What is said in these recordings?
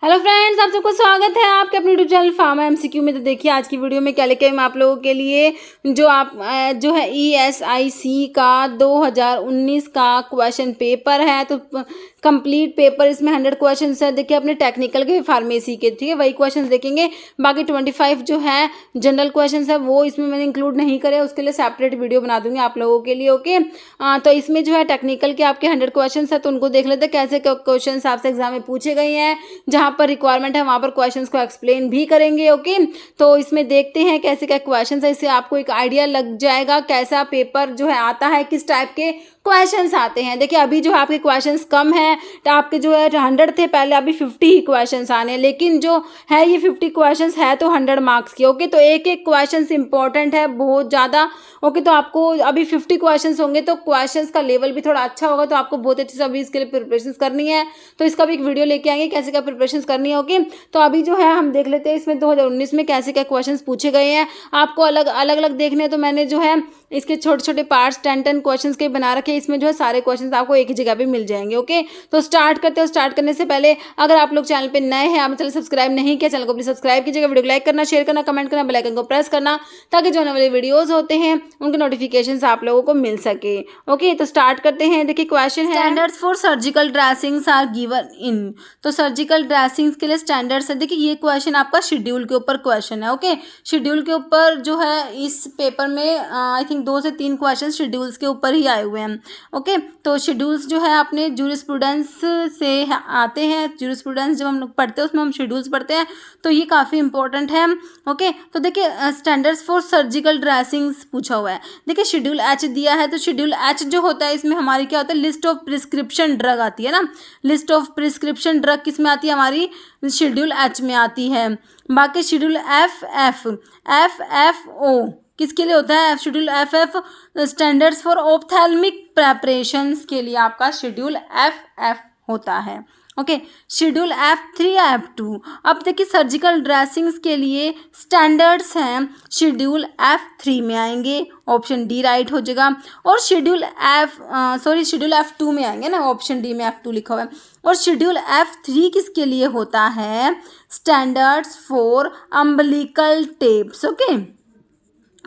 Hello friends, आप सबको स्वागत है आपके अपने यूट्यूब चैनल फार्मा एमसीक्यू में। तो देखिए आज की वीडियो में क्या लेके आई मैं आप लोगों के लिए जो है ईएसआईसी का 2019 का क्वेश्चन पेपर है। तो कंप्लीट पेपर इसमें 100 क्वेश्चन है। देखिए अपने टेक्निकल के फार्मेसी के, ठीक है, वही क्वेश्चन देखेंगे। बाकी 25 जो है जनरल क्वेश्चन है वो इसमें मैंने इंक्लूड नहीं करे, उसके लिए सेपरेट वीडियो बना दूंगी आप लोगों के लिए। ओके, तो इसमें जो है टेक्निकल के आपके 100 क्वेश्चन है, तो उनको देख लेते हैं कैसे क्वेश्चन आपसे एग्जाम में पूछे गए हैं। जहाँ पर रिक्वायरमेंट है वहाँ पर क्वेश्चंस को एक्सप्लेन भी करेंगे। ओके, तो इसमें देखते हैं कैसे क्या क्वेश्चंस है, इससे आपको एक आइडिया लग जाएगा कैसा पेपर जो है आता है, किस टाइप के क्वेश्चंस आते हैं। देखिए अभी जो आपके क्वेश्चंस कम है, तो आपके जो है 100 थे पहले, अभी 50 ही क्वेश्चंस आने हैं। लेकिन जो है ये 50 क्वेश्चंस है तो 100 मार्क्स के। ओके, तो एक एक क्वेश्चंस इंपॉर्टेंट है बहुत ज़्यादा। ओके, तो आपको अभी 50 क्वेश्चंस होंगे तो क्वेश्चंस का लेवल भी थोड़ा अच्छा होगा, तो आपको बहुत अच्छे से अभी इसके लिए प्रिपरेशन करनी है। तो इसका भी एक वीडियो लेके आएंगे कैसे क्या प्रिपरेशन करनी है। ओके, तो अभी जो है हम देख लेते हैं इसमें 2019 में कैसे क्या क्वेश्चंस पूछे गए हैं। आपको अलग अलग देखने हैं, तो मैंने जो है इसके छोटे छोटे पार्ट्स 10 क्वेश्चंस के बना रखे हैं। इसमें जो है सारे क्वेश्चंस आपको एक ही जगह पे मिल जाएंगे। ओके, तो स्टार्ट करते हो। स्टार्ट करने से पहले अगर आप लोग चैनल पे नए हैं, आपने चैनल सब्सक्राइब नहीं किया, चैनल को प्लीज सब्सक्राइब कीजिएगा, वीडियो को लाइक करना, शेयर करना, कमेंट करना, बेल आइकन को प्रेस करना, ताकि जो आने वाले वीडियोज होते हैं उनके नोटिफिकेशन आप लोगों को मिल सके। ओके, तो स्टार्ट करते हैं। देखिए क्वेश्चन है, standards for surgical dressings are given in. तो सर्जिकल ड्रेसिंग्स के लिए स्टैंडर्ड्स है। देखिए ये क्वेश्चन आपका शेड्यूल के ऊपर क्वेश्चन है। ओके, शेड्यूल के ऊपर जो है इस पेपर में आई थिंक 2 से 3 क्वेश्चन शेड्यूल्स के ऊपर ही आए हुए हैं। ओके, तो शेड्यूल्स जो है अपने जूरिस्प्रूडेंस से आते हैं। जूरिस्प्रूडेंस जब हम लोग पढ़ते हैं उसमें हम शेड्यूल्स पढ़ते हैं, तो ये काफ़ी इंपॉर्टेंट है। ओके, तो देखिए स्टैंडर्ड्स फॉर सर्जिकल ड्रेसिंग्स पूछा हुआ है। देखिए शेड्यूल एच दिया है, तो शेड्यूल एच जो होता है इसमें हमारी क्या होता है, लिस्ट ऑफ प्रिस्क्रिप्शन ड्रग आती है ना। लिस्ट ऑफ प्रिस्क्रिप्शन ड्रग किस में आती है, हमारी शेड्यूल एच में आती है। बाकी शेड्यूल एफ ओ किसके लिए होता है, schedule F standards for ophthalmic preparations के लिए आपका शेड्यूल एफ होता है। ओके, शेड्यूल F3 या F2। अब देखिए सर्जिकल ड्रेसिंग्स के लिए स्टैंडर्ड्स हैं, शेड्यूल F3 में आएंगे, ऑप्शन डी राइट हो जाएगा। और शेड्यूल शेड्यूल F2 में आएंगे ना, ऑप्शन डी में F2 लिखा हुआ है। और शेड्यूल F3 किसके लिए होता है, standards for umbilical tapes. Okay,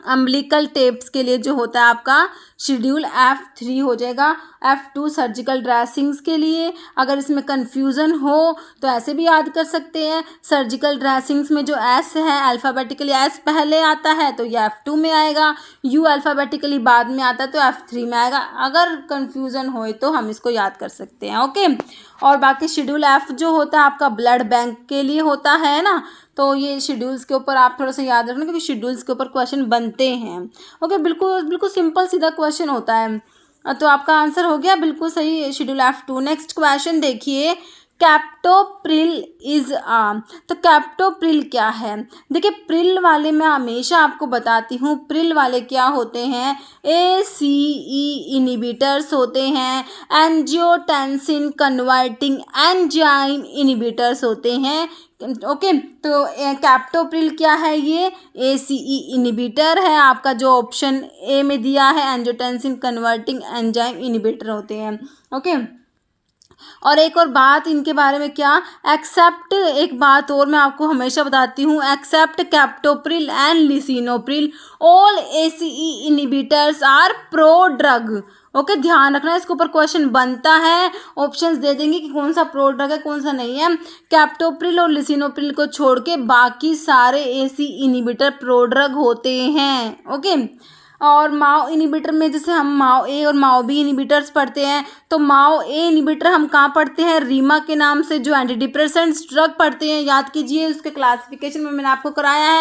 umbilical tapes के लिए जो होता है आपका शेड्यूल F3 हो जाएगा। F2 सर्जिकल ड्रेसिंग्स के लिए। अगर इसमें कंफ्यूजन हो तो ऐसे भी याद कर सकते हैं, सर्जिकल ड्रेसिंग्स में जो S है अल्फ़ाबेटिकली S पहले आता है तो ये F2 में आएगा, U अल्फ़ाबेटिकली बाद में आता है तो F3 में आएगा। अगर कंफ्यूजन हो तो हम इसको याद कर सकते हैं। ओके, और बाकी शेड्यूल F जो होता है आपका ब्लड बैंक के लिए होता है ना, तो ये शेड्यूल्स के ऊपर आप थोड़ा सा याद रखना, क्योंकि शेड्यूल्स के ऊपर क्वेश्चन बनते हैं। ओके, बिल्कुल बिल्कुल सिंपल सीधा क्वेश्चन होता है। तो आपका आंसर हो गया बिल्कुल सही, शेड्यूल F2। नेक्स्ट क्वेश्चन देखिए, कैप्टोप्रिल इज तो कैप्टोप्रिल क्या है। देखिए प्रिल वाले मैं हमेशा आपको बताती हूँ, प्रिल वाले क्या होते हैं, ACE इनिबिटर्स होते हैं, एंजियोटेंसिन कन्वर्टिंग एंजाइम इनिबिटर्स होते हैं। ओके, तो कैप्टोप्रिल क्या है, ये ACE इनिबिटर है आपका, जो ऑप्शन ए में दिया है, एंजियोटेंसिन कन्वर्टिंग एंजाइम इनिबिटर होते हैं। ओके, और एक और बात इनके बारे में क्या, एक्सेप्ट, एक बात और मैं आपको हमेशा बताती हूँ, except captopril and lisinopril all ACE inhibitors are pro drug. Okay, ध्यान रखना, इसके ऊपर क्वेश्चन बनता है, ऑप्शंस दे देंगे कि कौन सा प्रो ड्रग है कौन सा नहीं है। कैप्टोप्रिल और लिसिनोप्रिल को छोड़ के बाकी सारे ACE इनिबिटर प्रो ड्रग होते हैं। ओके, और माओ इनिबिटर में जैसे हम माओ ए और माओ बी इनिबिटर्स पढ़ते हैं, तो माओ ए इनिबिटर हम कहाँ पढ़ते हैं, रीमा के नाम से जो एंटी डिप्रेसेंट्स ड्रग पढ़ते हैं, याद कीजिए, उसके क्लासिफिकेशन में मैंने आपको कराया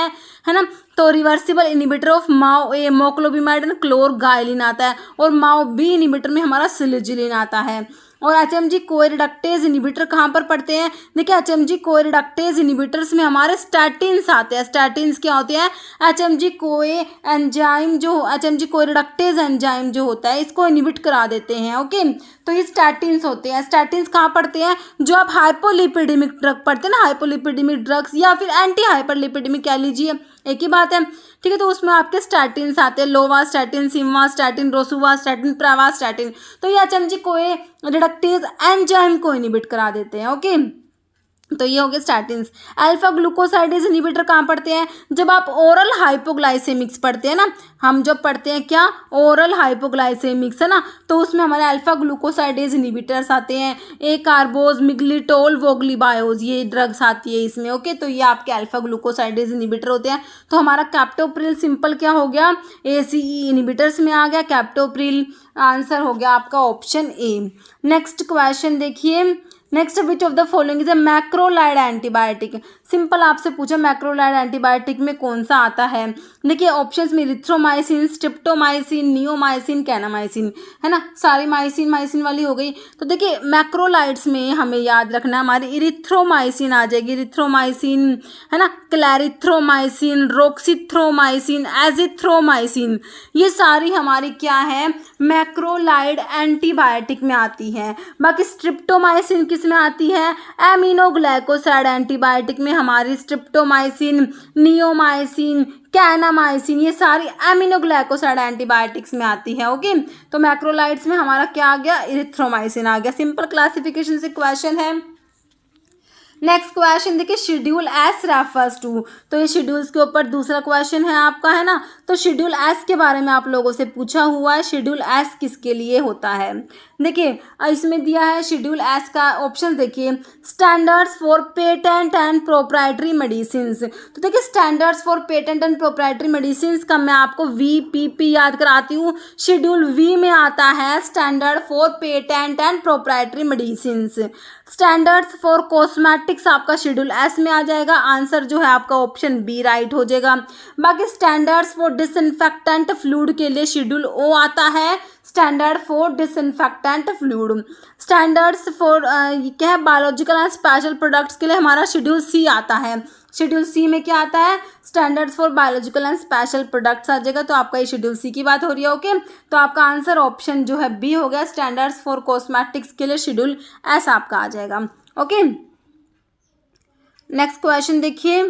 है ना। तो reversible inhibitor of MAO A moclobemide and clorgyline आता है, और माओ बी इनिबिटर में हमारा सिलिजिलिन आता है। और HMG कोरिडक्टेज इनिबिटर कहाँ पर पढ़ते हैं, देखिए HMG कोरिडक्टेज इनिबिटर्स में हमारे स्टैटिन्स आते हैं। स्टैटिन्स क्या होते हैं, HMG कोरिडक्टेज एंजाइम जो होता है इसको इनिबिट करा देते हैं। ओके, तो ये स्टैटिन्स होते हैं। स्टैटिन्स कहाँ पढ़ते हैं, जो आप हाइपोलिपिडेमिक ड्रग पढ़ते हैं ना, हाइपोलिपिडेमिक ड्रग्स या फिर एंटी हाइपरलिपिडेमिक कह लीजिए, एक ही बात है, ठीक है। तो उसमें आपके स्टैटिन्स आते हैं, लोवास्टैटिन, सिम्वास्टैटिन, रोसुवास्टैटिन, प्रावास्टैटिन। तो ये HMG कोरिडक्टेज एंजाइम को इनिबिट करा देते हैं। ओके, तो ये हो गया स्टैटिन्स। अल्फा ग्लूकोसाइडेज इनहिबिटर कहाँ पढ़ते हैं, जब आप ओरल हाइपोग्लाइसेमिक्स पढ़ते हैं ना, हम जब पढ़ते हैं क्या, ओरल हाइपोग्लाइसेमिक्स है ना, तो उसमें हमारे अल्फा ग्लूकोसाइडेज इनहिबिटर्स आते हैं, ए कार्बोज, मिग्लिटोल, वोग्लीबायोज, ये ड्रग्स आती है इसमें। ओके, तो ये आपके अल्फा ग्लूकोसाइडेज इनहिबिटर होते हैं। तो हमारा कैप्टोप्रिल सिंपल क्या हो गया, ACE इनहिबिटर्स में आ गया कैप्टोप्रिल। आंसर हो गया आपका ऑप्शन ए। नेक्स्ट क्वेश्चन देखिए, next which of the following is A macrolide antibiotic. Simple आपसे पूछा मैक्रोलाइड एंटीबायोटिक में कौन सा आता है। देखिए ऑप्शंस में इरिथ्रोमाइसिन, स्ट्रिप्टोमाइसिन, नियोमाइसिन, कैनामाइसिन, है ना, सारी माइसिन वाली हो गई। तो देखिए मैक्रोलाइड्स में हमें याद रखना हमारी इरिथ्रोमाइसिन आ जाएगी, इरिथ्रोमाइसिन है ना, क्लैरिथ्रोमाइसिन, रोक्सिथ्रोमाइसिन, एजिथ्रोमाइसिन, ये सारी हमारी क्या है, मैक्रोलाइड एंटीबायोटिक में आती है। बाकी स्ट्रिप्टोमाइसिन किस में आती है, एमिनोग्लाइकोसाइड एंटीबायोटिक में हमारी स्ट्रिप्टोमाइसिन, नियोमाइसिन, कैनामाइसिन, ये सारी एमिनोग्लाइकोसाइड एंटीबायोटिक्स में आती है। ओके, तो मैक्रोलाइड्स में हमारा क्या आ गया, इरिथ्रोमाइसिन आ गया। सिंपल क्लासिफिकेशन से क्वेश्चन है। नेक्स्ट क्वेश्चन देखिए, शेड्यूल एस रेफर्स टू। तो ये शेड्यूल्स के ऊपर दूसरा क्वेश्चन है आपका, है ना। तो शेड्यूल एस के बारे में आप लोगों से पूछा हुआ है, शेड्यूल एस किसके लिए होता है। देखिए इसमें दिया है शेड्यूल एस का ऑप्शन, देखिए standards for patent and proprietary medicines. तो देखिए standards for patent and proprietary medicines का मैं आपको VPP याद कराती हूँ। शेड्यूल V में आता है standard for patent and proprietary medicines. Standards for cosmetics आपका शेड्यूल एस में आ जाएगा। आंसर जो है आपका ऑप्शन बी राइट हो जाएगा। बाकी स्टैंडर्ड्स फॉर डिसइंफेक्टेंट फ्लूइड के लिए शेड्यूल O आता है, standard for disinfectant fluid. Standards for क्या है, बायोलॉजिकल एंड स्पेशल प्रोडक्ट्स के लिए हमारा शेड्यूल C आता है। शेड्यूल C में क्या आता है, standards for biological and special products आ जाएगा। तो आपका ये शेड्यूल C की बात हो रही है। ओके, तो आपका आंसर ऑप्शन जो है बी हो गया, स्टैंडर्ड्स फॉर कॉस्मेटिक्स के लिए शेड्यूल S आपका आ जाएगा। ओके, नेक्स्ट क्वेश्चन देखिए,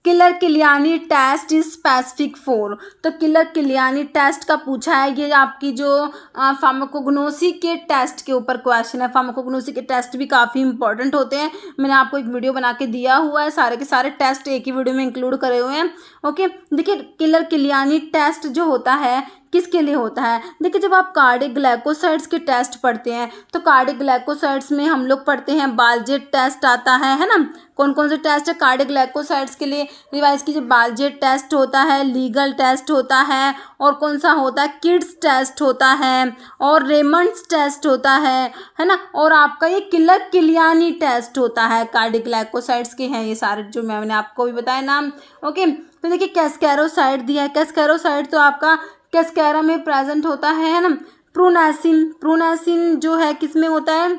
killer killiani test is specific for. तो किलर किलियानी टेस्ट का पूछा है, ये आपकी जो फार्माकोग्नोसी के टेस्ट के ऊपर क्वेश्चन है। फार्माकोग्नोसी के टेस्ट भी काफ़ी इंपॉर्टेंट होते हैं, मैंने आपको एक वीडियो बना के दिया हुआ है, सारे के सारे टेस्ट एक ही वीडियो में इंक्लूड करे हुए हैं। ओके, देखिए किलर किलियानी टेस्ट जो होता है किसके लिए होता है। देखिए जब आप कार्डिक ग्लाइकोसाइड्स के टेस्ट पढ़ते हैं, तो कार्डिक ग्लाइकोसाइड्स में हम लोग पढ़ते हैं बालजेट टेस्ट आता है ना। कौन कौन से टेस्ट है कार्डिक ग्लाइकोसाइड्स के लिए, रिवाइज कीजिए, बालजेट टेस्ट होता है, लीगल टेस्ट होता है, और कौन सा होता है, किड्स टेस्ट होता है, और रेमंड्स टेस्ट होता है ना, और आपका ये किलर किलियानी टेस्ट होता है। कार्डिक ग्लाइकोसाइड्स के हैं ये सारे जो मैंने आपको भी बताया नाम। ओके, तो देखिए कैस्केरोसाइड दिया है, कैस्केरोसाइड तो आपका कैस्केरा में प्रेजेंट होता है ना। प्रूनेसिन जो है किस में होता है,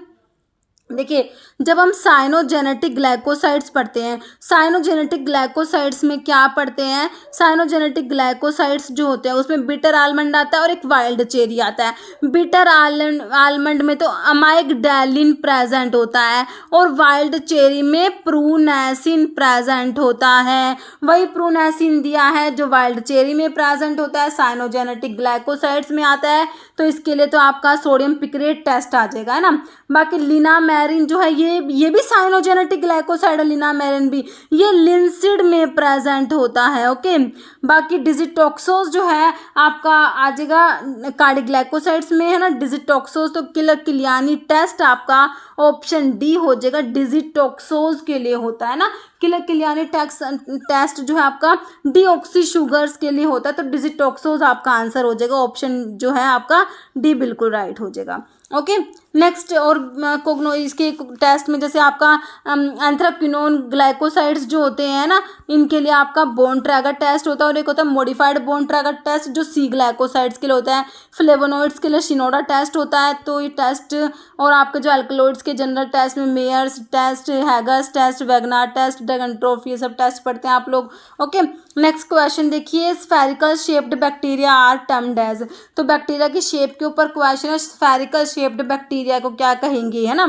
देखिए जब हम साइनोजेनेटिक ग्लाइकोसाइड्स पढ़ते हैं, साइनोजेनेटिक ग्लाइकोसाइड्स में क्या पढ़ते हैं, साइनोजेनेटिक ग्लाइकोसाइड्स जो होते हैं उसमें बिटर आलमंड आता है और एक वाइल्ड चेरी आता है। बिटर आलमंड में तो अमाइगडालिन प्रेजेंट होता है और वाइल्ड चेरी में प्रूनेसिन प्रेजेंट होता है। वही प्रूनेसिन दिया है जो वाइल्ड चेरी में प्रेजेंट होता है, साइनोजेनेटिक ग्लाइकोसाइड्स में आता है। तो इसके लिए तो आपका सोडियम पिक्रेट टेस्ट आ जाएगा, है ना। बाकी लिनामेरिन जो है ये भी साइनोजेनेटिक ग्लाइकोसाइड है, लिनामेरिन भी, ये लिंसिड में प्रेजेंट होता है। ओके, बाकी डिजिटॉक्सोज जो है आपका आ जाएगा कार्डिक ग्लाइकोसाइड्स में, है ना, डिजिटॉक्सोज। तो किलर किलियानी टेस्ट आपका ऑप्शन डी हो जाएगा, डिजिटॉक्सोज के लिए होता है ना। किलर किलियानी टेस्ट जो है आपका डीऑक्सी शुगर्स के लिए होता है, तो डिजिटॉक्सोज आपका आंसर हो जाएगा, ऑप्शन जो है आपका डी बिल्कुल राइट हो जाएगा। ओके, नेक्स्ट और इसके टेस्ट में जैसे आपका एंथ्राक्विनोन ग्लाइकोसाइड्स जो होते हैं ना, इनके लिए आपका बोन ट्रैगर टेस्ट होता है, और एक होता है मॉडिफाइड बोन ट्रैगर टेस्ट जो सी ग्लाइकोसाइड्स के लिए होता है। फ्लेवोनोइड्स के लिए शिनोडा टेस्ट होता है। तो ये टेस्ट, और आपके जो अल्कलॉइड्स के जनरल टेस्ट में Mayer's test, Hager's test, Wagner test, Dragendorff, ये सब टेस्ट पढ़ते हैं आप लोग। ओके, नेक्स्ट क्वेश्चन देखिए, spherical shaped bacteria are termed as. तो बैक्टीरिया की शेप के ऊपर क्वेश्चन है, स्फेरिकल शेप्ड बैक्टीरिया को क्या कहेंगे, है ना।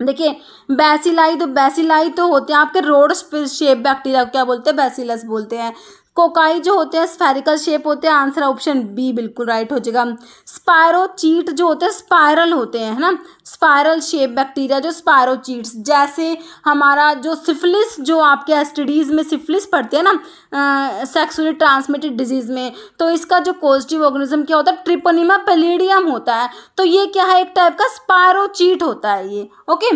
देखिए बैसिलाई तो होते हैं आपके रोड शेप बैक्टीरिया को क्या बोलते हैं, बैसिलस बोलते हैं। कोकाई जो होते हैं स्फेरिकल शेप होते हैं, आंसर ऑप्शन बी बिल्कुल राइट हो जाएगा। स्पायरोचीट जो होते हैं स्पायरल होते हैं, है ना, स्पायरल शेप बैक्टीरिया जो स्पायरोचीट्स, जैसे हमारा जो सिफिलिस, जो आपके एसटीडीज में सिफिलिस पड़ते हैं ना सेक्सुअली ट्रांसमिटेड डिजीज में, तो इसका जो पॉजिटिव ऑर्गेनिज्म क्या होता है, ट्रिपोनिमा पैलिडियम होता है। तो ये क्या है, एक टाइप का स्पायरोचीट होता है ये, ओके।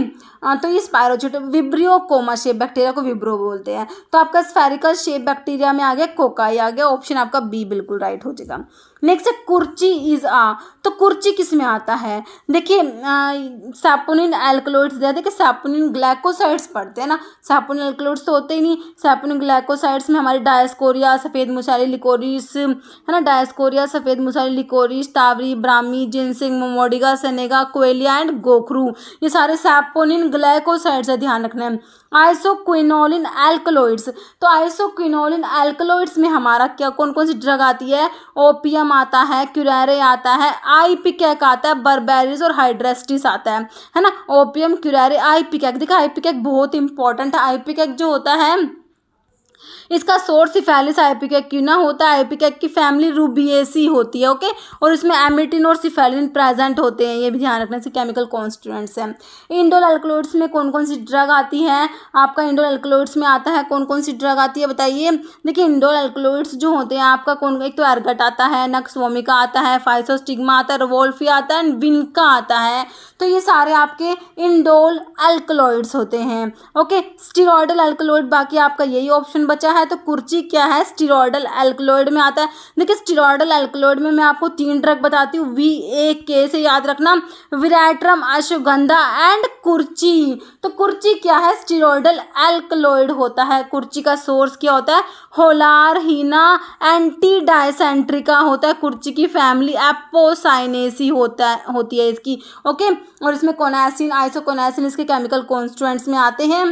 तो ये स्पायरोचीट, विब्रियो कोमा शेप बैक्टीरिया को विब्रो बोलते हैं। तो आपका स्फेरिकल शेप बैक्टीरिया में आ गया कोकाई, आ गया, ऑप्शन आपका बी बिल्कुल राइट हो जाएगा। नेक्स्ट है कुर्ची इज आ, तो कुर्ची किस में आता है, देखिए सैपोनिन एल्कलॉइड्स, देखिए सैपोनिन ग्लाइकोसाइड्स पढ़ते हैं ना, सैपोनिन एल्कलॉइड्स तो होते ही नहीं, सैपोनिन ग्लाइकोसाइड्स में हमारी डायस्कोरिया, सफ़ेद मुसारी लिकोरिस, है ना, डायस्कोरिया, सफ़ेद मुसारी लिकोरिस, तावरी, ब्राह्मी, जिनसिंग, मोमोडिगा, सेनेगा, कोएलिया एंड गोखरू, ये सारे सैपोनिन ग्लाइकोसाइड्स है, ध्यान रखना है। आइसोक्विनोलिन एल्कलॉइड्स, तो आइसोक्विनोलिन एल्कलॉइड्स में हमारा क्या कौन कौन सी ड्रग आती है, ओपियम आता है, क्यूरेरे आता है, आईपिकैक आता है, बर्बेरिस और हाइड्रेस्टिस आता है ना, ओपियम, क्यूरेरे, आईपिकैक। देखा आईपिकैक बहुत इंपॉर्टेंट है। आईपिकैक जो होता है इसका सोर्स सिफेलिस आइपिकैक क्यों ना होता है, आइपिकैक की फैमिली रूबिएसी होती है, ओके, और इसमें एमिटिन और सिफेलिन प्रेजेंट होते हैं, ये भी ध्यान रखने से केमिकल कॉन्स्टिट्यूएंट्स हैं। इंडोल अल्कलॉइड्स में कौन कौन सी ड्रग आती है, आपका इंडोल अल्कलॉइड्स में आता है कौन कौन सी ड्रग आती है बताइए। देखिए इंडोल अल्कलॉइड्स जो होते हैं आपका कौन, एक तो एर्गट आता है, नक्सवोमिका आता है, फाइसोस्टिग्मा आता है, रिवोल्फी आता है एंड विनका आता है। तो ये सारे आपके इंडोल अल्कलॉइड्स होते हैं, ओके। स्टीरॉयडल अल्कलॉइड बाकी आपका यही ऑप्शन बचा है, तो कुर्ची क्या है, स्टीरॉयडल अल्कलॉइड में आता है। देखिए स्टीरॉयडल अल्कलॉइड में मैं आपको 3 ड्रग बताती हूँ, VAK से याद रखना, विराट्रम, अश्वगंधा एंड कुर्ची। तो कुर्ची क्या है, स्टीरॉयडल अल्कलॉइड होता है। कुर्ची का सोर्स क्या होता है, होलार, हीना, एंटी डायसेंट्रिका होता है। कुर्ची की फैमिली एपोसाइनेसी होती है इसकी, ओके। और इसमें कोनासिन, आइसोकोनासिन इसके केमिकल कॉन्स्टिट्यूएंट्स में आते हैं,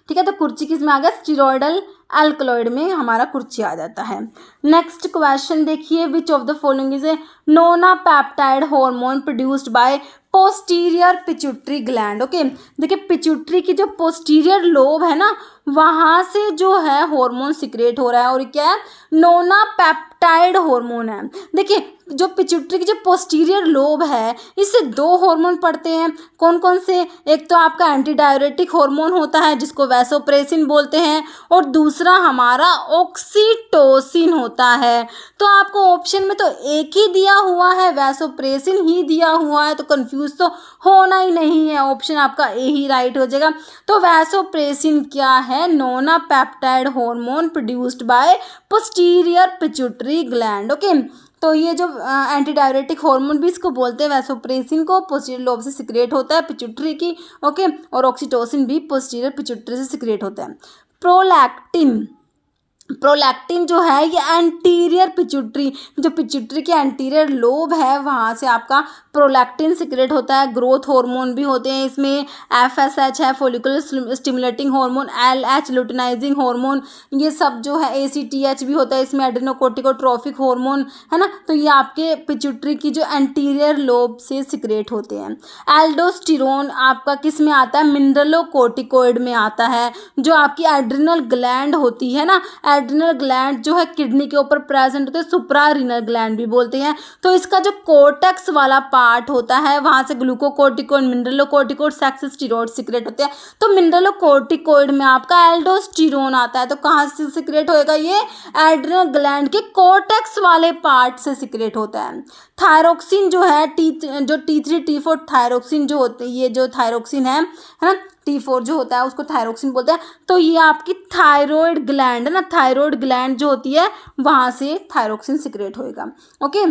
ठीक है। तो कुर्ची किस में आ गया, स्टीरॉयडल अल्कलॉइड में हमारा कुर्ची आ जाता है। नेक्स्ट क्वेश्चन देखिए, which of the following is a nonapeptide hormone produced by posterior pituitary gland, okay. देखिए पिट्यूटरी की जो पोस्टीरियर लोब है ना, वहाँ से जो है हार्मोन सिक्रेट हो रहा है, और क्या है, नोना पेप्टाइड हार्मोन है। देखिए जो पिट्यूटरी की जो पोस्टीरियर लोब है, इससे 2 हार्मोन पड़ते हैं, कौन कौन से, एक तो आपका एंटी डायरेटिक हार्मोन होता है जिसको वैसोप्रेसिन बोलते हैं, और दूसरा हमारा ऑक्सीटोसिन होता है। तो आपको ऑप्शन में तो एक ही दिया हुआ है, वैसोप्रेसिन ही दिया हुआ है, तो कंफ्यूज तो होना ही नहीं है, ऑप्शन आपका ए ही राइट हो जाएगा। तो वैसोप्रेसिन क्या है, nonapeptide hormone produced by posterior pituitary gland, okay. तो ये जो एंटी डायरेटिक हार्मोन भी इसको बोलते हैं, वैसोप्रेसिन को पोस्टीरियर लोब से सिक्रेट होता है पिट्यूटरी की, ओके, और ऑक्सीटोसिन भी पोस्टीरियर पिट्यूटरी से सिक्रेट होता है। प्रोलैक्टिन, प्रोलैक्टिन जो है ये एंटीरियर पिट्यूटरी, जो पिट्यूटरी के एंटीरियर लोब है वहाँ से आपका प्रोलैक्टिन सिक्रेट होता है। ग्रोथ हार्मोन भी होते हैं इसमें, FSH है, follicular stimulating hormone, LH luteinising hormone, ये सब जो है, ACTH भी होता है इसमें, एड्रेनोकोर्टिकोट्रोफिक हार्मोन, है ना। तो ये आपके पिट्यूटरी की जो एंटीरियर लोब से सिक्रेट होते हैं। एल्डोस्टेरोन आपका किस में आता है, मिनरलोकोर्टिकोइड में आता है, जो आपकी एड्रिनल ग्लैंड होती है ना, एड्रिनल ग्लैंड जो है किडनी के ऊपर प्रेजेंट होते हैं, सुप्रारिनल ग्लैंड भी बोलते हैं। तो इसका जो कोर्टेक्स वाला पार्ट होता है वहाँ से glucocorticoid, mineralocorticoid, sex steroid secrete होते हैं। तो मिनरलोकोर्टिकोइड में आपका एल्डोस्टेरोन आता है, तो कहाँ से सिक्रेट होएगा, ये एड्रिनल ग्लैंड के कोर्टेक्स वाले पार्ट से सिक्रेट होता है। थायरोक्सिन जो है, T3 T4 थायरोक्सिन जो होते हैं, ये जो थायरोक्सिन है ना, T4 जो होता है उसको थायरोक्सिन बोलते हैं। तो ये आपकी थायरॉयड ग्लैंड है ना, थायरॉयड ग्लैंड जो होती है वहाँ से थायरोक्सिन सिक्रेट होएगा, ओके।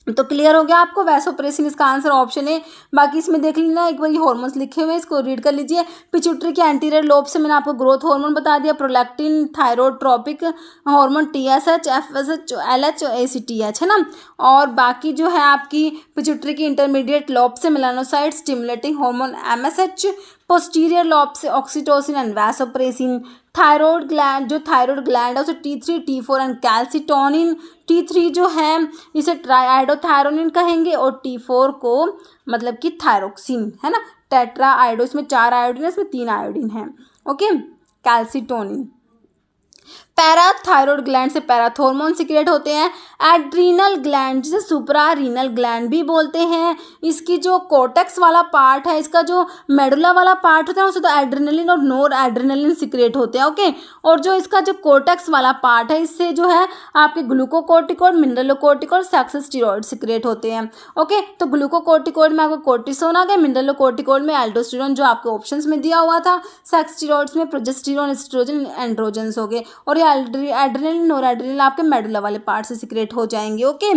तो क्लियर हो गया आपको, वैसोप्रेसिन इसका आंसर ऑप्शन है। बाकी इसमें देख लीजिए एक बार, ये हार्मोन्स लिखे हुए हैं, इसको रीड कर लीजिए। पिट्यूटरी के एंटीरियर लोब से मैंने आपको ग्रोथ हार्मोन बता दिया, prolactin, thyrotropic hormone TSH, FSH, LH और ACTH, है ना। और बाकी जो है आपकी पिट्यूटरी की इंटरमीडिएट लोब से melanocyte stimulating hormone MSH, posterior lobe से oxytocin and vasopressin. Thyroid gland, जो थायरॉयड ग्लैंड है उसे T3 T4 and calcitonin. T3 जो है इसे ट्राइआइडोथायरोनिन कहेंगे, और T4 को मतलब कि थायरोक्सिन, है ना, टेट्रा आयोडो, इसमें 4 आयोडीन है, इसमें 3 आयोडीन है, ओके। कैल्सिटोनिन, पैराथायरॉयड ग्लैंड से पैराथॉर्मोन सिक्रेट होते हैं। एड्रीनल ग्लैंड जिसे सुप्रारीनल ग्लैंड भी बोलते हैं। इसकी जो कोर्टेक्स वाला पार्ट है, इसका जो मेडुला वाला पार्ट होता है उससे तो एड्रेनलिन और नोर एड्रेनलिन सिक्रेट होते हैं। ओके, और जो इसका जो कोर्टेक्स वाला पार्ट है इससे जो है आपके ग्लूकोकोर्टिकॉइड, मिनरलोकोर्टिकॉइड, सेक्सोस्टेरॉइड सिक्रेट होते हैं। ओके, तो ग्लूकोकोर्टिकॉइड में आपको कोर्टिसोन आ गया, मिनरलोकोर्टिकॉइड में एल्डोस्टेरोन जो आपको ऑप्शंस में दिया हुआ था, सेक्सस्टेरॉइड्स में प्रोजेस्टेरोन, एस्ट्रोजन, एंड्रोजन्स हो गए, और एड्रेनलिन, नोरएड्रेनलिन आपके मेडुला वाले पार्ट से सिक्रेट हो जाएंगे। ओके,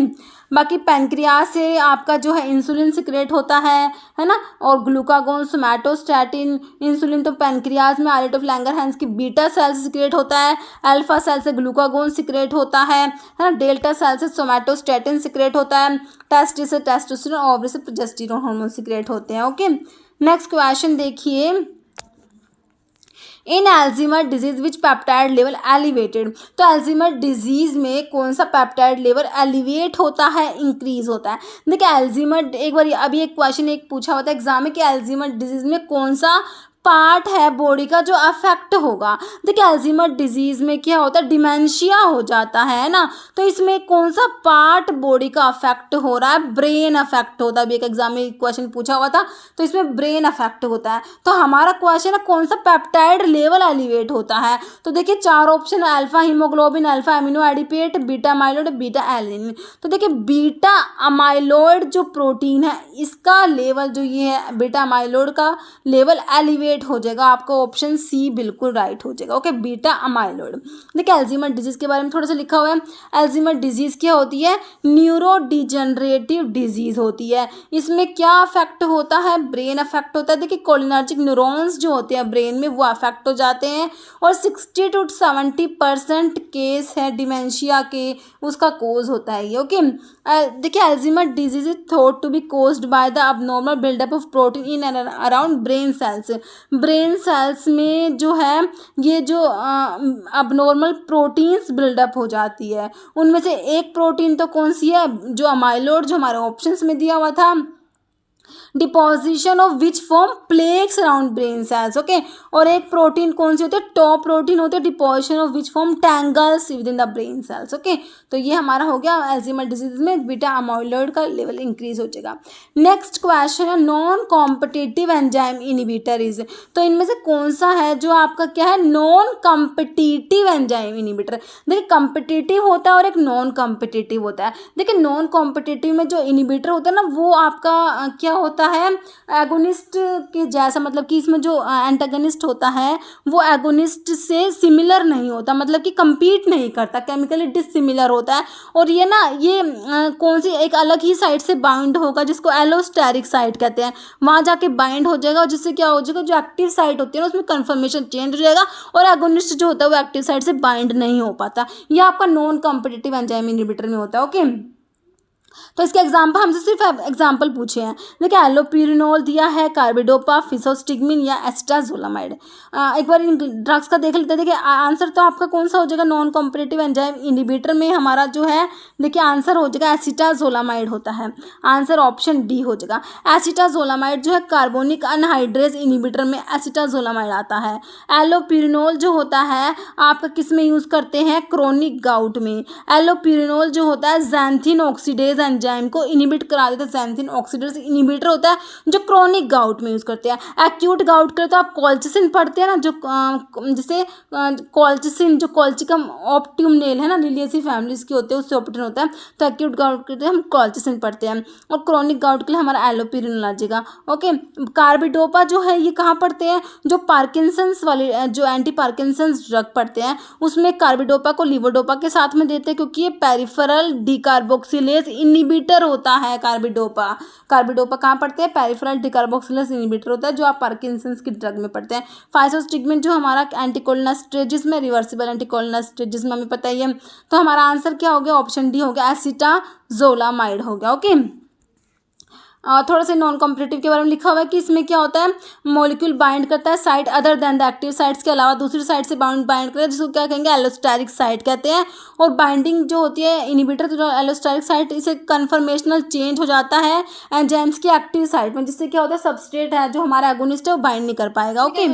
बाकी पैनक्रियाज से आपका जो है इंसुलिन सिक्रेट होता है ना, और ग्लूकागोन, सोमैटोस्टैटिन, इंसुलिन तो पैनक्रियाज में आइलेट ऑफ लैंगरहैंस की बीटा सेल से सिक्रेट होता है, अल्फा सेल से ग्लूकागोन सिक्रेट होता है ना, डेल्टा सेल से सोमैटोस्टैटिन सिक्रेट होता है, टेस्टिस से टेस्टोस्टेरोन, ओवरी से प्रोजेस्टेरोन हार्मोन सिक्रेट होते हैं। ओके, नेक्स्ट क्वेश्चन देखिए, in Alzheimer disease which peptide level elevated. तो एल्जीमर डिजीज में कौन सा पेप्टाइड लेवल एलिवेट होता है, इंक्रीज होता है। देखिए एल्जीमर, एक बार अभी एक क्वेश्चन एक पूछा हुआ था एग्जाम में कि एल्जीमर डिजीज में कौन सा पार्ट है बॉडी का जो अफेक्ट होगा। देखिए एल्जीमर डिजीज में क्या होता है, डिमेंशिया हो जाता है ना, तो इसमें कौन सा पार्ट बॉडी का अफेक्ट हो रहा है, ब्रेन अफेक्ट होता है। अभी एक एग्जाम में क्वेश्चन पूछा हुआ था, तो इसमें ब्रेन अफेक्ट होता है। तो हमारा क्वेश्चन है कौन सा पेप्टाइड लेवल एलिवेट होता है। तो देखिए चार option, alpha haemoglobin, alpha amino adipate, beta amyloid, beta alanine. तो देखिए बीटा अमाइलोइड जो प्रोटीन है इसका लेवल जो ये है, बीटा अमाइलोइड का लेवल एलिवेट हो जाएगा। आपका ऑप्शन सी बिल्कुल राइट हो जाएगा। Okay, beta amyloid. देखिए एल्जीमर डिजीज के बारे में थोड़ा सा लिखा हुआ है। एल्जीमर डिजीज क्या होती है, न्यूरो डिजनरेटिव डिजीज होती है। इसमें क्या अफेक्ट होता है, ब्रेन अफेक्ट होता है। देखिए कोलिनर्जिक न्यूरॉन्स जो होते हैं ब्रेन में वो अफेक्ट हो जाते हैं, और 60 to 70% केस है डिमेंशिया के, उसका कोज होता है ये। ओके, देखिए Alzheimer disease is thought to be caused by the abnormal buildup of protein in and around brain cells. Brain cells में जो है ये जो अबनॉर्मल प्रोटीन्स बिल्डअप हो जाती है, उनमें से एक प्रोटीन तो कौन सी है, जो अमाइलोइड जो हमारे ऑप्शंस में दिया हुआ था, deposition of which form plaques around brain cells. Okay, और एक प्रोटीन कौन सी होती है, टॉप प्रोटीन होती है, deposition of which form tangles with in the brain cells. Okay, तो ये हमारा हो गया एल्जीमर डिजीज में बीटा अमाइलोइड का लेवल इंक्रीज हो जाएगा। नेक्स्ट क्वेश्चन है non competitive enzyme inhibitor is. तो इनमें से कौन सा है जो आपका क्या है, नॉन कॉम्पिटिटिव एंजाइम इनिबिटर। देखिए कॉम्पिटिटिव होता है और एक नॉन कॉम्पिटिटिव होता है। देखिए नॉन कॉम्पिटिटिव में जो इनिबिटर होता है ना वो आपका क्या होता है, एगोनिस्ट के जैसा, मतलब कि इसमें जो एंटागनिस्ट होता है वो एगोनिस्ट से सिमिलर नहीं होता, मतलब कि कंपीट नहीं करता, केमिकली डिसिमिलर होता है। और ये ना ये कौन सी एक अलग ही साइड से बाइंड होगा जिसको एलोस्टेरिक साइट कहते हैं, वहाँ जाके बाइंड हो जाएगा, और जिससे क्या हो जाएगा, जो एक्टिव साइट होती है ना उसमें कन्फर्मेशन चेंज हो जाएगा, और एगोनिस्ट जो होता है वो एक्टिव साइट से बाइंड नहीं हो पाता। ये आपका नॉन कॉम्पिटिटिव एंजाइम इनिबिटर में होता है। ओके, तो इसके एग्जाम्पल हमसे सिर्फ एग्जाम्पल पूछे हैं। देखिए एलोपिरिनोल दिया है, कार्बिडोपा, फिसोस्टिग्मिन या एसिटाजोलामाइड। एक बार इन ड्रग्स का देख लेते हैं। देखिए आंसर तो आपका कौन सा हो जाएगा, नॉन कॉम्पिटिटिव एंजाइम इनिबिटर में हमारा जो है देखिए आंसर हो जाएगा एसिटाजोलामाइड होता है। आंसर ऑप्शन डी हो जाएगा। एसिटाजोलामाइड जो है कार्बोनिक अनहाइड्रेज इनिबिटर में एसिटाजोलामाइड आता है। एलोपिरिनोल जो होता है आपका किस में यूज़ करते हैं, क्रोनिक गाउट में। एलोपिरिनोल जो होता है ज़ैंथिन ऑक्सीडेज एंजाइम को इनिबिट करा देता है, ज़ैंथिन ऑक्सीडेज इनिबिटर होता है जो क्रोनिक गाउट में यूज़ करते हैं। एक्यूट गाउट के लिए तो आप कॉल्चिसिन पढ़ते हैं ना, जो जैसे कॉल्चिसिन जो कॉल्चिकम ऑप्टिमनेल है ना, लिलियेसी फैमिलीज के होते हैं, उससे ऑप्टिन होता है। तो एक्यूट गाउट के लिए हम कॉल्चिसिन पढ़ते हैं, और क्रोनिक गाउट के लिए हमारा एलोपिरिनोल आ जाएगा। ओके, कार्बिडोपा जो है ये कहाँ पढ़ते हैं, जो पार्किंसंस वाले जो एंटी पार्किंसंस ड्रग पढ़ते हैं उसमें कार्बिडोपा को लीवोडोपा के साथ में देते हैं, क्योंकि ये पेरिफेरल डीकार्बोक्सिलेज इनिबिटर होता है। कार्बिडोपा कहाँ पढ़ते हैं, पेरिफेरल डीकार्बोक्सिलेज इनिबिटर होता है जो आप पार्किंसंस की ड्रग में पढ़ते हैं। फाइसोस्टिग्मिन जो हमारा एंटीकोलिनेस्टेजिस में, रिवर्सिबल एंटीकोलिनेस्टेजिस में हमें पता ही है। तो हमारा आंसर क्या हो गया, ऑप्शन डी हो गया, एसिटाजोलामाइड हो गया। ओके, थोड़ा सा नॉन कॉम्पिटिटिव के बारे में लिखा हुआ है कि इसमें क्या होता है, मॉलिक्यूल बाइंड करता है site other than the active sites के अलावा दूसरी साइट से बाइंड करता है, जिसको क्या कहेंगे, एलोस्टेरिक साइट कहते हैं। और बाइंडिंग जो होती है इनिबिटर जो एलोस्टेरिक साइट, इसे कन्फर्मेशनल चेंज हो जाता है एंजाइम्स की एक्टिव साइट में, जिससे क्या होता है सबस्ट्रेट है जो हमारा एगोनिस्ट है वो बाइंड नहीं कर पाएगा। ओके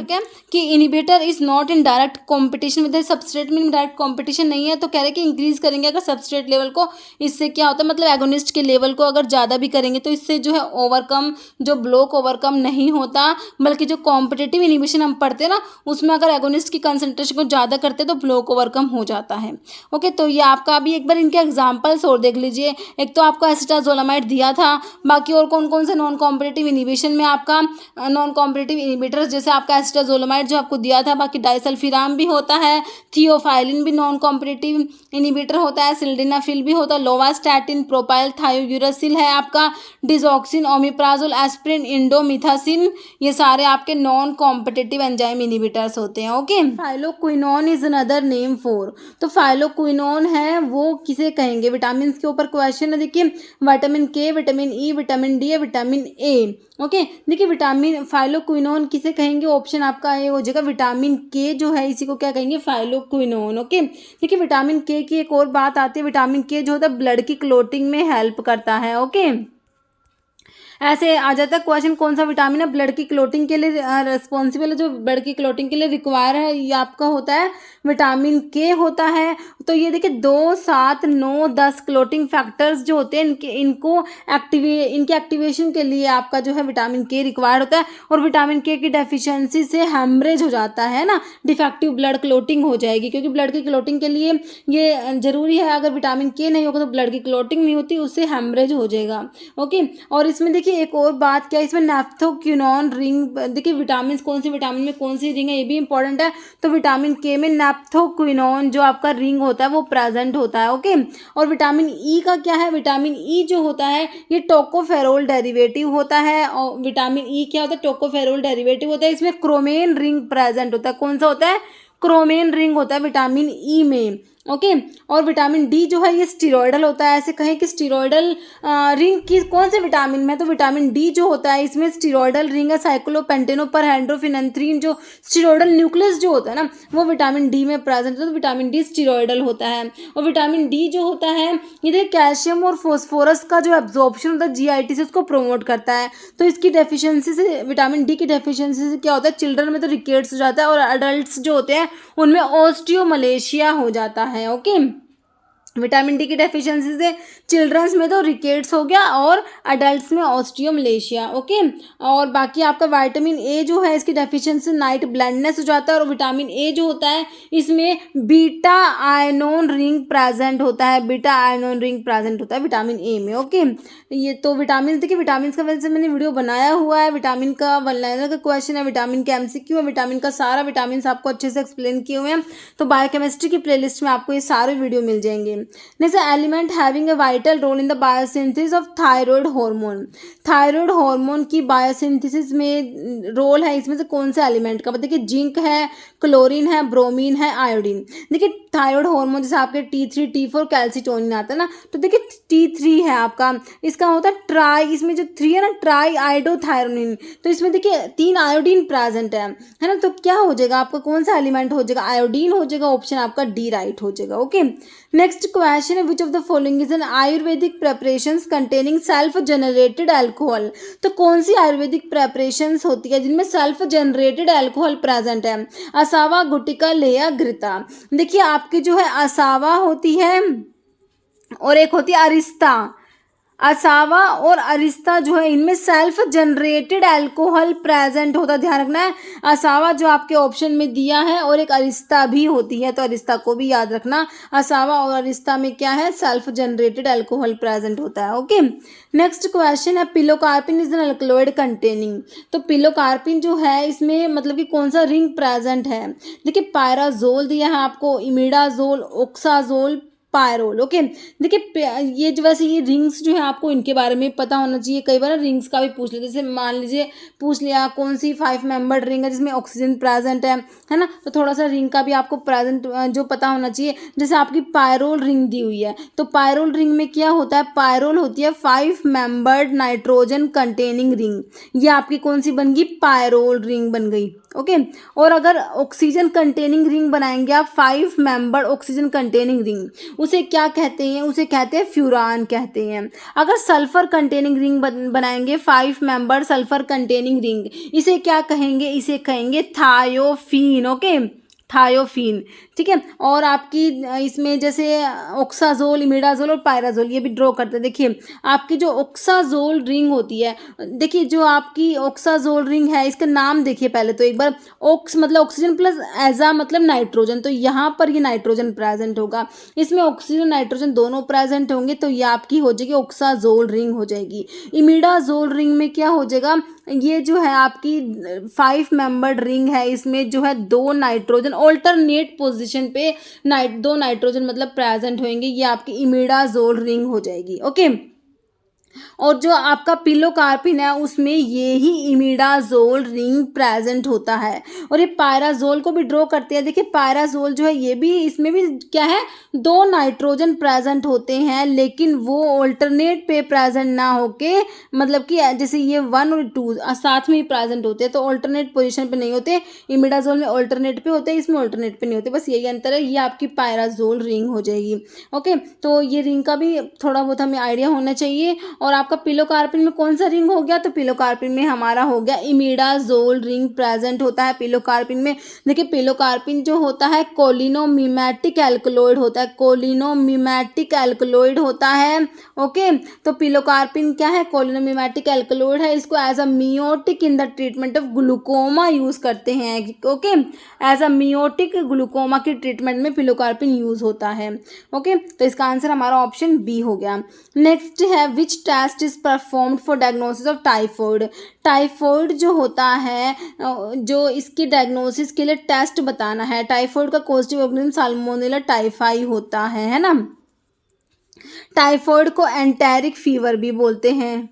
कि inhibitor is not in direct competition with substrate में डायरेक्ट कॉम्पिटिशन नहीं है, तो कह रहे हैं कि इंक्रीज करेंगे अगर सबस्ट्रेट लेवल को, इससे क्या होता है मतलब एगोनिस्ट के लेवल को अगर ज़्यादा भी करेंगे तो इससे जो है ओवरकम, जो ब्लॉक ओवरकम नहीं होता, बल्कि जो कॉम्पिटिटिव इनिबिशन हम पढ़ते हैं ना उसमें अगर एगोनिस्ट की कंसंट्रेशन को ज़्यादा करते हैं तो ब्लॉक ओवरकम हो जाता है। ओके तो ये आपका अभी एक बार इनके एग्जांपल्स और देख लीजिए। एक तो आपको एसिटाजोलामाइड दिया था, बाकी और कौन कौन से नॉन कॉम्पिटिटिव इनिबिशन में आपका नॉन कॉम्पिटिटिव इनिबिटर्स, जैसे आपका एसिटाजोलामाइड जो आपको दिया था, बाकी डाइसल्फिराम भी होता है, थियोफाइलिन भी नॉन कॉम्पिटिटिव इनिबिटर होता है, सिल्डेनाफिल भी होता है, लोवास्टैटिन, प्रोपाइल थायोयूरासिल है आपका, डिजॉक्सिन, ओमिप्राजोल, एस्प्रिन, इंडोमिथासिन, ये सारे आपके नॉन कॉम्पिटिटिव एंजाइम इनिबिटर्स होते हैं। Okay phylloquinone is another name for, तो फाइलोक्विनोन है वो किसे कहेंगे, विटामिन के ऊपर क्वेश्चन है देखिए, विटामिन के, vitamin E, vitamin D, vitamin A. Okay देखिए विटामिन फाइलोक्विनोन किसे कहेंगे, ऑप्शन आपका ए हो जाएगा, विटामिन के जो है इसी को क्या कहेंगे, फाइलोक्विनोन। ओके देखिए विटामिन के की एक और बात आती है, विटामिन के जो होता है ब्लड की क्लोटिंग में हेल्प करता है। ओके ऐसे आ जाता है क्वेश्चन, कौन सा विटामिन है ब्लड की क्लोटिंग के लिए रिस्पॉन्सिबल है, जो ब्लड की क्लोटिंग के लिए रिक्वायर है, ये आपका होता है विटामिन के होता है। तो ये देखिए 2, 7, 9, 10 क्लोटिंग फैक्टर्स जो होते हैं इनके एक्टिवेशन के लिए आपका जो है विटामिन के रिक्वायर्ड होता है। और विटामिन के की डेफिशिएंसी से हेमरेज हो जाता है ना, डिफेक्टिव ब्लड क्लोटिंग हो जाएगी, क्योंकि ब्लड की क्लोटिंग के लिए ये जरूरी है, अगर विटामिन के नहीं होगा तो ब्लड की क्लोटिंग नहीं होती, उससे हेमरेज हो जाएगा। ओके और इसमें देखिए एक और बात क्या है, इसमें नेफ्थोक्विनोन रिंग, देखिए विटामिन कौन सी विटामिन में कौन सी रिंग है ये भी इंपॉर्टेंट है। तो विटामिन के में नेफ्थोक्विनोन जो आपका रिंग होता है वो प्रेजेंट होता है। ओके और विटामिन ई का क्या है, विटामिन ई जो होता है ये टोकोफेरोल डेरिवेटिव होता है। और विटामिन ई क्या होता है, टोकोफेरोल डेरिवेटिव होता है, इसमें क्रोमेन रिंग प्रेजेंट होता है। कौन सा होता है, क्रोमेन रिंग होता है विटामिन ई में। ओके और विटामिन डी जो है ये स्टीरॉयडल होता है, ऐसे कहें कि स्टीरॉयडल रिंग की कौन से विटामिन में, तो विटामिन डी जो होता है इसमें स्टीरॉयडल रिंग है, साइक्लोपेंटेनोपरहेड्रोफिनेंथ्रीन जो स्टीरॉयडल न्यूक्लियस जो होता है ना वो विटामिन डी में प्रेजेंट है, तो विटामिन डी स्टीरॉयडल होता है। और विटामिन डी जो होता है ये देखिए कैल्शियम और फॉस्फोरस का जो एब्जॉर्प्शन होता है जीआईटी से उसको प्रोमोट करता है। तो इसकी डेफिशिएंसी से, विटामिन डी की डेफिशिएंसी से क्या होता है, चिल्ड्रन में तो रिकेट्स हो जाता है और अडल्ट जो होते हैं उनमें ऑस्टियोमलेशिया हो जाता है। ओके विटामिन डी की डेफिशिएंसी से चिल्ड्रंस में तो रिकेट्स हो गया और अडल्ट्स में ऑस्टियोमलेशिया। ओके और बाकी आपका विटामिन ए जो है इसकी डेफिशिएंसी नाइट ब्लाइंडनेस हो जाता है। और विटामिन ए जो होता है इसमें बीटा आयनोन रिंग प्रेजेंट होता है, बीटा आयनोन रिंग प्रेजेंट होता है विटामिन ए में। ओके ये तो विटामिन देखिए, विटामिन का वजह से मैंने वीडियो बनाया हुआ है, विटामिन का वन लाइनर का क्वेश्चन है, विटामिन का एमसीक्यू है, विटामिन का सारा विटामिन आपको अच्छे से एक्सप्लेन किए हुए हैं। तो बायोकेमिस्ट्री की प्लेलिस्ट में आपको ये सारे वीडियो मिल जाएंगे। Next element having a vital role in the biosynthesis of thyroid hormone, thyroid hormone की बायोसिंथेसिस में रोल है, इसमें से कौन से एलिमेंट का, देखिए जिंक है, क्लोरीन है, ब्रोमीन है, आयोडीन। देखिए थायराइड हार्मोन जैसे आपके T3 T4 कैल्सिटोनिन आता है ना, तो देखिए T3 है आपका, इसका होता है ट्राई, इसमें जो 3 है ना ट्राई आयोडोथायरोनिन, तो इसमें देखिए 3 आयोडीन प्रेजेंट है ना, तो क्या हो जाएगा आपका, कौन सा एलिमेंट हो जाएगा, आयोडीन हो जाएगा, ऑप्शन आपका डी राइट हो जाएगा। ओके नेक्स्ट क्वेश्चन है, which of the following is N Ayurvedic preparations containing self generated alcohol, तो कौन सी आयुर्वेदिक प्रेपरेशंस होती है जिनमें सेल्फ जनरेटेड अल्कोहल प्रेजेंट है, असावा, गुटिका, लेया, घृता। देखिए आपकी जो है असावा होती है और एक होती है अरिस्ता, असावा और अरिस्ता जो है इनमें सेल्फ जनरेटेड अल्कोहल प्रेजेंट होता, ध्यान रखना है। असावा जो आपके ऑप्शन में दिया है और एक अरिस्ता भी होती है, तो अरिस्ता को भी याद रखना, असावा और अरिस्ता में क्या है, सेल्फ जनरेटेड अल्कोहल प्रेजेंट होता है। ओके नेक्स्ट क्वेश्चन है, pilocarpine is an alkaloid containing, तो पिलोकार्पिन जो है इसमें मतलब कि कौन सा रिंग प्रेजेंट है, देखिए पायराजोल दिया है आपको, इमिडाजोल, ओक्साजोल, पायरोल। ओके, देखिए ये जो वैसे ये रिंग्स जो है आपको इनके बारे में पता होना चाहिए। कई बार रिंग्स का भी पूछ लेते, जैसे मान लीजिए पूछ लिया कौन सी 5 मेंबर्ड रिंग है जिसमें ऑक्सीजन प्रेजेंट है ना, तो थोड़ा सा रिंग का भी आपको प्रेजेंट जो पता होना चाहिए। जैसे आपकी पायरोल रिंग दी हुई है, तो पायरोल रिंग में क्या होता है, पायरोल होती है 5 मेंबर्ड नाइट्रोजन कंटेनिंग रिंग। ये आपकी कौन सी बन गई, पायरोल रिंग बन गई। ओके, और अगर ऑक्सीजन कंटेनिंग रिंग बनाएंगे आप 5 मेंबर ऑक्सीजन कंटेनिंग रिंग, उसे क्या कहते हैं, उसे कहते हैं फ्यूरान कहते हैं। अगर सल्फर कंटेनिंग रिंग बनाएंगे 5 मेंबर सल्फर कंटेनिंग रिंग, इसे क्या कहेंगे, इसे कहेंगे थायोफीन। ओके, थायोफीन, ठीक है। और आपकी इसमें जैसे ऑक्साजोल, इमिडाजोल और पायराजोल ये भी ड्रॉ करते हैं। देखिए आपकी जो ऑक्साजोल रिंग होती है, देखिए जो आपकी ऑक्साजोल रिंग है, इसका नाम देखिए पहले तो एक बार। ऑक्स मतलब ऑक्सीजन प्लस एजा मतलब नाइट्रोजन, तो यहाँ पर ये नाइट्रोजन प्रेजेंट होगा, इसमें ऑक्सीजन नाइट्रोजन दोनों प्रेजेंट होंगे, तो ये आपकी हो जाएगी ऑक्साजोल रिंग हो जाएगी। इमिडाजोल रिंग में क्या हो जाएगा, ये जो है आपकी 5 मेंबर्ड रिंग है, इसमें जो है 2 नाइट्रोजन ऑल्टरनेट पोजीशन पे 2 नाइट्रोजन मतलब प्रेजेंट होंगे, ये आपकी इमिडाजोल रिंग हो जाएगी। ओके, और जो आपका पिलोकार्पिन है उसमें ये ही इमिडाजोल रिंग प्रेजेंट होता है। और ये पायराजोल को भी ड्रॉ करते हैं। देखिए पायराजोल जो है ये भी, इसमें भी क्या है, 2 नाइट्रोजन प्रेजेंट होते हैं, लेकिन वो ऑल्टरनेट पे प्रेजेंट ना होके, मतलब कि जैसे ये 1 और 2 साथ में ही प्रेजेंट होते हैं, तो ऑल्टरनेट पोजीशन पे नहीं होते। इमिडाजोल में ऑल्टरनेट पे होते हैं, इसमें ऑल्टरनेट पे नहीं होते, बस यही अंतर है। ये आपकी पायराजोल रिंग हो जाएगी। ओके, तो ये रिंग का भी थोड़ा बहुत हमें आइडिया होना चाहिए। और आपका पिलोकार्पिन में कौन सा रिंग हो गया, तो पिलोकार्पिन में हमारा हो गया इमिडाजोल रिंग प्रेजेंट होता है पिलोकार्पिन में। देखिए पिलोकार्पिन जो होता है कोलिनोमिमेटिक एल्कलॉइड होता है, कोलिनोमिमेटिक एल्कलॉइड होता है। ओके, तो पिलोकार्पिन क्या है, कोलिनोमिमेटिक एल्कलॉइड है। इसको as a miotic in the treatment of glaucoma use करते हैं। Okay, as a miotic glaucoma की ट्रीटमेंट में पिलोकार्पिन यूज होता है। ओके, तो इसका आंसर हमारा ऑप्शन बी हो गया। नेक्स्ट है which test is performed for diagnosis of typhoid. Typhoid जो होता है, जो इसकी डायग्नोसिस के लिए टेस्ट बताना है। टाइफॉइड का कॉजेटिव ऑर्गेनिज्म साल्मोनेला टाइफाई होता है ना। टाइफॉइड को एंटेरिक फीवर भी बोलते हैं।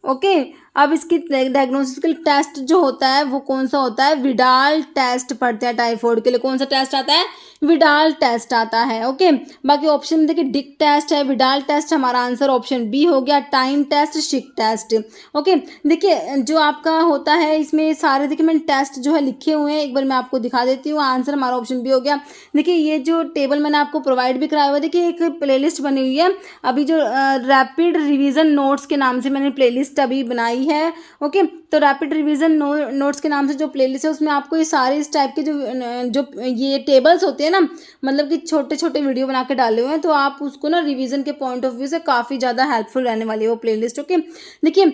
ओके, अब इसकी डायग्नोसिस के लिए टेस्ट जो होता है वो कौन सा होता है, विडाल टेस्ट पढ़ते हैं। टाइफॉइड के लिए कौन सा टेस्ट आता है, विडाल टेस्ट आता है। ओके, बाकी ऑप्शन देखिए डिक टेस्ट है, विडाल टेस्ट, हमारा आंसर ऑप्शन बी हो गया। टाइम टेस्ट, शिक टेस्ट। ओके, देखिए जो आपका होता है इसमें सारे, देखिए मैंने टेस्ट जो है लिखे हुए हैं, एक बार मैं आपको दिखा देती हूँ। आंसर हमारा ऑप्शन बी हो गया। देखिए ये जो टेबल मैंने आपको प्रोवाइड भी कराया हुआ है, देखिए एक प्लेलिस्ट बनी हुई है अभी, जो रैपिड रिवीजन नोट्स के नाम से मैंने प्लेलिस्ट अभी बनाई है। ओके, तो रैपिड रिवीजन नोट्स के नाम से जो प्लेलिस्ट है उसमें आपको ये सारे इस टाइप के जो ये टेबल्स होते हैं ना, मतलब कि छोटे छोटे वीडियो बना के डाले हुए हैं, तो आप उसको ना रिवीजन के पॉइंट ऑफ व्यू से काफ़ी ज़्यादा हेल्पफुल रहने वाली है वो प्लेलिस्ट। ओके, देखिए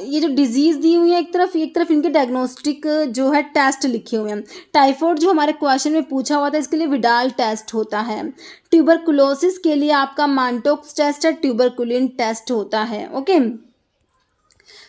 ये जो डिजीज़ दी हुई है एक तरफ इनके डायग्नोस्टिक जो है टेस्ट लिखे हुए हैं। टाइफॉइड जो हमारे क्वेश्चन में पूछा हुआ था, इसके लिए विडाल टेस्ट होता है। ट्यूबरकुलोसिस के लिए आपका मांटोक्स टेस्ट है, ट्यूबरकुलिन टेस्ट होता है। ओके,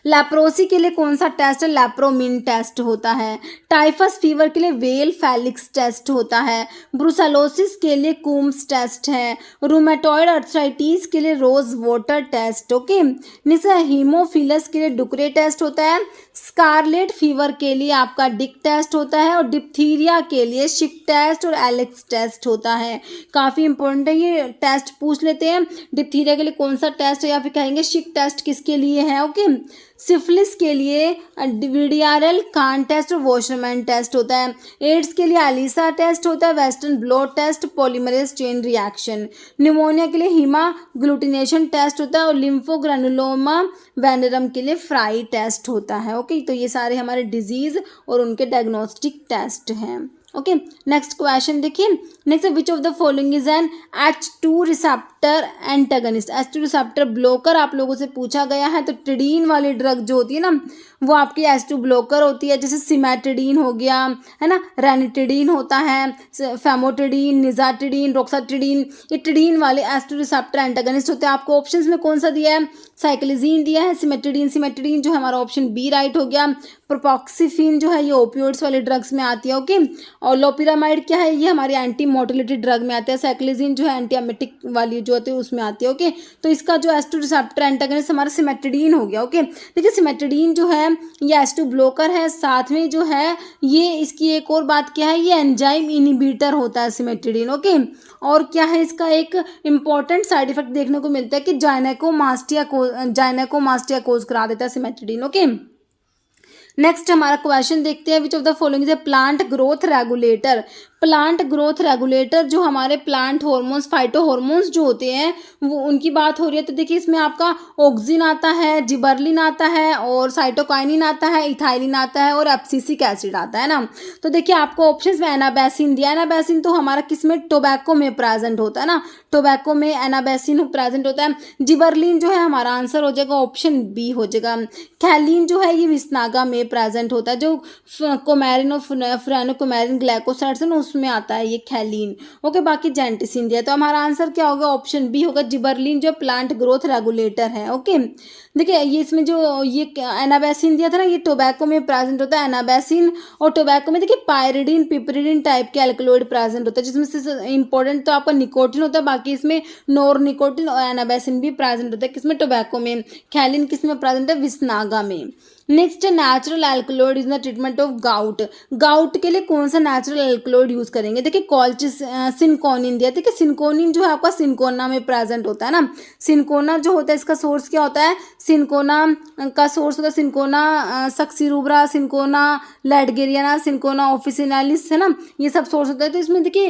लेप्रोसी के लिए कौन सा टेस्ट है, लेप्रोमिन टेस्ट होता है। टाइफस फीवर के लिए वेल फेलिक्स टेस्ट होता है। ब्रुसेलोसिस के लिए कूम्स टेस्ट है। रूमेटॉइड अर्थराइटिस के लिए रोज वाटर टेस्ट। ओके, निशा हीमोफिलस के लिए डुकरे टेस्ट होता है। स्कारलेट फीवर के लिए आपका डिक टेस्ट होता है। और डिप्थीरिया के लिए शिक टेस्ट और एलेक्स टेस्ट होता है। काफ़ी इंपॉर्टेंट है, ये टेस्ट पूछ लेते हैं। डिप्थीरिया के लिए कौन सा टेस्ट है, या फिर कहेंगे शिक टेस्ट किसके लिए है। ओके, सिफिलिस के लिए वीडियारल कान टेस्ट और वॉशरमैन टेस्ट होता है। एड्स के लिए एलिसा टेस्ट होता है। Western blot test, polymerase chain reaction. Pneumonia के लिए हीमाग्लूटिनेशन टेस्ट होता है। और लिम्फोग्रानुलोमा वेनेरम के लिए फ्राई टेस्ट होता है। ओके, तो ये सारे हमारे डिजीज़ और उनके डायग्नोस्टिक टेस्ट हैं। ओके, नेक्स्ट क्वेश्चन देखिए। Next, which of the following is N H2 receptor antagonist. H2 receptor blocker आप लोगों से पूछा गया है। तो टिडीन वाली ड्रग जो होती है ना, वो आपकी H2 ब्लॉकर होती है। जैसे सिमेटिडीन हो गया है ना, रेनिटिडीन होता है, फेमोटिडीन, निजाटिडीन, रोक्साटिडीन, ये टिडीन वाले H2 रिसेप्टर एंटागनिस्ट होते हैं। आपको ऑप्शंस में कौन सा दिया है, साइक्लिजीन दिया है, सिमेटिडीन जो हमारा ऑप्शन बी राइट हो गया। प्रोपॉक्सिफिन जो है ये ओपियोइड्स वाले ड्रग्स में आती है। ओके, और लोपिरामाइड क्या है, ये हमारी एंटी मोटिलिटी ड्रग में आता है। साइक्लिजिन जो है एंटी एमेटिक वाली जो होती है उसमें आती है। ओके, तो इसका जो H2 रिसेप्टर एंटागनिस्ट हमारा सिमेट्रिडीन हो गया। ओके, देखिए सिमेट्रिडीन जो है ये H2 ब्लॉकर है, साथ में जो है ये इसकी एक और बात क्या है, ये एंजाइम इनिबिटर होता है सिमेट्रिडीन। ओके, और क्या है इसका एक इंपॉर्टेंट साइड इफेक्ट देखने को मिलता है कि जाइनेकोमास्टिया कोज करा देता है सिमेट्रिडीन। ओके, नेक्स्ट हमारा क्वेश्चन देखते हैं, विच of the following is A plant growth regulator. Plant growth regulator जो हमारे प्लांट हार्मोन्स, फाइटो हार्मोन्स जो होते हैं वो उनकी बात हो रही है। तो देखिए इसमें आपका ऑक्सिन आता है, जिबरलिन आता है और साइटोकाइनिन आता है, इथाइलिन आता है और एब्सिसिक एसिड आता है ना। तो देखिए आपको ऑप्शंस में एनाबेसिन दिया। एनाबेसिन तो हमारा किस में, टोबैको में प्रेजेंट होता है ना, टोबैको में एनाबेसिन प्रेजेंट होता है। जिबरलिन जो है हमारा आंसर हो जाएगा ऑप्शन बी हो जाएगा। थैलिन जो है ये विस्नागा में प्रेजेंट होता है, जो कोमेरिन और फ्रेनोकोमेरिन ग्लाइकोसाइड्स है ना उसमें आता है ये थैलिन। ओके, बाकी जेंटिसिन दिया, तो हमारा आंसर क्या होगा, ऑप्शन बी होगा। जिबरलिन जो प्लांट ग्रोथ रेगुलेटर है। ओके, देखिए ये इसमें जो ये एनाबेसिन दिया था ना, ये टोबैको में प्रेजेंट होता है एनाबेसिन, और टोबैको में देखिए पायरिडीन पिपरिडीन टाइप के एल्कलॉइड प्रेजेंट होता है, जिसमें से इंपॉर्टेंट तो आपका निकोटिन होता है, बाकी इसमें नोर निकोटिन और एनाबेसिन भी प्रेजेंट होता है। किसमें, टोबैको में। थैलिन किसमें प्रेजेंट है, विस्नागा में। Next, natural alkaloid is the treatment of gout. Gout के लिए कौन सा नेचुरल एल्कलॉइड यूज करेंगे, देखिए सिनकोनिन दिया। देखिए सिनकोनिन जो है आपका सिनकोना में प्रेजेंट होता है ना। सिनकोना जो होता है इसका सोर्स क्या होता है, सिनकोना का सोर्स होता है cinchona सक्सीरूब्रा, cinchona ledgeriana, cinchona officinalis है ना, ये सब सोर्स होता है। तो इसमें देखिए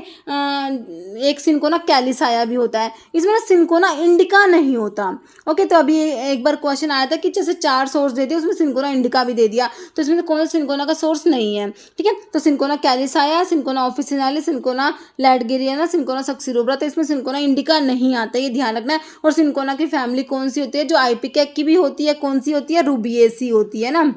एक सिनकोना कैलिसाया भी होता है, इसमें ना सिनकोना इंडिका नहीं होता। ओके, तो अभी एक बार क्वेश्चन आया था कि जैसे 4 सोर्स दे दिए उसमें सिनकोना इंडिका भी दे दिया, तो इसमें तो कौन सा सिनकोना का सोर्स नहीं है। ठीक है, तो cinchona calisaya, cinchona officinalis, cinchona ledgeriana, cinchona succirubra, तो इसमें सिनकोना इंडिका नहीं आता, ये ध्यान रखना है। और सिनकोना की फैमिली कौन सी होती है, जो आइपिकेक की भी होती है, कौन सी होती है, रूबिएसी होती है ना।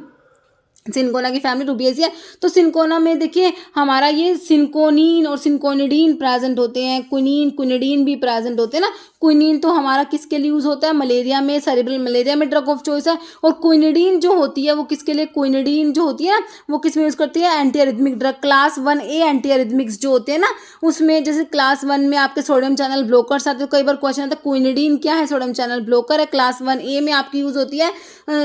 सिनकोना की फैमिली रूबिएसी है। तो सिनकोना में देखिए हमारा ये सिनकोनिन और सिनकोनिडीन प्रेजेंट होते हैं, क्विनीन क्विनिडीन भी प्रेजेंट होते हैं ना। क्विनीन तो हमारा किसके लिए यूज़ होता है, मलेरिया में, सेरेब्रल मलेरिया में ड्रग ऑफ चॉइस है। और क्विनिडीन जो होती है वो किसके लिए, क्विनिडीन जो होती है वो किस में यूज़ करती है, anti arrhythmic drug class 1A anti arrhythmics जो होते हैं ना उसमें, जैसे क्लास 1 में आपके सोडियम चैनल ब्लॉकर्स आते हैं। कई बार क्वेश्चन आता है क्विनिडीन क्या है, सोडियम चैनल ब्लॉकर है, क्लास 1A में आपकी यूज़ होती है।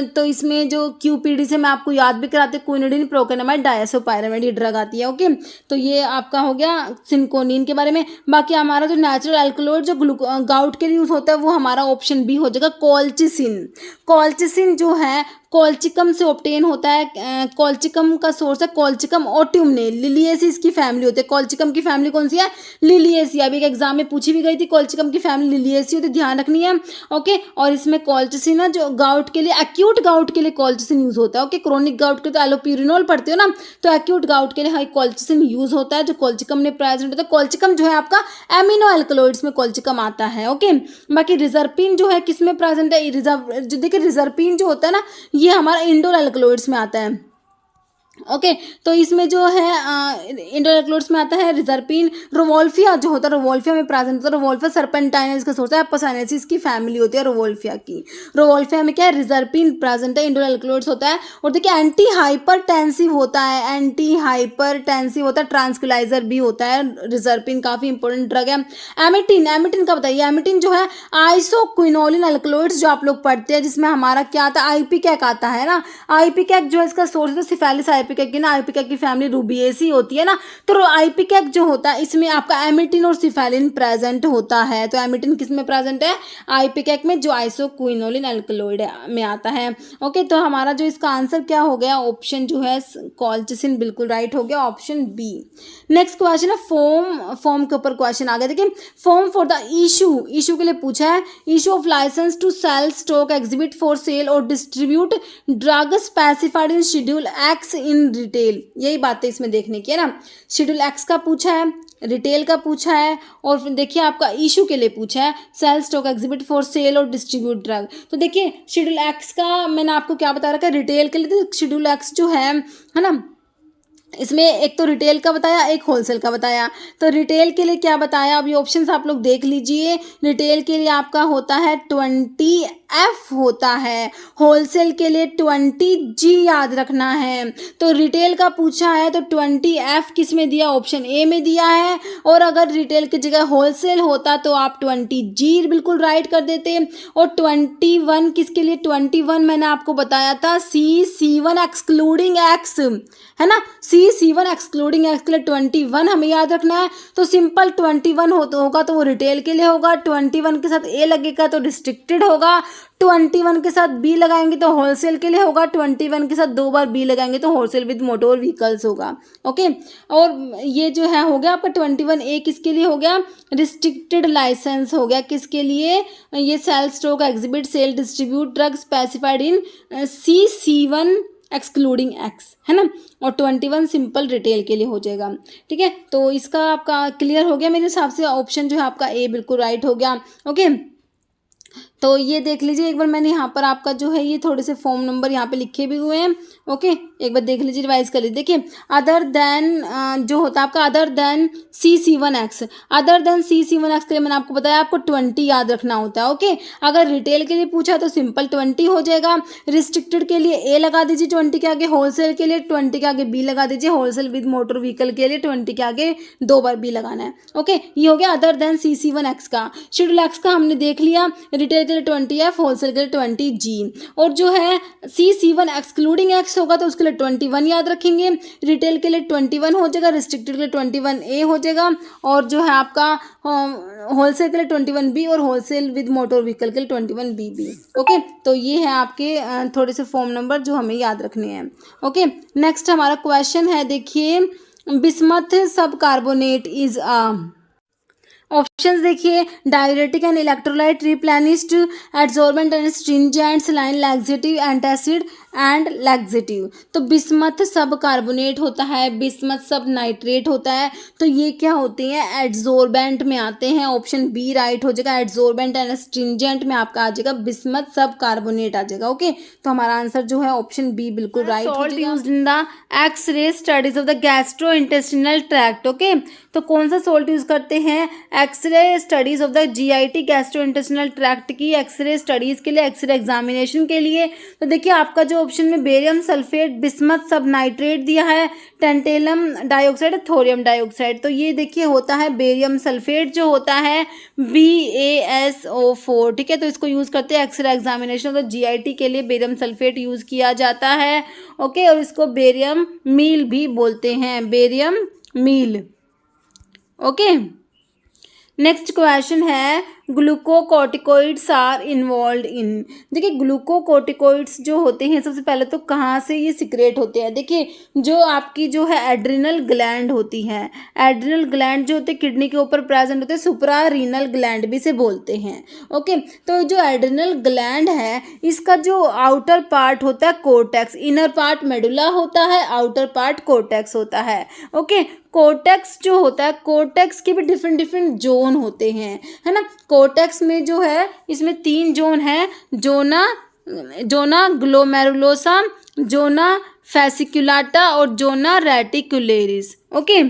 तो इसमें जो QPD से मैं आपको याद भी कराते हैं, क्विनिडीन प्रोकेनामाइड डायसोपायरामाइड ये ड्रग आती है। ओके, तो ये आपका हो गया सिनकोनिन के बारे में। बाकी हमारा जो नेचुरल एल्कलॉइड जो गाउट के लिए यूज़ होता है वो हमारा ऑप्शन बी हो जाएगा, कोल्चिसिन। कोल्चिसिन जो है कोल्चिकम से ऑब्टेन होता है। कोल्चिकम का सोर्स है कोल्चिकम ओट्यूमने, लिलिएसी इसकी फैमिली होती है। कोल्चिकम की फैमिली कौन सी है, लिलिएसी। अभी एक एग्जाम में पूछी भी गई थी, कोल्चिकम की फैमिली लिलिएसी होती है, ध्यान रखनी है। ओके, और इसमें कोल्चिसिन है जो गाउट के लिए, एक्यूट गाउट के लिए कोल्चिसिन यूज होता है। ओके, क्रोनिक गाउट के तो एलोप्यूरिनोल पढ़ते हो ना, तो एक्यूट गाउट के लिए हाई कोल्चिसिन यूज होता है, जो कोल्चिकम में प्रेजेंट होता है। कोल्चिकम जो है आपका एमिनो एल्कलॉइड्स में कोल्चिकम आता है। ओके, बाकी रिजर्पिन जो है किस में प्रेजेंट है, जो देखिए रिजर्पिन जो होता है ना ये हमारा इंडोल एल्कलॉइड्स में आता है। ओके, तो इसमें जो है इंडोल एल्कलॉइड्स में आता है रिजर्पिन। रोवोल्फिया जो होता है रोवोल्फिया में प्रेजेंट होता है। रोवोल्फिया सर्पेंटाइनस का सोर्स है, एपोसाइनेसिस की फैमिली होती है रोवोल्फिया की। रोवोल्फिया में क्या है, रिजर्पिन प्रेजेंट है, इंडोल एल्कलॉइड्स होता है। और देखिए एंटी हाइपरटेंसिव होता है, एंटी हाइपरटेंसिव होता है, ट्रांसक्युलाइजर भी होता है। रिजर्पिन काफी इंपॉर्टेंट ड्रग है। एमिटिन, एमिटिन का बताइए, एमिटिन जो है आइसोक्विनोलिन एल्कलॉइड्स जो आप लोग पढ़ते हैं, जिसमें हमारा क्या आता है, आईपीकैक आता है ना। आईपीकैक जो है इसका सोर्स है सिफेलिस आईपीकैक की ना, आईपीकैक की फैमिली रूबिएसी होती है ना। तो आईपीकैक जो होता है इसमें आपका एमिटिन और सिफेलिन प्रेजेंट होता है। तो एमिटिन किस में प्रेजेंट है, आईपीकैक में, जो आइसोक्विनोलिन एल्कलॉइड में आता है। ओके, तो हमारा जो इसका आंसर क्या हो गया, ऑप्शन जो है कोल्चिसिन बिल्कुल राइट हो गया, ऑप्शन बी। नेक्स्ट क्वेश्चन है फॉर्म के ऊपर क्वेश्चन आ गया। देखिए फॉर्म फॉर द इशू के लिए पूछा है, issue of licence to sell stock exhibit for sale और distribute drug specified in schedule X in retail, यही बातें इसमें देखने की है ना। शेड्यूल एक्स का पूछा है, रिटेल का पूछा है, और फिर देखिए आपका इशू के लिए पूछा है sale stock exhibit for sale और डिस्ट्रीब्यूट ड्रग। तो देखिए शेड्यूल एक्स का मैंने आपको क्या बता रखा है, रिटेल के लिए तो शेड्यूल एक्स जो है ना इसमें एक तो रिटेल का बताया, एक होलसेल का बताया। तो रिटेल के लिए क्या बताया, अब ये ऑप्शंस आप लोग देख लीजिए। रिटेल के लिए आपका होता है 20F होता है, होलसेल के लिए 20G याद रखना है। तो रिटेल का पूछा है तो 20F किस में दिया, ऑप्शन ए में दिया है। और अगर रिटेल की जगह होलसेल होता तो आप 20G बिल्कुल राइट कर देते। और 21 किसके लिए, 21 मैंने आपको बताया था C1 एक्सक्लूडिंग एक्स, है ना, C1 एक्सक्लूडिंग एक्स के लिए 21 हमें याद रखना है। तो सिंपल 21 होगा तो वो रिटेल के लिए होगा, 21 के साथ ए लगेगा तो रिस्ट्रिक्टेड होगा, 21 के साथ बी लगाएंगे तो होलसेल के लिए होगा, 21 के साथ 2 बार बी लगाएंगे तो होलसेल विद मोटर व्हीकल्स होगा। ओके, और ये जो है हो गया आपका 21A किसके लिए हो गया, रिस्ट्रिक्टेड लाइसेंस हो गया, किसके लिए, ये sale stock exhibit sale distribute drug specified in C1 excluding X, है ना। और 21 सिंपल रिटेल के लिए हो जाएगा। ठीक है, तो इसका आपका क्लियर हो गया मेरे हिसाब से, ऑप्शन जो है आपका ए बिल्कुल राइट हो गया। ओके, तो ये देख लीजिए एक बार, मैंने यहाँ पर आपका जो है ये थोड़े से फॉर्म नंबर यहाँ पे लिखे भी हुए हैं। ओके, एक बार देख लीजिए, रिवाइज कर लीजिए। देखिए अदर देन जो होता है आपका other than C1 x, other than C1 x के लिए मैंने आपको बताया आपको 20 याद रखना होता है। ओके, अगर रिटेल के लिए पूछा तो सिंपल 20 हो जाएगा, रिस्ट्रिक्टेड के लिए ए लगा दीजिए 20 के आगे, होलसेल के लिए 20 के आगे बी लगा दीजिए, होलसेल विद मोटर व्हीकल के लिए 20 के आगे 2 बार बी लगाना है। ओके, ये हो गया अदर देन C1 एक्स का। शेड्यूल एक्स का हमने देख लिया, रिटेल के लिए 20F, होलसेल के लिए 20G। और जो है C1 एक्सक्लूडिंग एक्स होगा तो उसके लिए 21 याद रखेंगे, रिटेल के लिए 21 हो जाएगा, रिस्ट्रिक्टेड के लिए 21A हो जाएगा, और जो है आपका होलसेल के लिए 21B और होलसेल विद मोटर व्हीकल के लिए 21BB। ओके, तो ये है आपके थोड़े से फॉर्म नंबर जो हमें याद रखने हैं। ओके, नेक्स्ट हमारा क्वेश्चन है, देखिए बिस्मथ सब कार्बोनेट इज ऑप्शंस देखिए, diuretic and electrolyte, replenished, adsorbent and stringent, saline, laxative, antacid and laxative. तो बिस्मथ सब कार्बोनेट होता है, बिस्मथ सब नाइट्रेट होता है, तो ये क्या होते हैं, एड्सॉर्बेंट में आते हैं, ऑप्शन बी राइट हो जाएगा। एड्सॉर्बेंट एंड स्ट्रिंजेंट में आपका आ जाएगा बिस्मथ सब कार्बोनेट आ जाएगा। ओके, तो हमारा आंसर जो है ऑप्शन बी बिल्कुल राइट हो जाएगा। Used in the X ray studies of the gastrointestinal tract. Okay, तो कौन सा सोल्ट यूज करते हैं, X ray studies of the GIT gastrointestinal tract की एक्सरे स्टडीज के लिए, एक्सरे एग्जामिनेशन के लिए। तो देखिए आपका जो ऑप्शन में बेरियम सल्फेट, बिस्मथ सब नाइट्रेट दिया है, टेंटेलम डाइऑक्साइड, थोरियम डाइऑक्साइड। तो ये देखिए होता है बेरियम सल्फेट जो होता है BaSO4। ठीक है, तो इसको यूज करते हैं X ray examination of the GIT के लिए, बेरियम सल्फेट यूज किया जाता है। ओके, और इसको बेरियम मील भी बोलते हैं, barium meal. Okay, next question है, ग्लूकोकॉर्टिकोइड्स आर इन्वॉल्व इन। देखिए ग्लूकोकॉर्टिकोइड्स जो होते हैं सबसे पहले तो कहाँ से ये सिक्रेट होते हैं, देखिए जो आपकी जो है एड्रिनल ग्लैंड होती है, एड्रिनल ग्लैंड जो होते हैं किडनी के ऊपर प्रेजेंट होते हैं, सुप्रा रीनल ग्लैंड भी से बोलते हैं। ओके, तो जो एड्रिनल ग्लैंड है इसका जो आउटर पार्ट होता है कोर्टेक्स, इनर पार्ट मेडुला होता है, आउटर पार्ट कोर्टेक्स होता है। ओके, कोर्टेक्स जो होता है, कोर्टेक्स के भी डिफरेंट डिफरेंट जोन होते हैं, है ना। कोर्टेक्स में जो है इसमें 3 जोन है, जोना ग्लोमेरुलोसा, जोना फैसिकुलाटा और जोना रेटिकुलेरिस। ओके,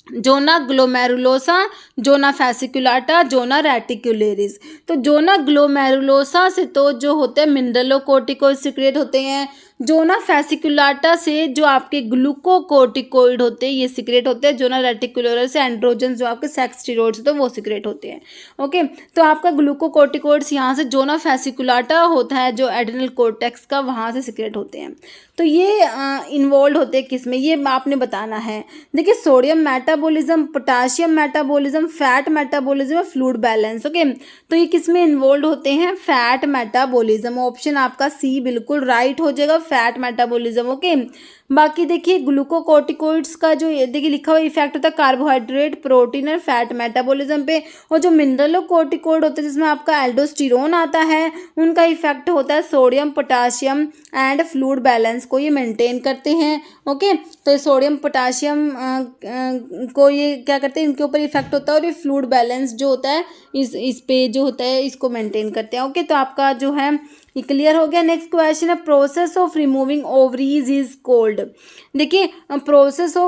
जोना ग्लोमेरुलोसा, जोना फैसिकुलाटा, जोना रेटिकुलेरिस। तो जोना ग्लोमेरुलोसा से तो जो होते हैं मिनरलोकॉर्टिकोइड सिक्रेट होते हैं, जोना फैसिकुलाटा से जो आपके ग्लूकोकॉर्टिकोइड होते हैं ये सिक्रेट होते हैं, जोना रेटिकुलर से एंड्रोजन जो आपके सेक्स स्टेरॉइड्स होते हैं वो सिक्रेट होते हैं। ओके, तो आपका ग्लूकोकॉर्टिकोइड्स यहाँ से, जोना फैसिकुलाटा होता है जो एड्रिनल कोर्टेक्स का, वहाँ से सिक्रेट होते हैं। तो ये इन्वॉल्व होते हैं किस में, ये आपने बताना है। देखिए sodium metabolism, potassium metabolism, fat metabolism, fluid balance. Okay, तो ये किस में इन्वॉल्व होते हैं, फैट मेटाबॉलिज्म। ऑप्शन आपका सी बिल्कुल राइट हो जाएगा, फैट मेटाबॉलिज्म। ओके, बाकी देखिए ग्लूकोकॉर्टिकोइड्स का जो देखिए लिखा हुआ इफेक्ट होता है कार्बोहाइड्रेट, प्रोटीन और फैट मेटाबॉलिज्म पे, और जो मिनरलोकॉर्टिकोइड होते हैं जिसमें आपका एल्डोस्टेरोन आता है उनका इफेक्ट होता है sodium, potassium and fluid balance को ये मेंटेन करते हैं। ओके, तो ये सोडियम पोटाशियम को ये क्या करते हैं, इनके ऊपर इफेक्ट होता है, और ये फ्लूइड बैलेंस जो होता है इस पे जो होता है इसको मेंटेन करते हैं। ओके, तो आपका जो है ये क्लियर हो गया। नेक्स्ट क्वेश्चन है process of removing ovaries is cold. देखिए प्रोसीजर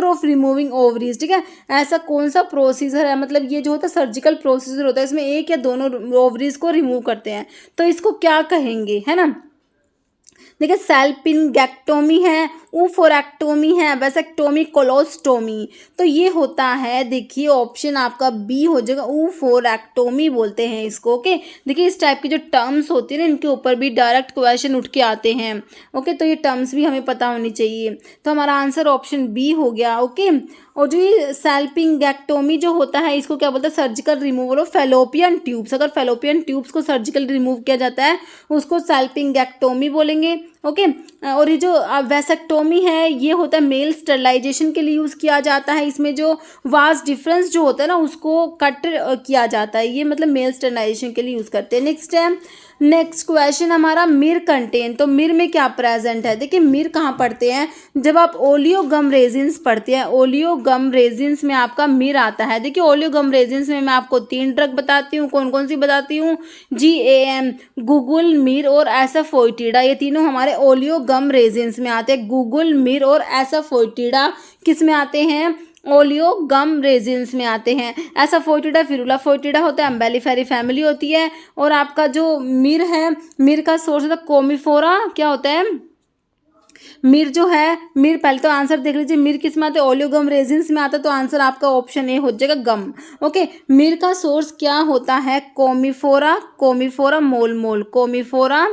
ऑफ रिमूविंग ओवरीज, ठीक है, ऐसा कौन सा प्रोसीजर है, मतलब ये जो होता है सर्जिकल प्रोसीजर होता है, इसमें एक या दोनों ओवरीज को रिमूव करते हैं, तो इसको क्या कहेंगे, है ना। देखिए सैल्पिंगेक्टोमी है, ऊफोरेक्टोमी है, वेसेक्टोमी, कोलोस्टोमी, तो ये होता है, देखिए ऑप्शन आपका बी हो जाएगा, ऊफोरेक्टोमी बोलते हैं इसको। ओके, देखिए इस टाइप की जो टर्म्स होती है ना, इनके ऊपर भी डायरेक्ट क्वेश्चन उठ के आते हैं। ओके, तो ये टर्म्स भी हमें पता होनी चाहिए, तो हमारा आंसर ऑप्शन बी हो गया। ओके, और जो ये सैल्पिंगेक्टोमी जो होता है इसको क्या बोलते हैं, surgical removal of fallopian tubes. अगर फेलोपियन ट्यूब्स को सर्जिकल रिमूव किया जाता है उसको सैल्पिंगेक्टोमी बोलेंगे। ओके, और ये जो वेसेक्टोमी है ये होता है मेल स्टरलाइजेशन के लिए यूज़ किया जाता है, इसमें जो वास्ट डिफरेंस जो होता है ना उसको कट किया जाता है, ये मतलब मेल स्टरलाइजेशन के लिए यूज़ करते हैं। नेक्स्ट क्वेश्चन हमारा मिर कंटेन, तो मिर में क्या प्रेजेंट है। देखिए मिर कहाँ पढ़ते हैं, जब आप ओलियोगम रेजिन्स पढ़ते हैं, ओलियोगम रेजिन्स में आपका मिर आता है। देखिए ओलियोगम रेजिन्स में मैं आपको 3 ड्रग बताती हूँ, कौन कौन सी बताती हूँ, GAM, गुगुल, मिर और एसाफोइटिडा, ये तीनों हमारे ओलियोगम रेजिन्स में आते हैं। गुगुल, मिर और एसाफोइटिडा किस में आते हैं, ओलियोगम रेजिन्स में आते हैं। एसाफोइटिडा फिरुला फोइटिडा होता है, एम्बेलिफेरी फैमिली होती है, और आपका जो मिर है, मिर का सोर्स होता है कोमिफोरा, क्या होता है मिर जो है, मिर पहले तो आंसर देख लीजिए, मिर किस में आता है, ओलियोगम रेजिन्स में आता है, तो आंसर आपका ऑप्शन ए हो जाएगा गम। ओके, मिर का सोर्स क्या होता है, कोमिफोरा मोलमोल, कोमिफोरा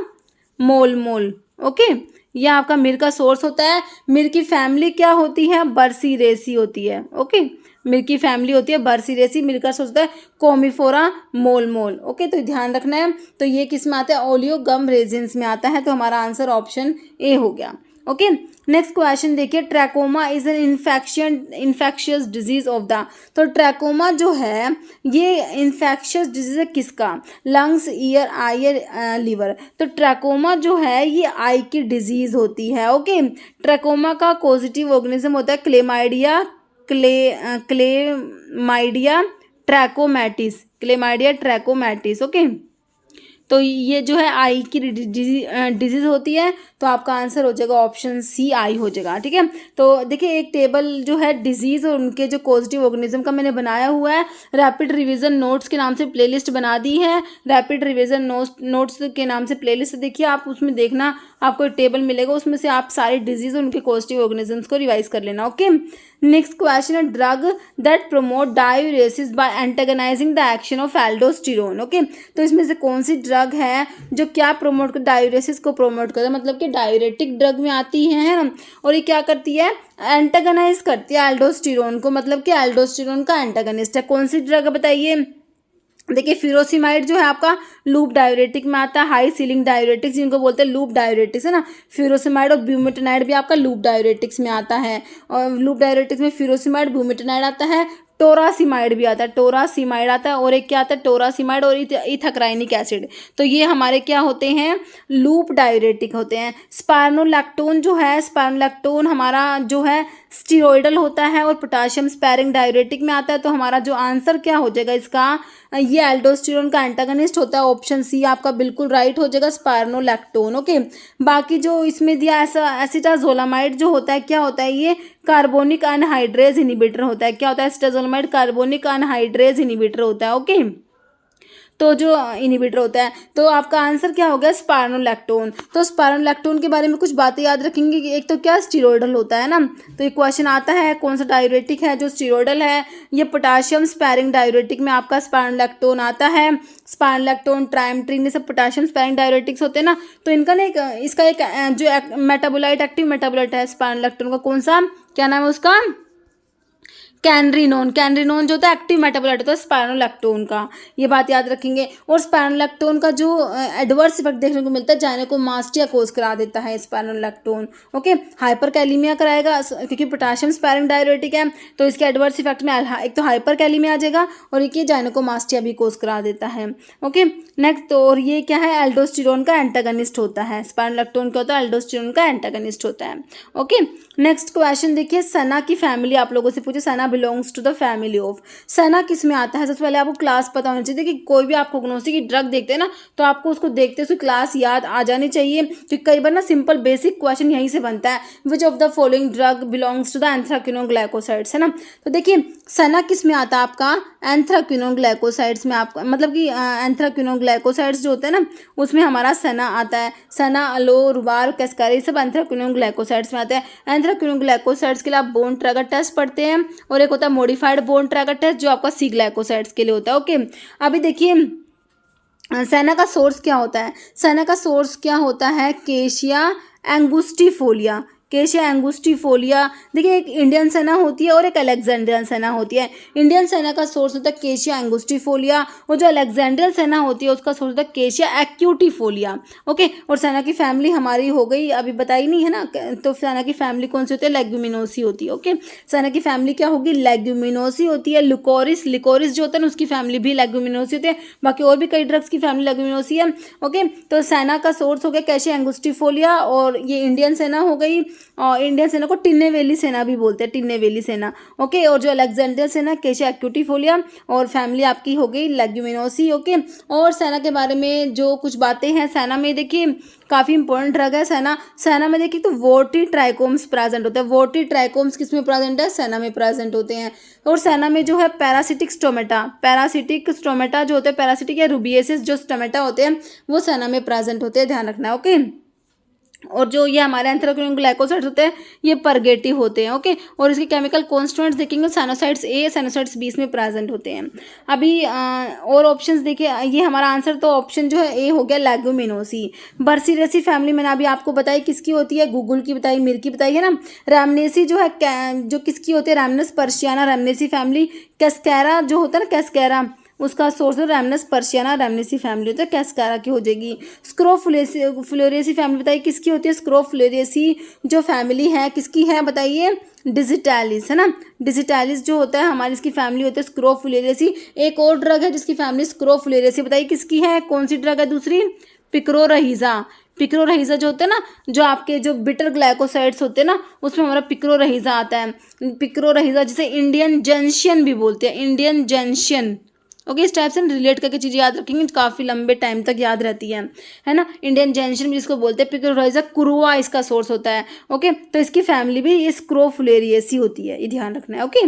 मोलमोल। ओके, यह आपका मिर का सोर्स होता है। मिर की फैमिली क्या होती है, बर्सीरेसी होती है। ओके, मिर की फैमिली होती है बर्सीरेसी, मिर का सोर्स होता है कोमिफोरा मोलमोल। ओके, तो ध्यान रखना है, तो ये किस में आता है, ओलियोगम रेजिन्स में आता है, तो हमारा आंसर ऑप्शन ए हो गया। ओके, नेक्स्ट क्वेश्चन देखिए, trachoma is an infectious disease of the, तो ट्रैकोमा जो है ये इन्फेक्शियस डिजीज है किसका, लंग्स, ईयर, आई, लीवर, तो ट्रैकोमा जो है ये आई की डिजीज होती है। ओके, ट्रैकोमा का पॉजिटिव ऑर्गेनिज्म होता है क्लेमाइडिया ट्रैकोमैटिस। ओके, तो ये जो है आई की डिजीज होती है, तो आपका आंसर हो जाएगा ऑप्शन सी, आई हो जाएगा। ठीक है, तो देखिए एक टेबल जो है डिजीज और उनके जो पॉजिटिव ऑर्गेनिज्म का मैंने बनाया हुआ है, रैपिड रिवीजन नोट्स के नाम से प्लेलिस्ट बना दी है, रैपिड रिवीजन नोट्स के नाम से प्लेलिस्ट देखिए आप, उसमें देखना आपको एक टेबल मिलेगा, उसमें से आप सारे डिजीज और उनके पॉजिटिव ऑर्गेनिजम्स को रिवाइज कर लेना। ओके, नेक्स्ट क्वेश्चन है drug that promote diuresis by antagonising the action of aldosterone. Okay, तो इसमें से कौन सी ड्रग है जो क्या प्रमोट कर, डायूरेसिस को प्रमोट करता है, मतलब कि डायूरेटिक ड्रग में आती है ना, और ये क्या करती है, एंटागनाइज करती है एल्डोस्टेरोन को, मतलब कि एल्डोस्टेरोन का एंटागनिस्ट है। कौन सी ड्रग बताइए, देखिए फ्यूरोसिमाइड जो है आपका लूप डायूरेटिक में आता है, हाई सीलिंग डायूरेटिक्स जिनको बोलते हैं लूप डायूरेटिक्स, है ना, फ्यूरोसिमाइड और ब्यूमेटानाइड भी आपका लूप डायूरेटिक्स में आता है, और लूप डायूरेटिक्स में फ्यूरोसिमाइड, ब्यूमेटानाइड आता है, टोरासिमाइड भी आता है, टोरासिमाइड आता है, और एक क्या आता है, टोरासिमाइड और इथाक्राइनिक एसिड, तो ये हमारे क्या होते हैं, लूप डायूरेटिक होते हैं। स्पायरोलैक्टोन जो है, स्पायरोलैक्टोन हमारा जो है स्टीरोइडल होता है और पोटाशियम स्पैरिंग डायूरेटिक में आता है, तो हमारा जो आंसर क्या हो जाएगा इसका, ये एल्डोस्टेरोन का एंटागनिस्ट होता है, ऑप्शन सी आपका बिल्कुल राइट हो जाएगा, स्पायरोलैक्टोन। ओके, बाकी जो इसमें दिया एसिटाजोलामाइड जो होता है, क्या होता है, ये कार्बोनिक अनहाइड्रेज इनिबिटर होता है। क्या होता है, एसिटाजोलामाइड कार्बोनिक अनहाइड्रेज इनिबिटर होता है। ओके, तो जो इनिबिटर होता है, तो आपका आंसर क्या हो गया, स्पायरोलैक्टोन। तो स्पायरोलैक्टोन के बारे में कुछ बातें याद रखेंगे कि एक तो क्या स्टीरोइडल होता है ना, तो ये क्वेश्चन आता है कौन सा डायूरेटिक है जो स्टीरोइडल है, ये पोटाशियम स्पैरिंग डायूरेटिक में आपका स्पायरोलैक्टोन आता है। स्पायरोलैक्टोन, ट्राइमेट्रिन, ये सब पोटाशियम स्पैरिंग डायूरेटिक्स होते हैं ना, तो इनका ना इसका एक जो मेटाबोलाइट, एक्टिव मेटाबोलाइट है स्पायरोलैक्टोन का, कौन सा, क्या नाम है उसका, कैनरिनोन जो होता है एक्टिव मेटाबोलाइट होता है स्पायरोलैक्टोन का, ये बात याद रखेंगे। और स्पायरोलैक्टोन का जो एडवर्स इफेक्ट देखने को मिलता है, जाइनेकोमास्टिया कोज करा देता है स्पायरोलैक्टोन। ओके, हाइपरकैलेमिया कराएगा, क्योंकि पोटाशियम स्पैरिंग डायूरेटिक है, तो इसके एडवर्स इफेक्ट में एक तो हाइपरकैलेमिया आ जाएगा, और एक ये जाइनेकोमास्टिया भी कोज करा देता है। ओके, नेक्स्ट, और ये क्या है, एल्डोस्टेरोन का एंटागनिस्ट होता है, स्पायरोलैक्टोन क्या होता है, एल्डोस्टेरोन का एंटागनिस्ट होता है। ओके, नेक्स्ट क्वेश्चन देखिए, सना की फैमिली आप लोगों से पूछे, senna belongs to the family of. Senna किस में आता है? सबसे पहले आपको क्लास पता होना चाहिए कि कोई भी आप कोग्नोसी की ड्रग देखते हैं ना तो आपको उसको देखते उसकी क्लास याद आ जानी चाहिए, क्योंकि कई बार ना सिंपल बेसिक क्वेश्चन यहीं से बनता है। Which of the following drug belongs to the anthraquinone glycosides, है ना। तो देखिए सेना किस में आता है आपका? एंथ्राक्विनोग्लाइकोसाइड्स में आपका मतलब कि एंथ्राक्विनोग्लाइकोसाइड्स जो होते हैं ना उसमें हमारा सेना आता है। सेना, अलो, रुबार, कैस्कारी सब एंथ्राक्विनोग्लाइकोसाइड्स में आते हैं। एंथ्राक्विनोग्लाइकोसाइड्स के लिए आप बोन ट्रैगर टेस्ट पढ़ते हैं और एक होता है मॉडिफाइड बोन ट्रैगर टेस्ट जो आपका सी ग्लाइकोसाइड्स के लिए होता है। ओके, अभी देखिए सेना का सोर्स क्या होता है? सेना का सोर्स क्या होता है? केशिया एंगुस्टिफोलिया। केशिया एंगुस्टिफोलिया। देखिए एक इंडियन सेना होती है और एक अलेक्जेंड्रियन सेना होती है। इंडियन सेना का सोर्स होता है केशिया एंगुस्टिफोलिया और जो अलेक्जेंड्रियन सेना होती है उसका सोर्स होता है केशिया एक्यूटिफोलिया। ओके, और सेना की फैमिली हमारी हो गई अभी बताई नहीं है ना, तो सेना की फैमिली कौन सी होती है? लेग्यूमिनोसी होती है। ओके, सेना की फैमिली क्या होगी? लेग्यूमिनोसी होती है। लिकोरिस, लिकोरिस जो होता है ना उसकी फैमिली भी लेग्यूमिनोसी होती है। बाकी और भी कई ड्रग्स की फैमिली लेग्यूमिनोसी है। ओके, तो सेना का सोर्स हो गया केशिया एंगुस्टिफोलिया और ये इंडियन सेना हो गई। और इंडियन सेना को टिन्नेवेली सेना भी बोलते हैं, टिन्नेवेली सेना। ओके, और जो अलेक्जेंड्रियन सेना केशिया एक्यूटिफोलिया और फैमिली आपकी हो गई लेग्यूमिनोसी। ओके, और सेना के बारे में जो कुछ बातें हैं सेना में देखिए काफ़ी इंपॉर्टेंट ड्रग है सेना। सेना में देखिए तो वोटी ट्राइकोम्स प्रेजेंट होते हैं। वोटी ट्राइकोम्स किस में प्रेजेंट है? सेना में प्रेजेंट होते हैं। और सेना में जो है पैरासिटिक स्टोमेटा, पैरासिटिक स्टोमेटा जो होते हैं, पैरासिटिक या रूबिएसिस जो स्टोमेटा होते हैं वो सेना में प्रेजेंट होते हैं, ध्यान रखना है। ओके, और जो ये हमारे एंथ्राक्विनोग्लाइकोसाइड्स होते हैं ये परगेटिव होते हैं। ओके, और इसके केमिकल कॉन्स्टिट्यूएंट्स देखेंगे साइनोसाइड्स ए, साइनोसाइड्स बी में प्रेजेंट होते हैं। अभी और ऑप्शंस देखिए, ये हमारा आंसर तो ऑप्शन जो है ए हो गया लेग्यूमिनोसी। बर्सीरेसी फैमिली मैंने अभी आपको बताई किसकी होती है? गूगल की बताई, मिर की बताई, है ना। रैमनेसी जो है जो किसकी होती है? रैमनस पर्शियाना, रैमनेसी फैमिली। कैस्कैरा जो होता है ना, कैस्कैरा उसका सोर्स है रैमनस पर्शियाना, रैमनेसी फैमिली होता है, कैस्कारा की हो जाएगी। स्क्रोफ्लोरेसी फैमिली बताइए किसकी होती है? स्क्रोफ्लोरेसी जो फैमिली है किसकी है बताइए? डिजिटालिस, है ना। डिजिटालिस जो होता है हमारी इसकी फैमिली होती है स्क्रोफ्लोरेसी। एक और ड्रग है जिसकी फैमिली स्क्रोफ्लोरेसी, बताइए किसकी है? कौन सी ड्रग है दूसरी? पिक्रोरहिजा। पिक्रोरहिजा जो होता है ना, जो आपके जो बिटर ग्लाइकोसाइड्स होते हैं ना उसमें हमारा पिक्रोरहिजा आता है। पिक्रोरहिजा जिसे इंडियन जंक्शन भी बोलते हैं, इंडियन जंक्शन। ओके, इस टाइप से रिलेट करके चीज़ें याद रखेंगे, काफ़ी लंबे टाइम तक याद रहती है ना। इंडियन जंक्शन भी जिसको बोलते हैं। पिक्रोरहिजा कुरुआ इसका सोर्स होता है। ओके, तो इसकी फैमिली भी ये स्क्रोफ्लोरेसी होती है, ये ध्यान रखना है। ओके,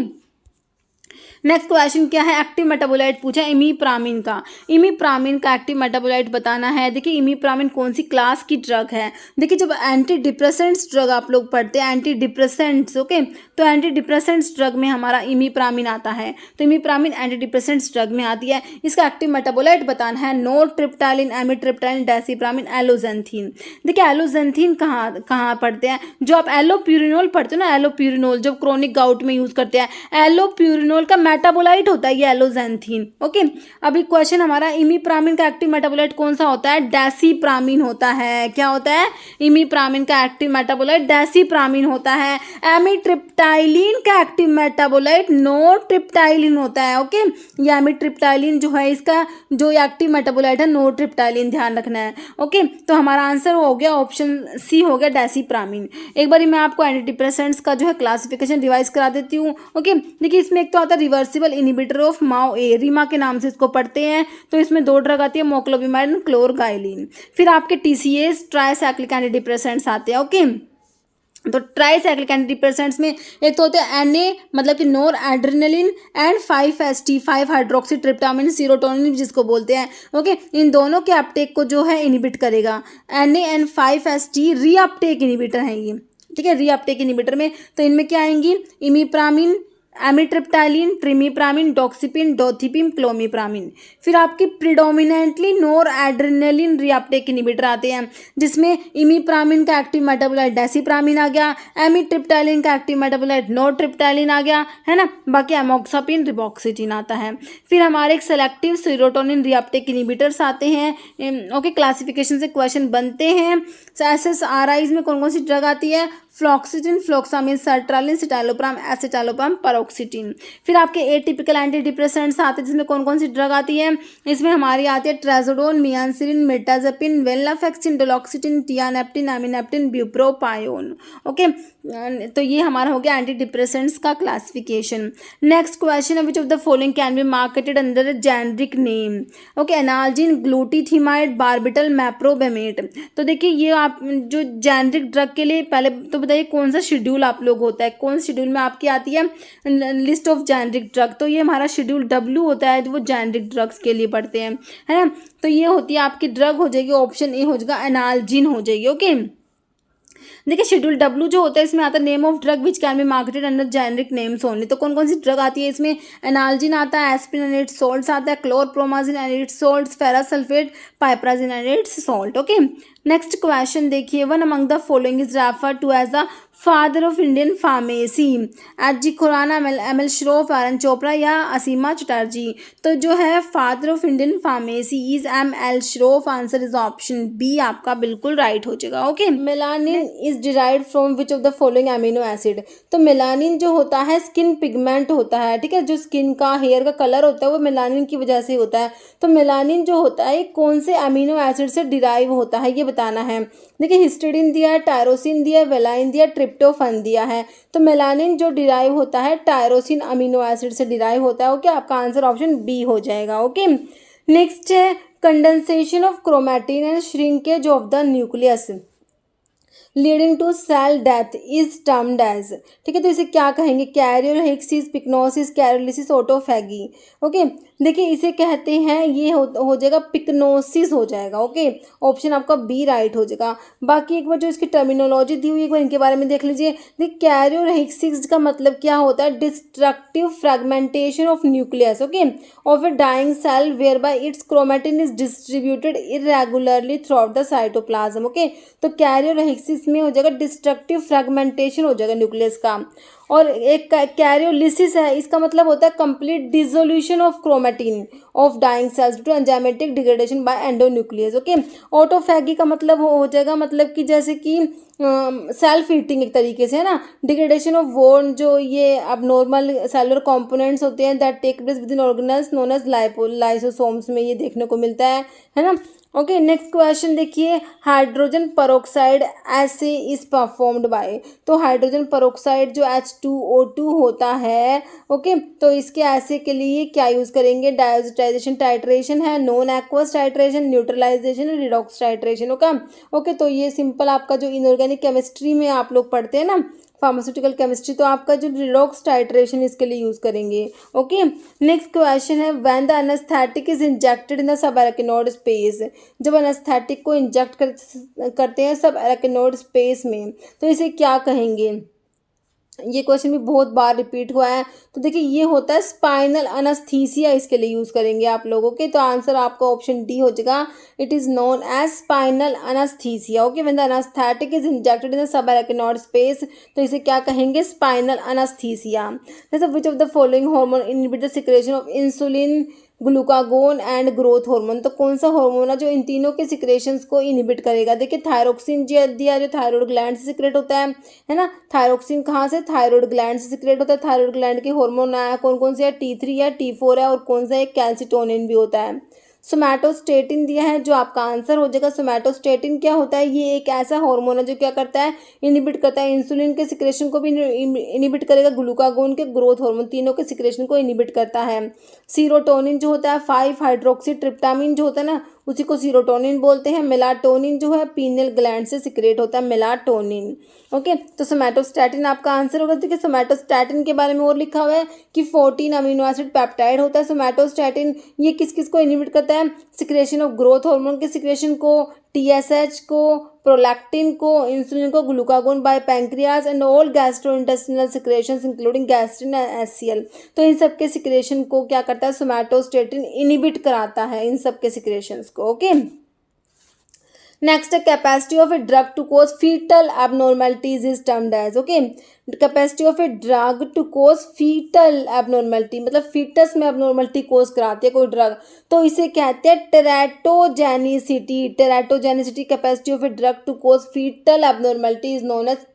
नेक्स्ट क्वेश्चन क्या है? एक्टिव मेटाबोलाइट पूछा है इमीप्रामिन का। इमीप्रामिन का एक्टिव मेटाबोलाइट बताना है। देखिए इमीप्रामिन कौन सी क्लास की ड्रग है? देखिए जब एंटी डिप्रेसेंट्स ड्रग आप लोग पढ़ते हैं, एंटी डिप्रेसेंट्स, ओके, तो एंटी डिप्रेसेंट्स ड्रग में हमारा इमीप्रामिन आता है। तो इमीप्रामिन एंटी डिप्रेसेंट्स ड्रग में आती है। इसका एक्टिव मेटाबोलाइट बताना है। नोरट्रिप्टालिन, एमिट्रिप्टालिन, डेसिप्रामिन, एलोजेंथीन। देखिए एलोजेंथीन कहाँ पढ़ते हैं? जो आप एलोप्यूरिनोल पढ़ते हो ना, एलोप्यूरिनोल जब क्रोनिक गाउट में यूज करते हैं, एलोप्यूरिनोल का मेटाबोलाइट होता है ये एलोजेंथीन। ओके, अभी क्वेश्चन हमारा इमीप्रामिन का एक्टिव मेटाबोलाइट कौन सा होता है? डेसिप्रामिन होता है। क्या होता है? इमीप्रामिन का एक्टिव मेटाबोलाइट डेसिप्रामिन होता है। एमिट्रिप्टाइलिन का एक्टिव मेटाबोलाइट नोरट्रिप्टाइलिन होता है। ओके, ये एमिट्रिप्टाइलिन जो है इसका जो एक्टिव मेटाबोलाइट है नोरट्रिप्टाइलिन, ध्यान रखना है। ओके, तो हमारा आंसर हो गया ऑप्शन सी हो गया डेसिप्रामिन। एक बार मैं आपको एंटी डिप्रेसेंट्स का जो है क्लासिफिकेशन रिवाइज करा देती हूँ। ओके, देखिए इसमें एक तो आता है रिवर्सिबल इनिबिटर ऑफ माओ ए, रीमा के नाम से इसको पढ़ते हैं। तो इसमें दो ड्रग आती है, मोक्लोबिमाइड, क्लोरगाइलिन। फिर आपके टीसीएस ट्राइसाइक्लिक एंटी डिप्रेसेंट्स आते हैं। ओके, तो ट्राइसाइक्लिक एंटी डिप्रेसेंट्स में एक तो होते हैं एनए मतलब कि noradrenaline and 5-HT 5 hydroxy tryptamine serotonin जिसको बोलते हैं। ओके, इन दोनों के अपटेक को जो है इनिबिट करेगा। NA and 5-HT reuptake inhibitor हैं ये, ठीक है, रीअपटेक इनिबिटर में। तो इनमें क्या आएंगी? इमीप्रामिन, एमिट्रिप्टाइलिन, ट्रिमीप्रामिन, डॉक्सिपिन, डोथिपिम, क्लोमिप्रामिन। फिर आपकी प्रिडोमिनेंटली नोर एड्रेनलिन रीअपटेक इनिबिटर आते हैं जिसमें इमीप्रामिन का एक्टिव मेटाबोलाइट डेसिप्रामिन आ गया, एमिट्रिप्टाइलिन का एक्टिव मेटाबोलाइट नोरट्रिप्टाइलिन आ गया, है ना। बाकी एमोक्सापिन, रिबॉक्सिटिन आता है। फिर हमारे एक सेलेक्टिव सीरोटोनिन रीअपटेक इनिबिटर्स आते हैं। ओके, क्लासिफिकेशन से क्वेश्चन बनते हैं। SSRIs में कौन कौन सी ड्रग आती है? Fluoxetine, fluvoxamine, sertraline, citalopram, escitalopram, paroxetine. फिर आपके एटिपिकल एंटी डिप्रेसेंट्स आते हैं जिसमें कौन कौन सी ड्रग आती है? इसमें हमारी आती है ट्राजोडोन, मियांसिलिन, मेटाजेपिन, वेलनाफेक्सिन, डोलॉक्सिटिन, टियानेप्टिन, एमिनेप्टिन, ब्यूप्रोपायोन। ओके, तो ये हमारा हो गया एंटी डिप्रेसेंट्स का क्लासिफिकेशन। नेक्स्ट क्वेश्चन है, which of the following can be marketed under a generic name? Okay, analgin, glutethimide, barbital, meprobamate. तो देखिए ये आप जो जेनरिक ड्रग के लिए पहले तो बताइए कौन सा शेड्यूल आप लोग होता है, कौन शेड्यूल में आपकी आती है लिस्ट ऑफ जेनरिक ड्रग? तो ये हमारा शेड्यूल W होता है, जो वो जेनरिक ड्रग्स के लिए पढ़ते हैं, है ना। तो ये होती है आपकी ड्रग हो जाएगी, ऑप्शन ए हो जाएगा एनाल्जिन हो जाएगी। ओके, देखिए शेड्यूल W जो होता है इसमें आता है name of drug which can be marketed under generic names only. तो कौन कौन सी ड्रग आती है इसमें? एनाल्जिन आता है, एस्पिरिन एंड इट्स सॉल्ट्स आता है, chlorpromazine and its salts, ferrous sulphate, piperazine and its salt. Okay, next question देखिए, one among the following is refer to as the father of Indian pharmacy? H G. Khurana, M L. Shroff, R N. Chopra या असीमा चटर्जी? तो जो है father of Indian pharmacy is M L. Shroff. Answer is option B आपका बिल्कुल right हो जाएगा। Okay, melanin is derived from which of the following amino acid? तो melanin जो होता है स्किन पिगमेंट होता है, ठीक है, जो स्किन का हेयर का कलर होता है वो मेलानिन की वजह से होता है। तो मेलानिन जो होता है कौन से अमीनो एसिड से डिराइव होता है ये बताना है। देखिए हिस्टिडीन दिया है, टायरोसिन दिया है, वेलाइन दिया, ट्रिप्टोफन दिया है। तो मेलानिन जो डिराइव होता है टायरोसिन अमीनो एसिड से डिराइव होता है। ओके, आपका आंसर ऑप्शन बी हो जाएगा। ओके, नेक्स्ट है condensation of chromatin and shrinkage of the nucleus leading to cell death is termed as. ठीक है, तो इसे क्या कहेंगे? कैरियोरहेक्सिस, पिक्नोसिस, कैरोलिसिस, ऑटोफैगी। ओके, देखिए इसे कहते हैं, ये हो जाएगा पिक्नोसिस हो जाएगा। ओके, ऑप्शन आपका बी राइट हो जाएगा। बाकी एक बार जो इसकी टर्मिनोलॉजी दी हुई है एक बार इनके बारे में देख लीजिए। देखिए कैरियोरहेक्सिस का मतलब क्या होता है? Destructive fragmentation of nucleus, okay, of a dying cell whereby its chromatin is distributed irregularly throughout the cytoplasm. Okay, तो कैरियोरहेक्सिस में हो जाएगा डिस्ट्रक्टिव फ्रेगमेंटेशन हो जाएगा न्यूक्लियस का। और एक कैरियोलिसिस है, इसका मतलब होता है complete dissolution of chromatin of dying cells to enzymatic degradation by endonuclease. Okay, autophagy का मतलब हो जाएगा मतलब कि जैसे कि सेल्फ ईटिंग एक तरीके से, है ना। डिग्रेडेशन ऑफ वोन, जो ये अब नॉर्मल सेलुलर कंपोनेंट्स होते हैं that take place within organelles known as lysosomes में ये देखने को मिलता है ना। ओके, नेक्स्ट क्वेश्चन देखिए, hydrogen peroxide assay is performed by. तो हाइड्रोजन पेरोक्साइड जो H2O2 होता है, ओके, तो इसके ऐसे के लिए क्या यूज़ करेंगे? डायोजिटाइजेशन टाइट्रेशन है, non aqueous titration, neutralization, redox titration. Okay, तो ये सिंपल आपका जो इनऑर्गेनिक केमिस्ट्री में आप लोग पढ़ते हैं ना, फार्मास्यूटिकल केमिस्ट्री, तो आपका जो रिडॉक्स टाइट्रेशन इसके लिए यूज़ करेंगे। ओके, नेक्स्ट क्वेश्चन है, when the anaesthetic is injected in the subarachnoid space. जब एनेस्थेटिक को इंजेक्ट करते हैं सब एराकिनोइड स्पेस में, तो इसे क्या कहेंगे? ये क्वेश्चन भी बहुत बार रिपीट हुआ है। तो देखिए ये होता है स्पाइनल अनस्थीसिया, इसके लिए यूज़ करेंगे आप लोगों के। तो आंसर आपका ऑप्शन डी हो जाएगा, it is known as spinal anaesthesia. Okay, when the anaesthetic is injected in the subarachnoid space, तो इसे क्या कहेंगे? Spinal anaesthesia. जैसे which of the following hormone inhibit the secretion of insulin, glucagon and growth hormone? तो कौन सा hormone है जो इन तीनों के सिक्रेशंस को इनहिबिट करेगा? देखिए थायरोक्सिन दिया जो थायराइड ग्लैंड से सिक्रेट होता है ना। थायरोक्सिन कहाँ से? थायराइड ग्लैंड से सिक्रेट होता है। थायराइड ग्लैंड के हार्मोन आया कौन कौन से है? T3 या T4 है, और कौन सा एक कैल्सिटोनिन भी होता है। सोमैटोस्टेटिन दिया है जो आपका आंसर हो जाएगा। सोमैटोस्टेटिन क्या होता है? ये एक ऐसा हार्मोन है जो क्या करता है? इनहिबिट करता है इंसुलिन के सिक्रेशन को भी इनहिबिट करेगा, ग्लूकागोन के, ग्रोथ हार्मोन, तीनों के सिक्रेशन को इनहिबिट करता है। सीरोटोनिन जो होता है 5 हाइड्रोक्सी ट्रिप्टामिन जो होता है ना, उसी को सीरोटोनिन बोलते हैं। मेलाटोनिन जो है पीनियल ग्लैंड से सिक्रेट होता है, मेलाटोनिन। ओके, तो सोमैटोस्टैटिन आपका आंसर होगा। देखिए सोमैटोस्टैटिन के बारे में और लिखा हुआ है कि 14 अमीनो एसिड पेप्टाइड होता है सोमैटोस्टैटिन। ये किस किस को इनहिबिट करता है? सिक्रेशन ऑफ ग्रोथ हार्मोन के सिक्रेशन को, TSH को, प्रोलैक्टिन को, इंसुलिन को, glucagon by pancreas and all gastrointestinal secretions including gastrin and HCl। तो इन सब के सिक्रेशन को क्या करता है? सोमैटोस्टैटिन इनहिबिट कराता है इन सब के सिक्रेशंस को। Okay, next capacity of a drug to cause foetal abnormalities is termed as. Okay, capacity of a drug to cause foetal abnormality, मतलब फीटस में एबनॉर्मलिटी कोज कराती है कोई ड्रग, तो इसे कहते हैं teratogenicity. Teratogenicity capacity of a drug to cause foetal abnormality is known as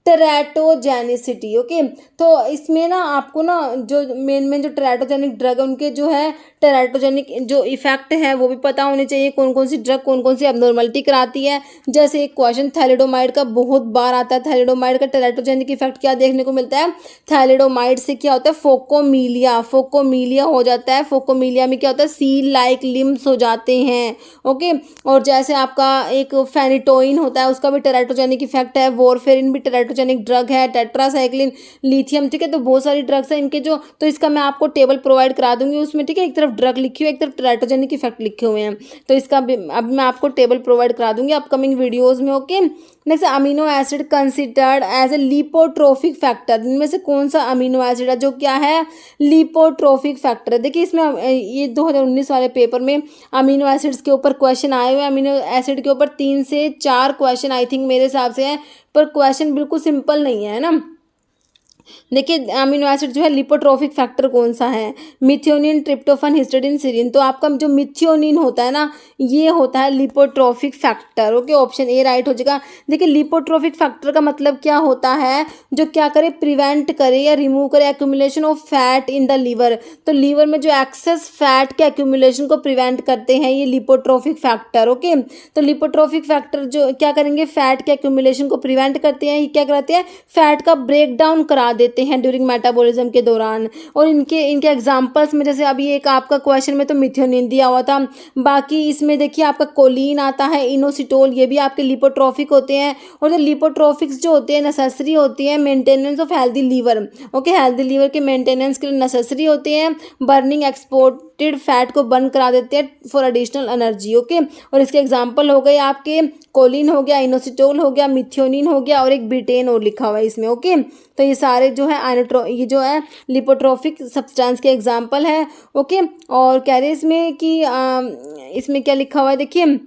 teratogenicity. Okay, तो इसमें ना आपको ना जो मेन जो टेराटोजेनिक ड्रग है उनके जो है टेराटोजेनिक जो इफेक्ट है वो भी पता होने चाहिए, कौन कौन सी ड्रग कौन कौन सी एबनॉर्मलिटी कराती है। जैसे एक क्वेश्चन थैलिडोमाइड का बहुत बार आता है, थैलिडोमाइड का टेराटोजेनिक इफेक्ट क्या देखने को मिलता है, थैलिडोमाइड से क्या होता है, फोकोमीलिया हो जाता है, फोकोमीलिया में क्या होता है, सील लाइक लिम्स हो जाते हैं। ओके, और जैसे आपका एक फेनिटोइन होता है उसका भी टेराटोजेनिक इफेक्ट है, वॉरफेरिन भी टेराटोजेनिक ड्रग है, टेट्रासाइक्लिन, लिथियम, ठीक है, तो बहुत सारी ड्रग्स हैं इनके जो, तो इसका मैं आपको टेबल प्रोवाइड करा दूंगी उसमें, ठीक है, एक तरफ ड्रग लिखी हुई है, एक तरफ टेराटोजेनिक इफेक्ट लिखे हुए हैं, तो इसका भी अब मैं आपको टेबल प्रोवाइड करा दूंगी अपकमिंग वीडियोज में। Okay, next amino acid considered as a lipotropic factor, इनमें से कौन सा अमीनो एसिड है जो क्या है, लिपोट्रोफिक फैक्टर है। देखिए इसमें ये 2019 वाले पेपर में अमीनो एसिड्स के ऊपर क्वेश्चन आए हुए हैं, अमीनो एसिड के ऊपर 3 से 4 क्वेश्चन आई थिंक मेरे हिसाब से है, पर क्वेश्चन बिल्कुल सिंपल नहीं है ना। देखिए अमीनो एसिड जो है लिपोट्रोफिक फैक्टर कौन सा है, मिथियोनिन, ट्रिप्टोफन, हिस्टिडीन, सीरीन, तो आपका जो मिथियोनिन होता है ना ये होता है lipotropic factor. Okay, option A right हो जाएगा। देखिए लिपोट्रोफिक फैक्टर का मतलब क्या होता है, जो क्या करे, प्रिवेंट करे या रिमूव करे accumulation of fat in the liver, तो लीवर में जो एक्सेस फैट के एक्यूमुलेशन को प्रिवेंट करते हैं ये लिपोट्रोफिक फैक्टर। ओके, तो लिपोट्रोफिक फैक्टर जो क्या करेंगे, फैट के एक्यूमुलेशन को प्रिवेंट करते हैं, ये क्या कराते हैं, फैट का ब्रेक डाउन करा देते हैं ड्यूरिंग मेटाबॉलिज्म के दौरान। और इनके एग्जांपल्स में जैसे अभी एक आपका क्वेश्चन में तो मिथियोनिन दिया हुआ था, बाकी इसमें देखिए आपका कोलिन आता है, इनोसिटोल, ये भी आपके लिपोट्रोफिक होते हैं। और जो लिपोट्रोफिक्स जो होते हैं नेसेसरी होती है maintenance of healthy liver. Okay, healthy liver के मेंटेनेंस के लिए नेसेसरी होते हैं, बर्निंग एक्सपोर्टेड फैट को बर्न करा देते हैं फॉर एडिशनल एनर्जी। ओके, और इसके एग्जाम्पल हो गए आपके कोलिन हो गया, इनोसिटोल हो गया, मिथियोनिन हो गया, और एक ब्यूटेन और लिखा हुआ है इसमें। ओके, तो ये सारे जो है ये जो है लिपोट्रोफिक सब्सटेंस के एग्जाम्पल है। ओके, और कह रहे इसमें कि इसमें क्या लिखा हुआ है, देखिए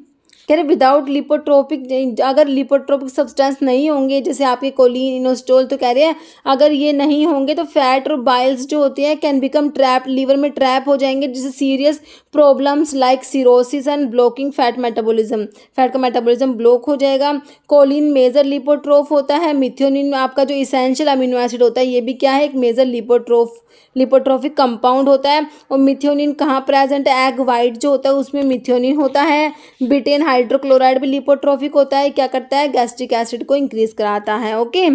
कह रहे विदाउट लिपोट्रोपिक, अगर लिपोट्रोपिक सब्सटेंस नहीं होंगे जैसे आपके कोलिन, इनोस्टोल, तो कह रहे हैं अगर ये नहीं होंगे तो फैट और बाइल्स जो होते हैं कैन बिकम ट्रैप, लीवर में ट्रैप हो जाएंगे, जिससे serious problems like cirrhosis and blocking fat metabolism, fat का मेटाबॉलिज्म ब्लॉक हो जाएगा। कोलिन मेजर लिपोट्रोफ होता है, मिथियोनिन आपका जो इसेंशियल अमीनो एसिड होता है ये भी क्या है, एक मेजर लिपोट्रोफिक कंपाउंड होता है। और मिथियोनिन कहाँ प्रेजेंट है, एग वाइट जो होता है उसमें मिथियोनिन होता है। ब्यूटेन हाइड्रोक्लोराइड भी लिपोट्रोफिक होता है, क्या करता है, गैस्ट्रिक एसिड को इंक्रीज कराता है। Okay,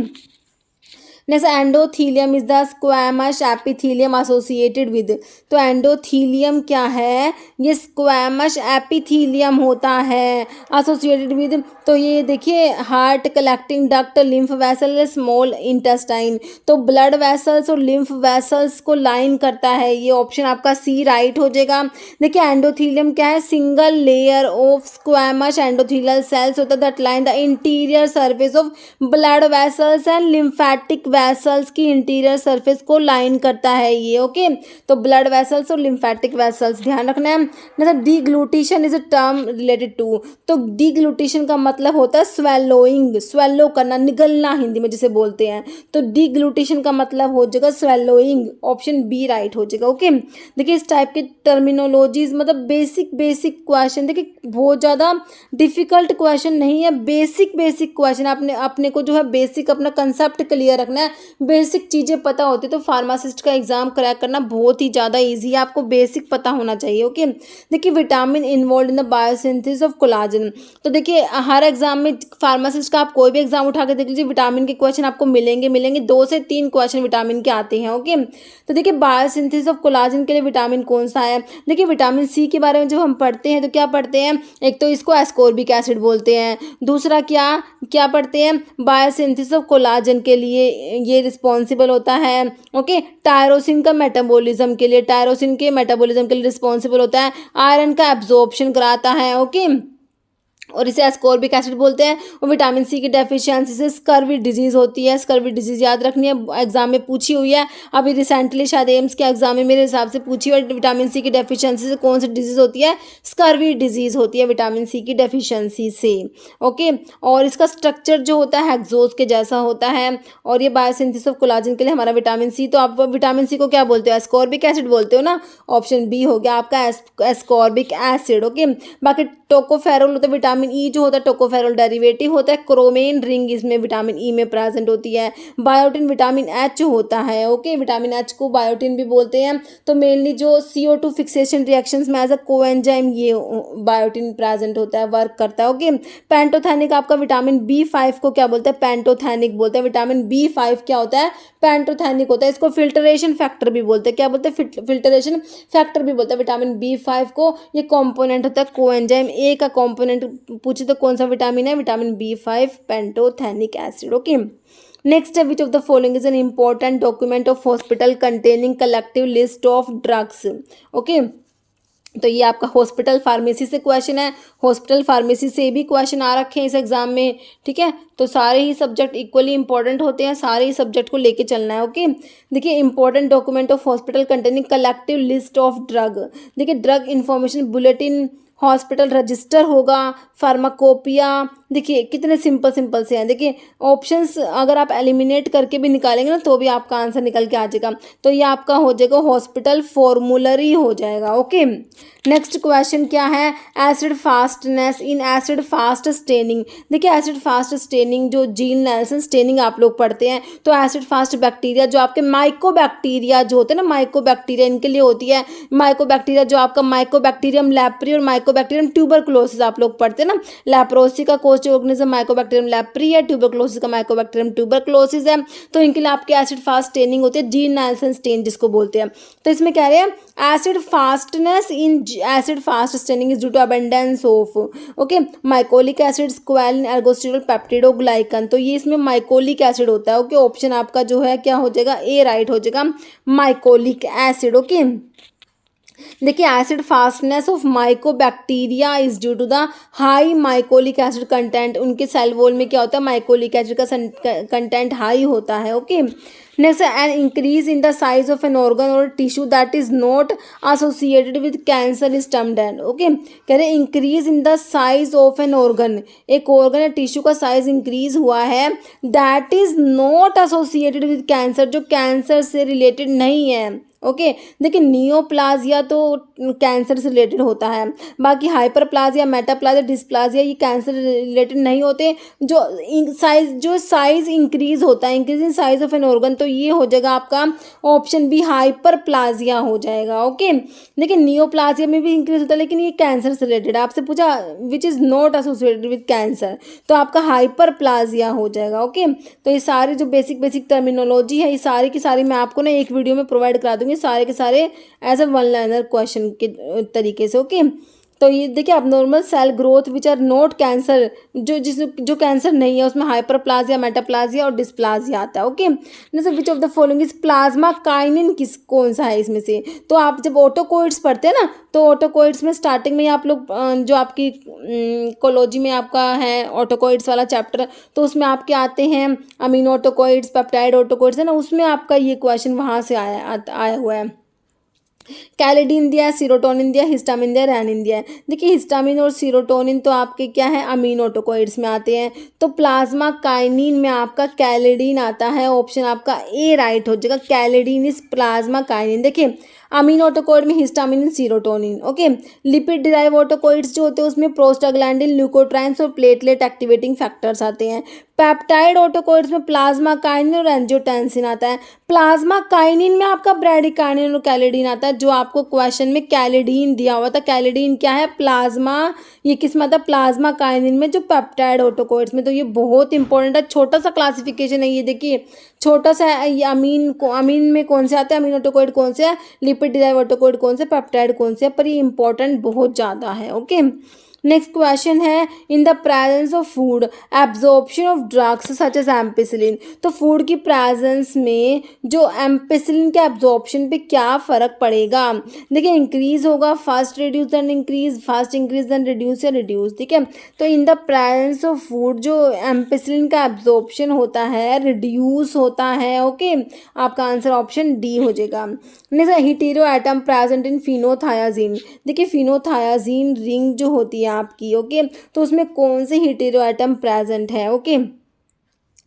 next endothelium is the squamous epithelium associated with, तो एंडोथीलियम क्या है, ये स्क्वैमस एपिथीलियम होता है एसोसिएटेड विद, तो ये देखिए heart, collecting duct, lymph vessel, small intestine, तो ब्लड वेसल्स और लिम्फ वेसल्स को लाइन करता है, ये ऑप्शन आपका सी राइट हो जाएगा। देखिए एंडोथीलियम क्या है, single layer of squamous endothelial cells होता है that line the interior surface of blood vessels and lymphatic vessels की इंटीरियर सरफेस को लाइन करता है ये। ओके, तो ब्लड वेसल्स और लिम्फेटिक वेसल्स ध्यान रखना है। मतलब deglutition is a term related to, तो डीग्लूटिशन का मतलब होता है स्वेलोइंग, स्वेलो करना, निगलना हिंदी में जिसे बोलते हैं, तो डीग्लूटिशन का मतलब हो जाएगा स्वेलोइंग, ऑप्शन बी राइट हो जाएगा। ओके, देखिए इस टाइप की टर्मिनोलॉजीज मतलब बेसिक क्वेश्चन, देखिए बहुत ज़्यादा डिफिकल्ट क्वेश्चन नहीं है, बेसिक क्वेश्चन, अपने को जो है बेसिक अपना कंसेप्ट क्लियर रखना है, बेसिक चीज़ें पता होती तो फार्मासिस्ट का एग्जाम क्रैक करना बहुत ही ज़्यादा ईजी है, आपको बेसिक पता होना चाहिए। ओके, देखिए vitamin involve in the biosynthesis of collagen, तो देखिए हर एग्जाम में फार्मासिस्ट का आप कोई भी एग्जाम उठा के देख लीजिए विटामिन के क्वेश्चन आपको मिलेंगे 2 से 3 क्वेश्चन विटामिन के आते हैं। ओके, तो देखिए बायोसिंथेसिस ऑफ कोलाजन के लिए विटामिन कौन सा है, देखिए विटामिन सी के बारे में जब हम पढ़ते हैं तो क्या पढ़ते हैं, एक तो इसको एस्कॉर्बिक एसिड बोलते हैं, दूसरा क्या पढ़ते हैं, बायोसिंथेसिस ऑफ कोलाजन के लिए ये रिस्पॉन्सिबल होता है। ओके, टायरोसिन के मेटाबॉलिज्म के लिए रिस्पॉन्सिबल होता है, आयरन का एब्जॉर्प्शन कराता है। ओके, और इसे एस्कॉर्बिक एसिड बोलते हैं। और विटामिन सी की डेफिशिएंसी से स्कर्वी डिजीज़ होती है, स्कर्वी डिजीज़ याद रखनी है, एग्जाम में पूछी हुई है, अभी रिसेंटली शायद एम्स के एग्जाम में मेरे हिसाब से पूछी हुई है, विटामिन सी की डेफिशिएंसी से कौन सी डिजीज़ होती है, स्कर्वी डिजीज़ होती है विटामिन सी की डेफिशिएंसी से। ओके, और इसका स्ट्रक्चर जो होता है हेक्सोस के जैसा होता है, और ये बायोसिंथेसिस ऑफ कोलाजन के लिए हमारा विटामिन सी, तो आप विटामिन सी को क्या बोलते हो, एस्कॉर्बिक एसिड बोलते हो ना, ऑप्शन बी हो गया आपका एस्कॉर्बिक एसिड। ओके, बाकी टोकोफेरोल होता है विटामिन ई जो होता है टोकोफेरोल डेरिवेटिव होता है। क्रोमेन रिंग इसमें विटामिन ई में प्रेजेंट होती है। बायोटिन विटामिन एच होता है, ओके, विटामिन एच को बायोटिन भी बोलते हैं। तो मेनली जो CO2 फिक्सेशन रिएक्शंस में एज अ कोएंजाइम ये बायोटिन प्रेजेंट होता है, वर्क करता है, ओके। पेंटोथेनिक आपका विटामिन B5 को क्या बोलते हैं, पेंटोथेनिक बोलते हैं। विटामिन B5 क्या होता है, पेंटोथेनिक होता है। इसको फिल्टरेशन फैक्टर भी बोलते हैं, क्या बोलते हैं, फिल्टरेशन फैक्टर भी बोलते हैं विटामिन B5 को। ये कॉम्पोनेंट होता है कोएंजाइम ए का कॉम्पोनेंट पूछे तो कौन सा विटामिन है, vitamin B5 pantothenic acid, okay. Next है which of the following is an important document of hospital containing collective list of drugs, okay. तो ये आपका हॉस्पिटल फार्मेसी से क्वेश्चन है, हॉस्पिटल फार्मेसी से भी क्वेश्चन आ रखे हैं इस एग्जाम में, ठीक है। तो सारे ही सब्जेक्ट इक्वली इंपॉर्टेंट होते हैं, सारे ही सब्जेक्ट को लेके चलना है, ओके। देखिए important document of hospital containing collective list of drug, देखिए drug information bulletin, hospital register होगा, फार्माकोपिया, देखिए कितने सिंपल सिंपल से हैं। देखिए ऑप्शंस अगर आप एलिमिनेट करके भी निकालेंगे ना तो भी आपका आंसर निकल के आ जाएगा। तो ये आपका हो जाएगा हॉस्पिटल फॉर्मूलरी हो जाएगा, ओके। नेक्स्ट क्वेश्चन क्या है, acid fastness in acid fast staining. देखिए एसिड फास्ट स्टेनिंग जो जीन नेल्सन स्टेनिंग आप लोग पढ़ते हैं, तो एसिड फास्ट बैक्टीरिया जो आपके माइकोबैक्टीरिया जो होते हैं ना, माइकोबैक्टीरिया इनके लिए होती है। माइकोबैक्टीरिया जो आपका माइकोबैक्टीरियम लैप्री और माइकोबैक्टीरियम ट्यूबरक्लोसिस आप लोग पढ़ते हैं ना, लैप्रोसी का कोस्ट ऑर्गेनिज्म माइकोबैक्टीरियम लैप्री है, ट्यूबरक्लोसिस का माइकोबैक्टीरियम ट्यूबरक्लोसिस है। तो इनके लिए आपके एसिड फास्ट स्टेनिंग होती है, जीन नेल्सन स्टेन जिसको बोलते हैं। तो इसमें कह रहे हैं acid fastness in acid fast staining is due to abundance of, okay, mycolic acid, squalene, ergosterol, peptidoglycan. तो ये इसमें माइकोलिक एसिड होता है, ओके। ऑप्शन आपका जो है क्या हो जाएगा, ए राइट हो जाएगा, माइकोलिक एसिड, ओके। देखिए acid fastness of mycobacteria is due to the high mycolic acid content, उनके सेल वॉल में क्या होता है, माइकोलिक एसिड का कंटेंट हाई होता है, okay. Next an increase in the size of an organ और tissue that is not associated with cancer is termed an, okay. कह रहे increase in the size of an organ, एक organ या tissue का size increase हुआ है, that is not associated with cancer, जो cancer से रिलेटेड नहीं है, ओके। देखिए नियोप्लाजिया तो कैंसर से रिलेटेड होता है, बाकी हाइपरप्लाजिया, मेटाप्लाजिया, डिस्प्लाजिया ये कैंसर रिलेटेड नहीं होते। जो साइज इंक्रीज होता है, increase in size of an organ, तो ये हो जाएगा आपका ऑप्शन बी हाइपरप्लाजिया हो जाएगा, ओके। देखिए नियोप्लाजिया में भी इंक्रीज होता है लेकिन ये कैंसर से रिलेटेड, आपसे पूछा which is not associated with cancer, तो आपका हाइपरप्लाजिया हो जाएगा, ओके। तो ये सारी जो बेसिक टर्मिनोलॉजी है ये सारी की सारी मैं आपको ना एक वीडियो में प्रोवाइड करा दूँगी, सारे के सारे as a one liner question के तरीके से, ओके। तो ये देखिए अब normal cell growth which are not cancer, जो कैंसर नहीं है उसमें हाइपरप्लाजिया, मेटाप्लाजिया और डिस्प्लाजिया आता है, ओके। जैसे which of the following is plasma kinin, कौन सा है इसमें से। तो आप जब ऑटोकोइड्स पढ़ते हैं ना, तो ऑटोकोइड्स में स्टार्टिंग में आप लोग जो आपकी कोलॉजी में आपका है ऑटोकोइड्स वाला चैप्टर, तो उसमें आपके आते हैं अमीनो ऑटोकोइड्स, पेप्टाइड ऑटोकोइड्स है ना, उसमें आपका ये क्वेश्चन वहाँ से आया हुआ है। कैलेडिन दिया, सीरोटोनिन दिया, हिस्टामिन दिया, रैनिन दिया है। देखिए हिस्टामिन और सीरोटोनिन तो आपके क्या है, अमीनो ऑटोकोइड्स में आते हैं। तो प्लाज्मा काइनिन में आपका कैलेडिन आता है, ऑप्शन आपका ए राइट हो जाएगा, कैलेडिन इज प्लाज्मा काइनिन। देखिए अमीनो ऑटोकोइड में histamine, serotonin, okay. Lipid derive autacoids जो होते हैं उसमें प्रोस्टाग्लैंडिन, ल्यूकोट्राइन्स और प्लेटलेट एक्टिवेटिंग फैक्टर्स आते हैं। पेप्टाइड ऑटोकोइड्स में प्लाज्मा काइनिन और एंजियोटेंसिन आता है। प्लाज्मा काइनिन में आपका ब्रैडिकाइनिन और कैलेडिन आता है, जो आपको क्वेश्चन में कैलेडिन दिया हुआ था। कैलेडिन क्या है, प्लाज्मा, ये किस में आता है, प्लाज्मा काइनिन में, जो पेप्टाइड ऑटोकोइड्स में। तो ये बहुत इंपॉर्टेंट है, छोटा सा क्लासिफिकेशन है ये, देखिए छोटा सा है। ये अमीन में कौन से आते हैं, अमीन ऑटोकोइड कौन से है, लिपिड डिराइव ऑटोकोइड कौन से, पेप्टाइड कौन से, पर ये इंपॉर्टेंट बहुत ज़्यादा है, ओके। नेक्स्ट क्वेश्चन है in the presence of food absorption of drugs such as ampicillin. तो फूड की प्रेजेंस में जो एम्पिसिलिन के एब्जॉर्प्शन पे क्या फ़र्क पड़ेगा। देखिए इंक्रीज होगा, fast reduce then increase, fast increase then reduce या रिड्यूस, ठीक है। तो in the presence of food जो एम्पिसिलिन का एब्जॉर्प्शन होता है रिड्यूस होता है, ओके। आपका आंसर ऑप्शन डी हो जाएगा। Next hetero atom present in phenothiazine. देखिए फिनोथायाजीन रिंग जो होती है आपकी, ओके, तो उसमें कौन से हीटेरो एटम प्रेजेंट है, ओके।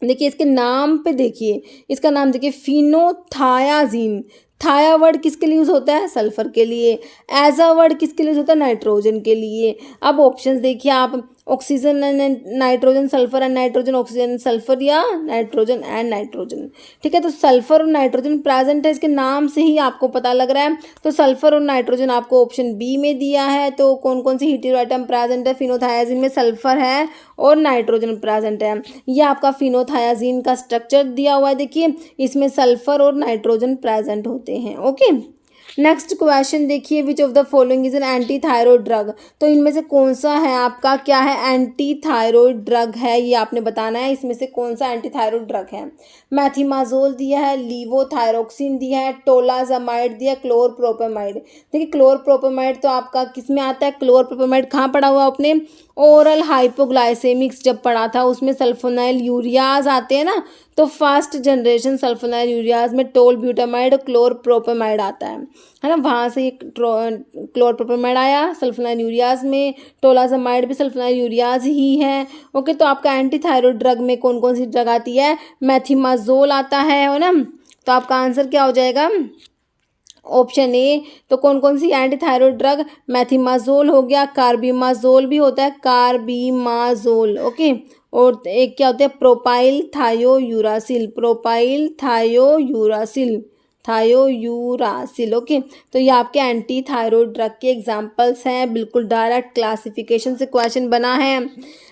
देखिए इसके नाम पे, देखिए इसका नाम देखिए फिनोथायाजीन। थाया वर्ड किसके लिए यूज़ होता है? सल्फर के लिए। एज अ वर्ड किसके लिए यूज़ होता है? नाइट्रोजन के लिए। अब ऑप्शंस देखिए आप, oxygen and nitrogen, sulphur and nitrogen, oxygen sulphur, या नाइट्रोजन एंड नाइट्रोजन। ठीक है, तो सल्फर और नाइट्रोजन प्रेजेंट है, इसके नाम से ही आपको पता लग रहा है। तो सल्फर और नाइट्रोजन आपको ऑप्शन बी में दिया है। तो कौन कौन सी हीटेरो आइटम प्रेजेंट है? फिनोथायाजीन में सल्फर है और नाइट्रोजन प्रेजेंट है। ये आपका फिनोथायाजीन का स्ट्रक्चर दिया हुआ है, देखिए इसमें सल्फर और नाइट्रोजन प्रेजेंट होते हैं। ओके, नेक्स्ट क्वेश्चन देखिए, which of the following is an anti thyroid drug. तो इनमें से कौन सा है आपका, क्या है? एंटी थायरॉइड ड्रग है, ये आपने बताना है। इसमें से कौन सा एंटी थायरॉइड ड्रग है? मैथिमाजोल दिया है, लीवोथायरोक्सिन दिया है, टोलाजामाइड दिया, क्लोरप्रोपेमाइड। देखिए क्लोरप्रोपेमाइड तो आपका किस में आता है? क्लोरप्रोपेमाइड कहाँ पढ़ा हुआ आपने? ओरल हाइपोग्लाइसेमिक्स जब पढ़ा था, उसमें सल्फोनाइल यूरियाज आते हैं ना, तो फर्स्ट जनरेशन सल्फोनाइल यूरियाज में टोलब्यूटामाइड और क्लोरप्रोपेमाइड आता है ना, वहाँ से ये क्लोरप्रोपेमाइड आया। सल्फोनाइल यूरियाज में टोलाजामाइड भी सल्फोनाइल यूरियाज ही है। ओके, तो आपका एंटी थायरॉइड ड्रग में कौन कौन सी ड्रग आती है? मैथिमाजोल आता है ना। तो आपका आंसर क्या हो जाएगा? Option A. तो कौन कौन सी एंटी थायरॉइड ड्रग? मैथिमाजोल हो गया, कार्बिमाजोल भी होता है, कार्बिमाजोल। ओके, और एक क्या होता है? Propyl thiouracil, propyl thiouracil, thiouracil. Okay, तो ये आपके एंटी थायरॉइड ड्रग के एग्जांपल्स हैं, बिल्कुल डायरेक्ट क्लासिफिकेशन से क्वेश्चन बना है।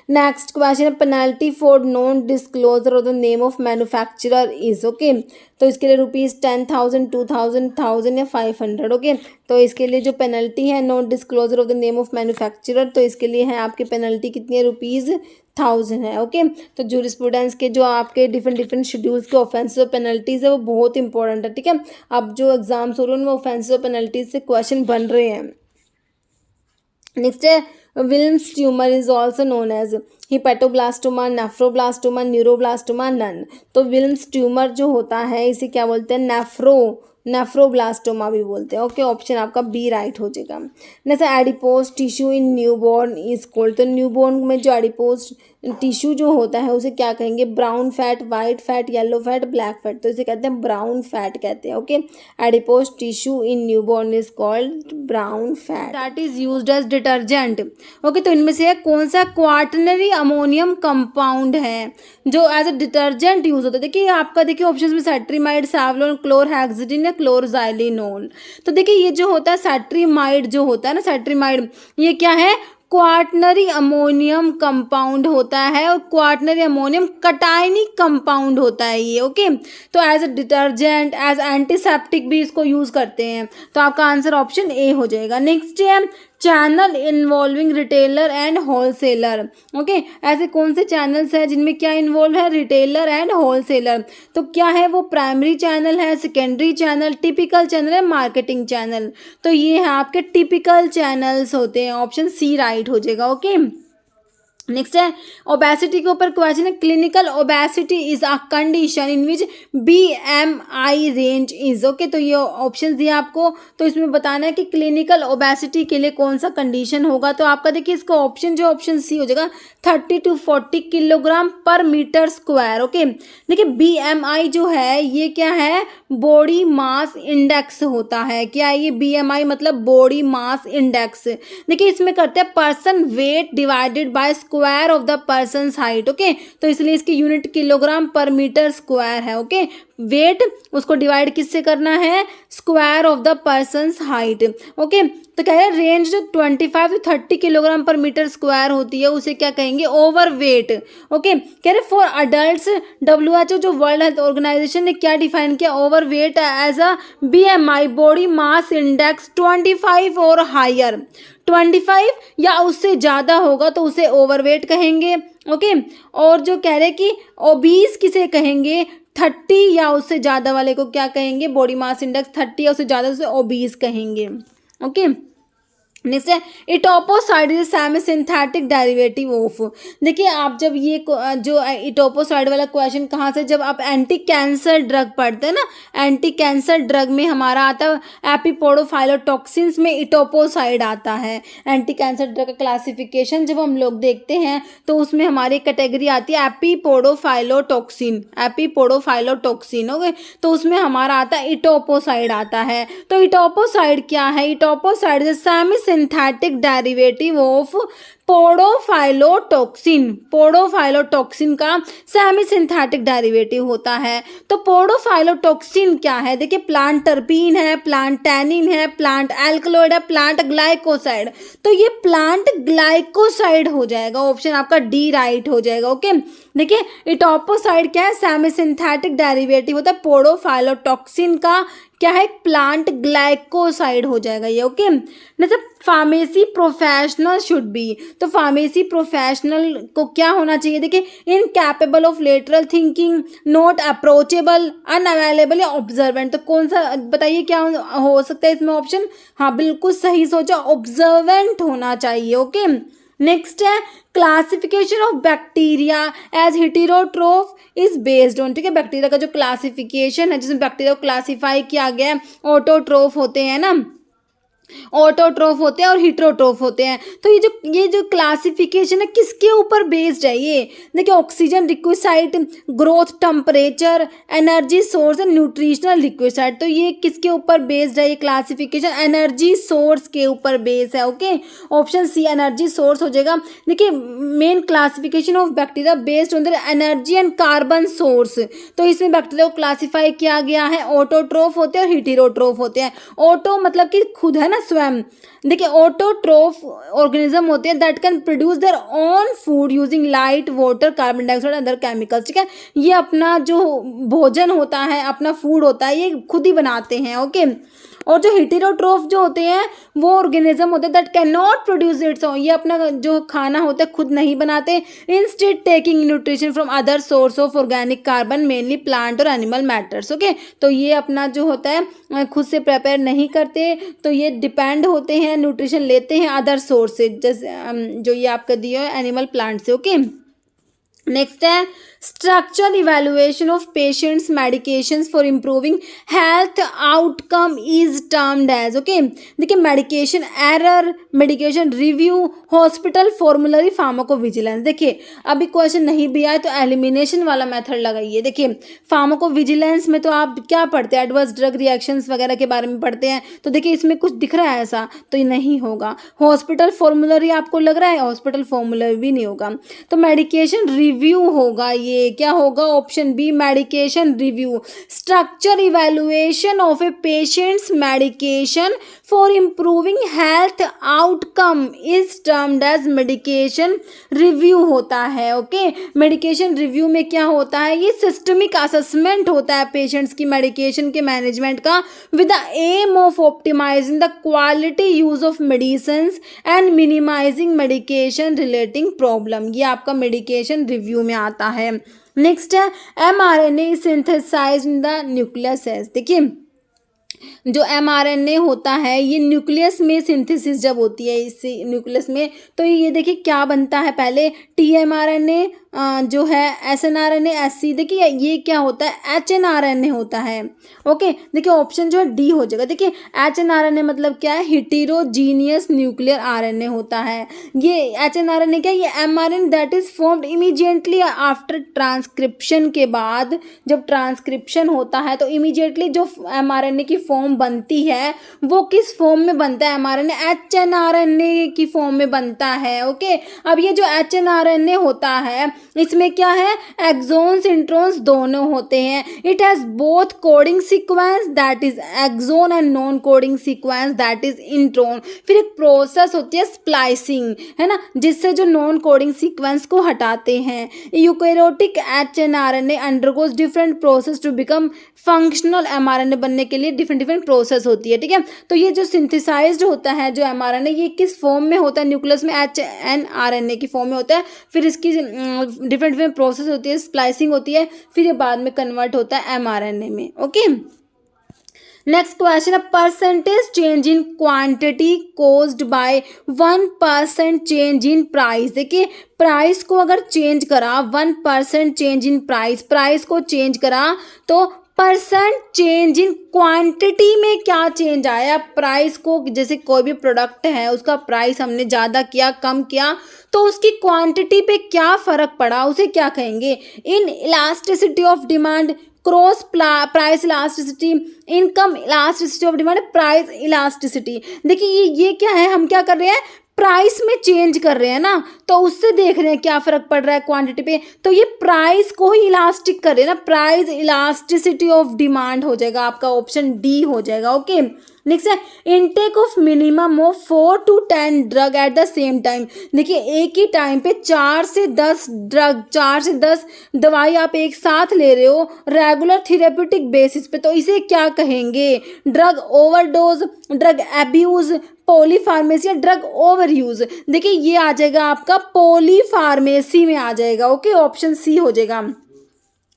नेक्स्ट क्वेश्चन है, penalty for non disclosure of the name of manufacturer is. Okay, तो इसके लिए ₹10,000, 2,000, 1,000 या 500। ओके, तो इसके लिए जो पेनल्टी है non disclosure of the name of manufacturer, तो इसके लिए है आपकी पेनल्टी कितनी है? ₹1,000 है। ओके, तो जूरिस्प्रूडेंस के जो आपके डिफरेंट शेड्यूल्स के ऑफेंसेस और पेनल्टीज है वो बहुत इंपॉर्टेंट है। ठीक है, अब जो एग्जाम्स हो रहे हैं उनमें ऑफेंसेस और पेनल्टीज से क्वेश्चन बन रहे हैं। नेक्स्ट है, Wilms tumour is also known as hepatoblastoma, nephroblastoma, neuroblastoma, none. तो विल्म्स ट्यूमर जो होता है इसे क्या बोलते हैं? नेफ्रोब्लास्टोमा भी बोलते हैं। ओके, ऑप्शन आपका बी राइट हो जाएगा। जैसे adipose tissue in newborn is called. तो न्यूबॉर्न में जो एडिपोज टिश्यू जो होता है उसे क्या कहेंगे? Brown fat, white fat, yellow fat, black fat. तो इसे कहते हैं ब्राउन फैट कहते हैं। Okay, adipose tissue in newborn is called brown fat. That is used as detergent. Okay, तो इनमें से कौन सा क्वाटर्नरी अमोनियम कंपाउंड है जो एज ए डिटर्जेंट यूज होता है? देखिए आपका, देखिए ऑप्शन में सेट्रीमाइड, सैवलोन, क्लोरहेक्सिडिन या क्लोरजाइलिनोल। तो देखिए ये जो होता है सेट्रीमाइड जो होता है ना, सेट्रीमाइड ये क्या है? क्वाटर्नरी अमोनियम कंपाउंड होता है, और क्वाटर्नरी अमोनियम कटायनिक कंपाउंड होता है ये। ओके, तो as a detergent, as antiseptic भी इसको यूज करते हैं। तो आपका आंसर ऑप्शन ए हो जाएगा। नेक्स्ट है, channel involving retailer and wholesaler. Okay, ऐसे कौन से चैनल्स हैं जिनमें क्या इन्वॉल्व है? Retailer and wholesaler. तो क्या है वो? प्राइमरी चैनल है, सेकेंडरी चैनल, टिपिकल चैनल है, मार्केटिंग चैनल। तो ये है आपके टिपिकल चैनल्स होते हैं, ऑप्शन सी राइट हो जाएगा। ओके, नेक्स्ट है, ओबेसिटी के ऊपर क्वेश्चन है। Clinical obesity is a condition in which BMI range is. Okay, तो ये ऑप्शन दिया आपको, तो इसमें बताना है कि क्लिनिकल ओबेसिटी के लिए कौन सा कंडीशन होगा। तो आपका देखिए इसका ऑप्शन जो ऑप्शन सी हो जाएगा 30 to 40 किलोग्राम पर मीटर स्क्वायर। ओके, देखिए BMI जो है ये क्या है? बॉडी मास इंडेक्स होता है। क्या है ये? BMI मतलब बॉडी मास इंडेक्स। देखिए इसमें करते हैं person weight divided by square of the person height. Okay, तो इसलिए इसकी यूनिट किलोग्राम पर मीटर स्क्वायर है। ओके, वेट उसको डिवाइड किससे करना है? Square of the person height. Okay, तो क्या है? रेंज जो 25 to 30 किलोग्राम पर मीटर स्क्वायर होती है उसे क्या कहेंगे? Over weight. ओके, कह रहे फॉर अडल्ट WHO जो वर्ल्ड हेल्थ ऑर्गेनाइजेशन ने क्या डिफाइन किया? Over weight as a BMI body mass index 25 और हायर। 25 या उससे ज़्यादा होगा तो उसे ओवरवेट कहेंगे। ओके, और जो कह रहे कि ओबीस किसे कहेंगे? 30 या उससे ज़्यादा वाले को क्या कहेंगे? बॉडी मास इंडेक्स 30 या उससे ज़्यादा उसे ओबीस कहेंगे। ओके, नेक्स्ट है etoposide is semi synthetic derivative of. देखिए आप जब ये जो इटोपोसाइड वाला क्वेश्चन कहाँ से, जब आप एंटी कैंसर ड्रग पढ़ते हैं ना, एंटी कैंसर ड्रग में हमारा आता है एपिपोडोफाइलोटॉक्सिन्स में इटोपोसाइड आता है। एंटी कैंसर ड्रग का क्लासिफिकेशन जब हम लोग देखते हैं तो उसमें हमारी कैटेगरी आती है एपिपोडोफाइलोटॉक्सिन, एपिपोडोफाइलोटॉक्सिन ओके, तो उसमें हमारा आता है इटोपोसाइड आता है। तो इटोपोसाइड क्या है, etoposide is semi synthetic derivative of podophyllotoxin. Podophyllotoxin का सेमी सिंथेटिक डेरिवेटिव होता है। तो पोडोफाइलोटॉक्सिन क्या है, देखिए प्लांट टर्पीन है, प्लांट टैनिन है, प्लांट एल्कलॉइड है, प्लांट ग्लाइकोसाइड। तो ये प्लांट ग्लाइकोसाइड हो जाएगा, ऑप्शन आपका डी राइट हो जाएगा ओके। देखिए इटोपोसाइड क्या है, सेमी सिंथेटिक डेरिवेटिव होता है पोडोफाइलोटॉक्सिन का, क्या है प्लांट ग्लाइकोसाइड हो जाएगा ये ओके। मतलब फार्मेसी प्रोफेशनल शुड बी, तो फार्मेसी प्रोफेशनल को क्या होना चाहिए, देखिए incapable of lateral thinking, not approachable, unavailable या ऑब्जर्वेंट। तो कौन सा बताइए क्या हो सकता है इसमें ऑप्शन, हाँ बिल्कुल सही सोचा, ऑब्जर्वेंट होना चाहिए ओके। नेक्स्ट है classification of bacteria as heterotroph is based on, ठीक है बैक्टीरिया का जो क्लासिफिकेशन है जिसमें बैक्टीरिया को क्लासीफाई किया गया है, ऑटोट्रोफ होते हैं ना, ऑटोट्रोफ होते हैं और हिट्रोट्रोफ होते हैं। तो ये जो क्लासिफिकेशन है किसके ऊपर बेस्ड है, ये देखिए oxygen requisite, growth temperature, energy source and nutritional requisite. तो ये किसके ऊपर बेस्ड है ये क्लासिफिकेशन, एनर्जी सोर्स के ऊपर बेस्ड है okay. Option C energy source हो जाएगा। देखिए main classification of bacteria based on the energy and carbon source. तो इसमें बैक्टीरिया को क्लासीफाई किया गया है, ऑटोट्रोफ होते हैं और हिटेरोट्रोफ होते हैं। ऑटो मतलब कि खुद है ना स्वयं, देखिए ऑटोट्रोफ ऑर्गेनिज्म होते हैं that can produce their own food using light, water, carbon dioxide, other chemicals, ठीक है। ये अपना जो भोजन होता है, अपना फूड होता है, ये खुद ही बनाते हैं ओके। और जो हेटेरोट्रोफ जो होते हैं वो ऑर्गेनिज्म होते हैं that can not produce its own, ये अपना जो खाना होता है खुद नहीं बनाते, instead taking nutrition from other source of organic carbon mainly plant और एनिमल मैटर्स ओके। तो ये अपना जो होता है खुद से प्रिपेयर नहीं करते, तो ये डिपेंड होते हैं, न्यूट्रिशन लेते हैं अदर सोर्स से, जैसे जो ये आपका दिया है एनिमल प्लांट से ओके। नेक्स्ट है structure evaluation of patients medications for improving health outcome is termed as okay. देखिए medication error, medication review, hospital formulary, pharmacovigilance. देखिए अभी क्वेश्चन नहीं भी आए तो एलिमिनेशन वाला मेथड लगाइए। देखिए फार्माकोविजिलेंस में तो आप क्या पढ़ते हैं, एडवर्स ड्रग रिएक्शंस वगैरह के बारे में पढ़ते हैं, तो देखिए इसमें कुछ दिख रहा है ऐसा, तो ये नहीं होगा। हॉस्पिटल फॉर्मुलरी आपको लग रहा है, हॉस्पिटल फॉर्मुलरी भी नहीं होगा। तो मेडिकेशन रिव्यू होगा, ये क्या होगा, option B medication review. Structure evaluation of a patient's medication for improving health outcome is termed as medication review होता है ओके। मेडिकेशन रिव्यू में क्या होता है, ये सिस्टमिक असेसमेंट होता है पेशेंट्स की मेडिकेशन के मैनेजमेंट का with the aim of optimizing the quality use of medicines and minimizing medication relating problem. ये आपका मेडिकेशन रिव्यू में आता है। नेक्स्ट है mRNA synthesized in the nucleus. देखिए जो mRNA होता है ये न्यूक्लियस में सिंथेसिस जब होती है इससे न्यूक्लियस में, तो ये देखिए क्या बनता है, पहले tmRNA जो है snRNA SC, देखिए ये क्या होता है hnRNA होता है ओके। देखिए ऑप्शन जो है डी हो जाएगा। देखिए hnRNA मतलब क्या है, हिटेरोजीनियस न्यूक्लियर RNA होता है। ये hnRNA क्या है, ये mRNA that is formed immediately after transcription के बाद, जब ट्रांसक्रिप्शन होता है तो इमीडिएटली जो mRNA की फॉर्म बनती है वो किस फॉर्म में बनता है, mRNA hnRNA की फॉर्म में बनता है ओके। अब ये जो hnRNA होता है इसमें क्या है, एक्सोन्स इंट्रोन्स दोनों होते हैं। It has both coding sequence that is exon and non coding sequence that is intron. फिर एक प्रोसेस होती है स्प्लाइसिंग, है ना, जिससे जो नॉन कोडिंग सीक्वेंस को हटाते हैं। Eukaryotic hnRNA undergoes different process to become functional mRNA बनने के लिए डिफरेंट डिफरेंट प्रोसेस होती है, ठीक है। तो ये जो सिंथेसाइज्ड होता है जो mRNA, ये किस फॉर्म में होता है, न्यूक्लियस में hnRNA की फॉर्म में होता है। फिर इसकी डिफरेंट डिफरेंट प्रोसेस होती है, स्प्लाइसिंग होती है, फिर ये बाद में कन्वर्ट होता है mRNA में ओके। नेक्स्ट क्वेश्चन है percentage change in quantity caused by 1% change in price. देखिए प्राइस को अगर चेंज करा 1% चेंज इन प्राइस को चेंज करा तो परसेंट चेंज इन क्वांटिटी में क्या चेंज आया। प्राइस को जैसे कोई भी प्रोडक्ट है उसका प्राइस हमने ज़्यादा किया कम किया तो उसकी क्वांटिटी पे क्या फ़र्क पड़ा, उसे क्या कहेंगे। Inelasticity of demand cross price elasticity, income elasticity of demand, price elasticity. देखिए ये क्या है, हम क्या कर रहे हैं प्राइस में चेंज कर रहे हैं ना, तो उससे देख रहे हैं क्या फ़र्क पड़ रहा है क्वांटिटी पे, तो ये प्राइस को ही इलास्टिक कर रहे हैं ना, प्राइस इलास्टिसिटी ऑफ डिमांड हो जाएगा आपका, ऑप्शन डी हो जाएगा। ओके नेक्स्ट है intake of minimum of 4 to 10 drug at the same time. देखिए एक ही टाइम पे 4 से 10 दवाई आप एक साथ ले रहे हो रेगुलर थेरेप्यूटिक बेसिस पे, तो इसे क्या कहेंगे। Drug overdose, drug abuse, polypharmacy या ड्रग ओवर यूज। देखिए ये आ जाएगा आपका पॉलीफार्मेसी में आ जाएगा। ओके ऑप्शन सी हो जाएगा।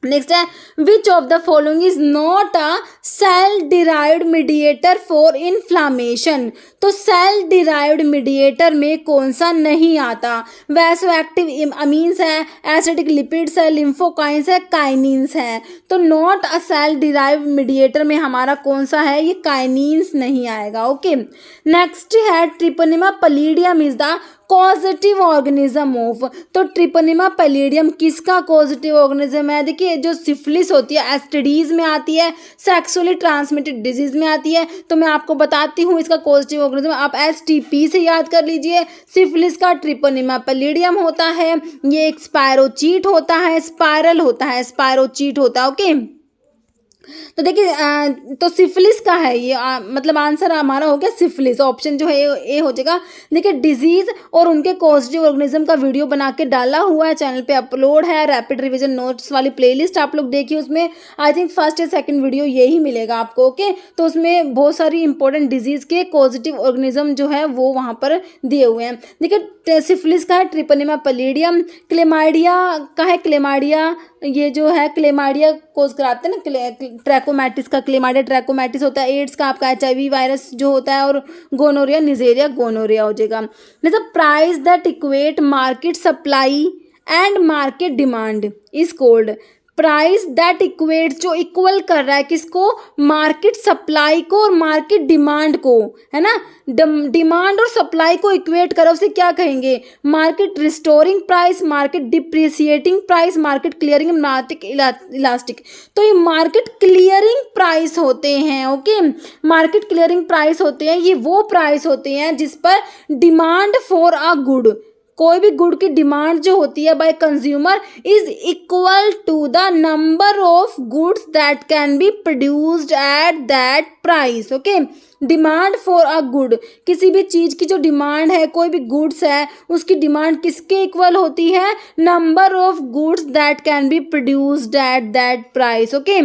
नेक्स्ट है which of the following is not a cell derived mediator for inflammation. तो सेल डिराइव्ड मीडिएटर में कौन सा नहीं आता। वैसोएक्टिव अमीन्स है, एसिडिक लिपिड्स है, लिम्फोकाइंस है, काइनिन्स है। तो not a cell derived mediator में हमारा कौन सा है, ये काइनिन्स नहीं आएगा। ओके नेक्स्ट है Treponema pallidum is the causative organism of. तो ट्रिपोनिमा पैलिडियम किसका कॉजेटिव ऑर्गेनिज्म है। देखिए जो सिफिलिस होती है एसटीडीज में आती है, सेक्सुअली ट्रांसमिटेड डिजीज में आती है, तो मैं आपको बताती हूँ इसका पॉजिटिव ऑर्गेनिज्म, आप एसटीपी से याद कर लीजिए। सिफिलिस का ट्रिपोनिमा पैलिडियम होता है, ये एक स्पायरोचीट होता है, स्पाइरल होता है, स्पायरोचीट होता है। ओके तो देखिए तो सिफिलिस का है ये मतलब आंसर हमारा हो गया सिफिलिस, ऑप्शन जो है ए हो जाएगा। देखिए डिजीज और उनके पॉजिटिव ऑर्गेनिज्म का वीडियो बना के डाला हुआ है, चैनल पे अपलोड है, रैपिड रिवीजन नोट्स वाली प्लेलिस्ट आप लोग देखिए, उसमें आई थिंक फर्स्ट या सेकंड वीडियो यही मिलेगा आपको। ओके तो उसमें बहुत सारी इंपॉर्टेंट डिजीज के पॉजिटिव ऑर्गेनिज्म जो है वो वहाँ पर दिए हुए हैं। देखिए सिफिलिस का है ट्रिपोनिमा पैलिडियम, क्लेमाइडिया का है, क्लेमाइडिया ये जो है क्लेमाइडिया कोज कराते हैं ना, ट्रैकोमैटिस का क्लेमाइडिया ट्रैकोमैटिस होता है, एड्स का आपका एचआईवी वायरस जो होता है, और गोनोरिया निजेरिया गोनोरिया हो जाएगा। मतलब price that equate market supply and market demand is called. Price that equates जो इक्वल कर रहा है किसको, मार्केट सप्लाई को और मार्केट डिमांड को, है ना, डिमांड और सप्लाई को इक्वेट करो, उसे क्या कहेंगे, market restoring price, market depreciating price, market clearing, market elastic. तो ये मार्केट क्लियरिंग प्राइस होते हैं। ओके मार्केट क्लियरिंग प्राइस होते हैं, ये वो प्राइस होते हैं जिस पर डिमांड फॉर अ गुड, कोई भी गुड की डिमांड जो होती है by consumer is equal to the number of goods that can be produced at that price. Okay demand for a good, किसी भी चीज़ की जो डिमांड है, कोई भी गुड्स है उसकी डिमांड किसके इक्वल होती है, number of goods that can be produced at that price. Okay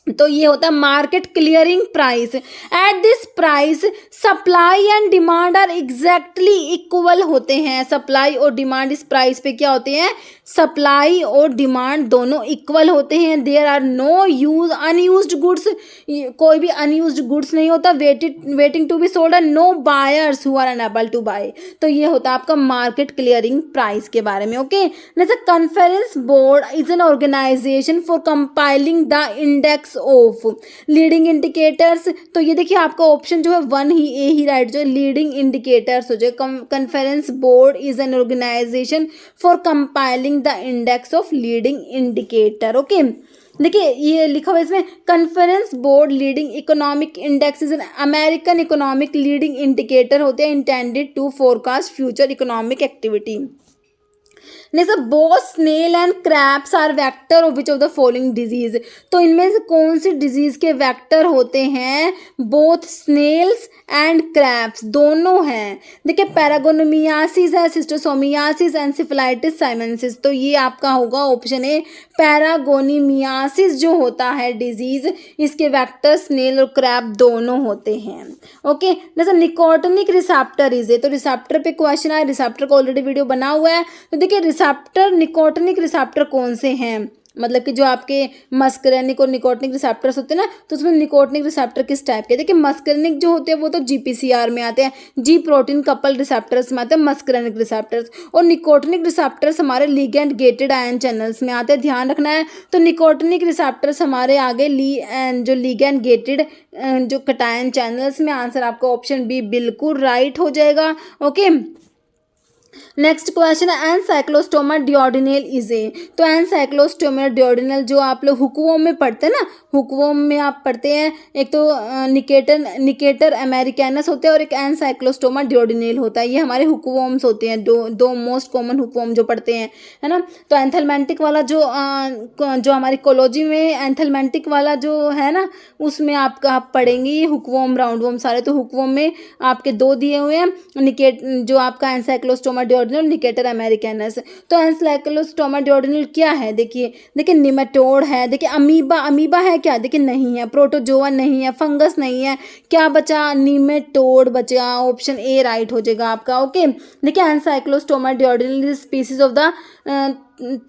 तो ये होता है market clearing price. At this price supply and demand are exactly equal होते हैं। सप्लाई और डिमांड इस प्राइस पे क्या होते हैं, सप्लाई और डिमांड दोनों इक्वल होते हैं। There are no use unused goods, कोई भी अनयूज्ड गुड्स नहीं होता, waiting to be sold, and no buyers who are unable to buy. तो ये होता है आपका मार्केट क्लियरिंग प्राइस के बारे में। ओके जैसे conference board is an organisation for compiling the index of leading indicators. तो ये देखिए आपका ऑप्शन जो है 1 ही ए ही राइट जो है, लीडिंग इंडिकेटर्स हो जाए। Conference board is an organisation for compiling the index of leading indicator. Okay देखिए ये लिखा हुआ है इसमें, Conference Board leading economic index is an American economic leading indicator होते हैं intended to forecast future economic activity. Next both snail and crabs are vector of which of the following disease. तो इनमें से कौन सी डिजीज के vector होते हैं, both Snell's and craps दोनों हैं। देखिए पैरागोनोमियासिस है, सिस्टोसोमियासिस, एंसेफेलाइटिस साइमेंसिस। तो ये आपका होगा ऑप्शन ए पैरागोनिमियासिस जो होता है डिजीज, इसके वेक्टर स्नेल और क्रैप दोनों होते हैं। ओके जैसे निकोटिनिक रिसेप्टर इज है, तो रिसेप्टर पे क्वेश्चन है, रिसेप्टर का ऑलरेडी वीडियो बना हुआ है। तो देखिए रिसेप्टर निकोटिनिक रिसेप्टर कौन से हैं, मतलब कि जो आपके मस्करेनिक और निकोटिनिक रिसेप्टर्स होते हैं ना, तो उसमें निकोटिनिक रिसेप्टर किस टाइप के, देखिए मस्करेनिक जो होते हैं वो तो जीपीसीआर में आते हैं, जी प्रोटीन कपल रिसेप्टर्स में आते हैं मस्करेनिक रिसेप्टर्स, और निकोटिनिक रिसेप्टर्स हमारे लिगेंड गेटेड आयन चैनल्स में आते हैं, ध्यान रखना है। तो निकोटिनिक रिसेप्टर्स हमारे आगे जो लिगेंड गेटेड जो कटायन चैनल्स में, आंसर आपका ऑप्शन बी बिल्कुल राइट हो जाएगा। ओके, नेक्स्ट क्वेश्चन है एनसाइक्लोस्टोमा डिओर्डिनल इज ए, तो एनसाइक्लोस्टोमा डिओर्डिनल जो आप लोग हुकवॉर्म में पढ़ते हैं ना, हुकवॉर्म में आप पढ़ते हैं, एक तो निकेटर अमेरिकैनस होते हैं और एक एनसाइक्लोस्टोमा डिओर्डिनल होता है, ये हमारे हुकवॉर्म्स होते हैं, दो मोस्ट कॉमन हुकवॉर्म जो पढ़ते हैं, है ना। तो एंथलमेंटिक वाला जो हमारी कोलॉजी में एंथलमेंटिक वाला जो है ना, उसमें आप पढ़ेंगे हुकवॉर्म राउंडवॉर्म सारे। तो हुकवॉर्म में आपके दो दिए हुए हैं, जो आपका एनसाइक्लोस्टोमा डिओर्डिनल, निकेटर अमेरिकैनस। तो एनसाइक्लोस्टोमा डिओर्डिनल क्या है, देखिए निमेटोड है, देखिए अमीबा है क्या, देखिए नहीं है, प्रोटोजोआ नहीं है, फंगस नहीं है, क्या बचा, निमेटोड बचा, ऑप्शन ए राइट हो जाएगा आपका। ओके, देखिए एनसाइक्लोस्टोमा डिओर्डिनल स्पीसीज ऑफ द,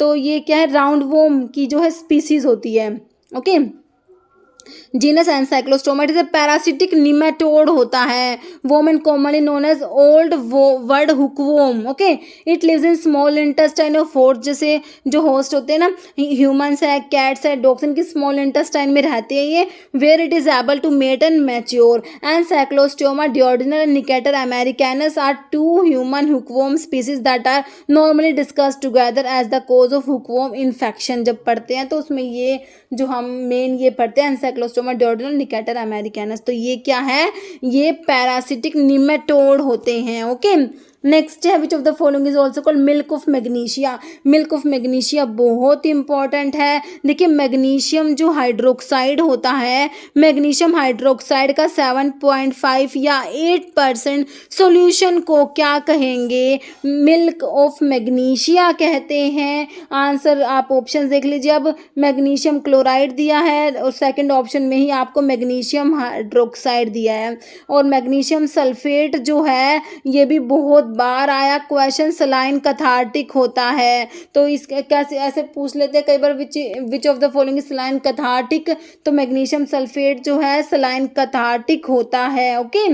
तो ये क्या है, राउंडवॉर्म की जो है स्पीसीज होती है। Okay, genus Ancylostoma it is a parasitic nematode होता है, women commonly known as old world hookworm. Okay, it lives in small intestine of host, जैसे जो होस्ट होते हैं ना, ह्यूमंस है, कैट्स है, डॉग्स, इनकी स्मॉल इंटेस्टाइन में रहते हैं ये, where it is able to mate and mature. Ancylostoma duodenale and Necator americanus are two human hookworm species that are normally discussed together as the cause of hookworm infection. जब पढ़ते हैं तो उसमें ये जो हम मेन ये पढ़ते हैं एनसाइक्लोस्टोमा डिओर्डिनल, निकेटर अमेरिकैनस, तो ये क्या है, ये पैरासिटिक निमेटोड होते हैं। ओके, नेक्स्ट है which of the following is also called milk of magnesia. Milk of magnesia बहुत इंपॉर्टेंट है। देखिए मैग्नीशियम जो हाइड्रोक्साइड होता है, मैग्नीशियम हाइड्रोक्साइड का 7.5 या 8% सोल्यूशन को क्या कहेंगे, मिल्क ऑफ मैग्नीशिया कहते हैं। आंसर आप ऑप्शन देख लीजिए, अब मैग्नीशियम क्लोराइड दिया है और सेकंड ऑप्शन में ही आपको मैग्नीशियम हाइड्रोक्साइड दिया है, और मैग्नीशियम सल्फेट जो है ये भी बहुत बार आया क्वेश्चन, सलाइन कैथार्टिक होता है। तो इसके कैसे ऐसे पूछ लेते हैं कई बार, which of the following saline cathartic, तो मैग्नीशियम सल्फेट जो है सलाइन कैथार्टिक होता है। Okay,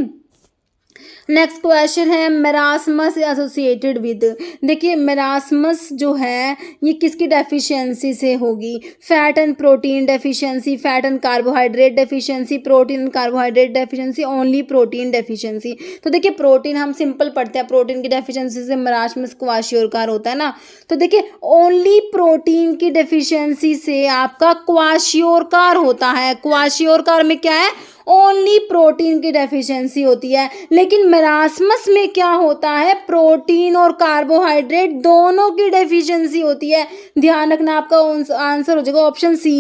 next question is marasmus associated with, देखिए मेरास्मस जो है ये किसकी डेफिशिएंसी से होगी, fat and protein deficiency, fat and carbohydrate deficiency, protein and carbohydrate deficiency, only protein deficiency. तो देखिए प्रोटीन हम सिंपल पढ़ते हैं, प्रोटीन की डेफिशिएंसी से मेरास्मस क्वाशियोरकार होता है ना, तो देखिए ओनली प्रोटीन की डेफिशिएंसी से आपका क्वाशियोरकार होता है। क्वाशियोरकार में क्या है, ओनली प्रोटीन की डेफिशिएंसी होती है, लेकिन मेरास्मस में क्या होता है, प्रोटीन और कार्बोहाइड्रेट दोनों की डेफिशिएंसी होती है। ध्यान रखना, आपका आंसर हो जाएगा ऑप्शन सी।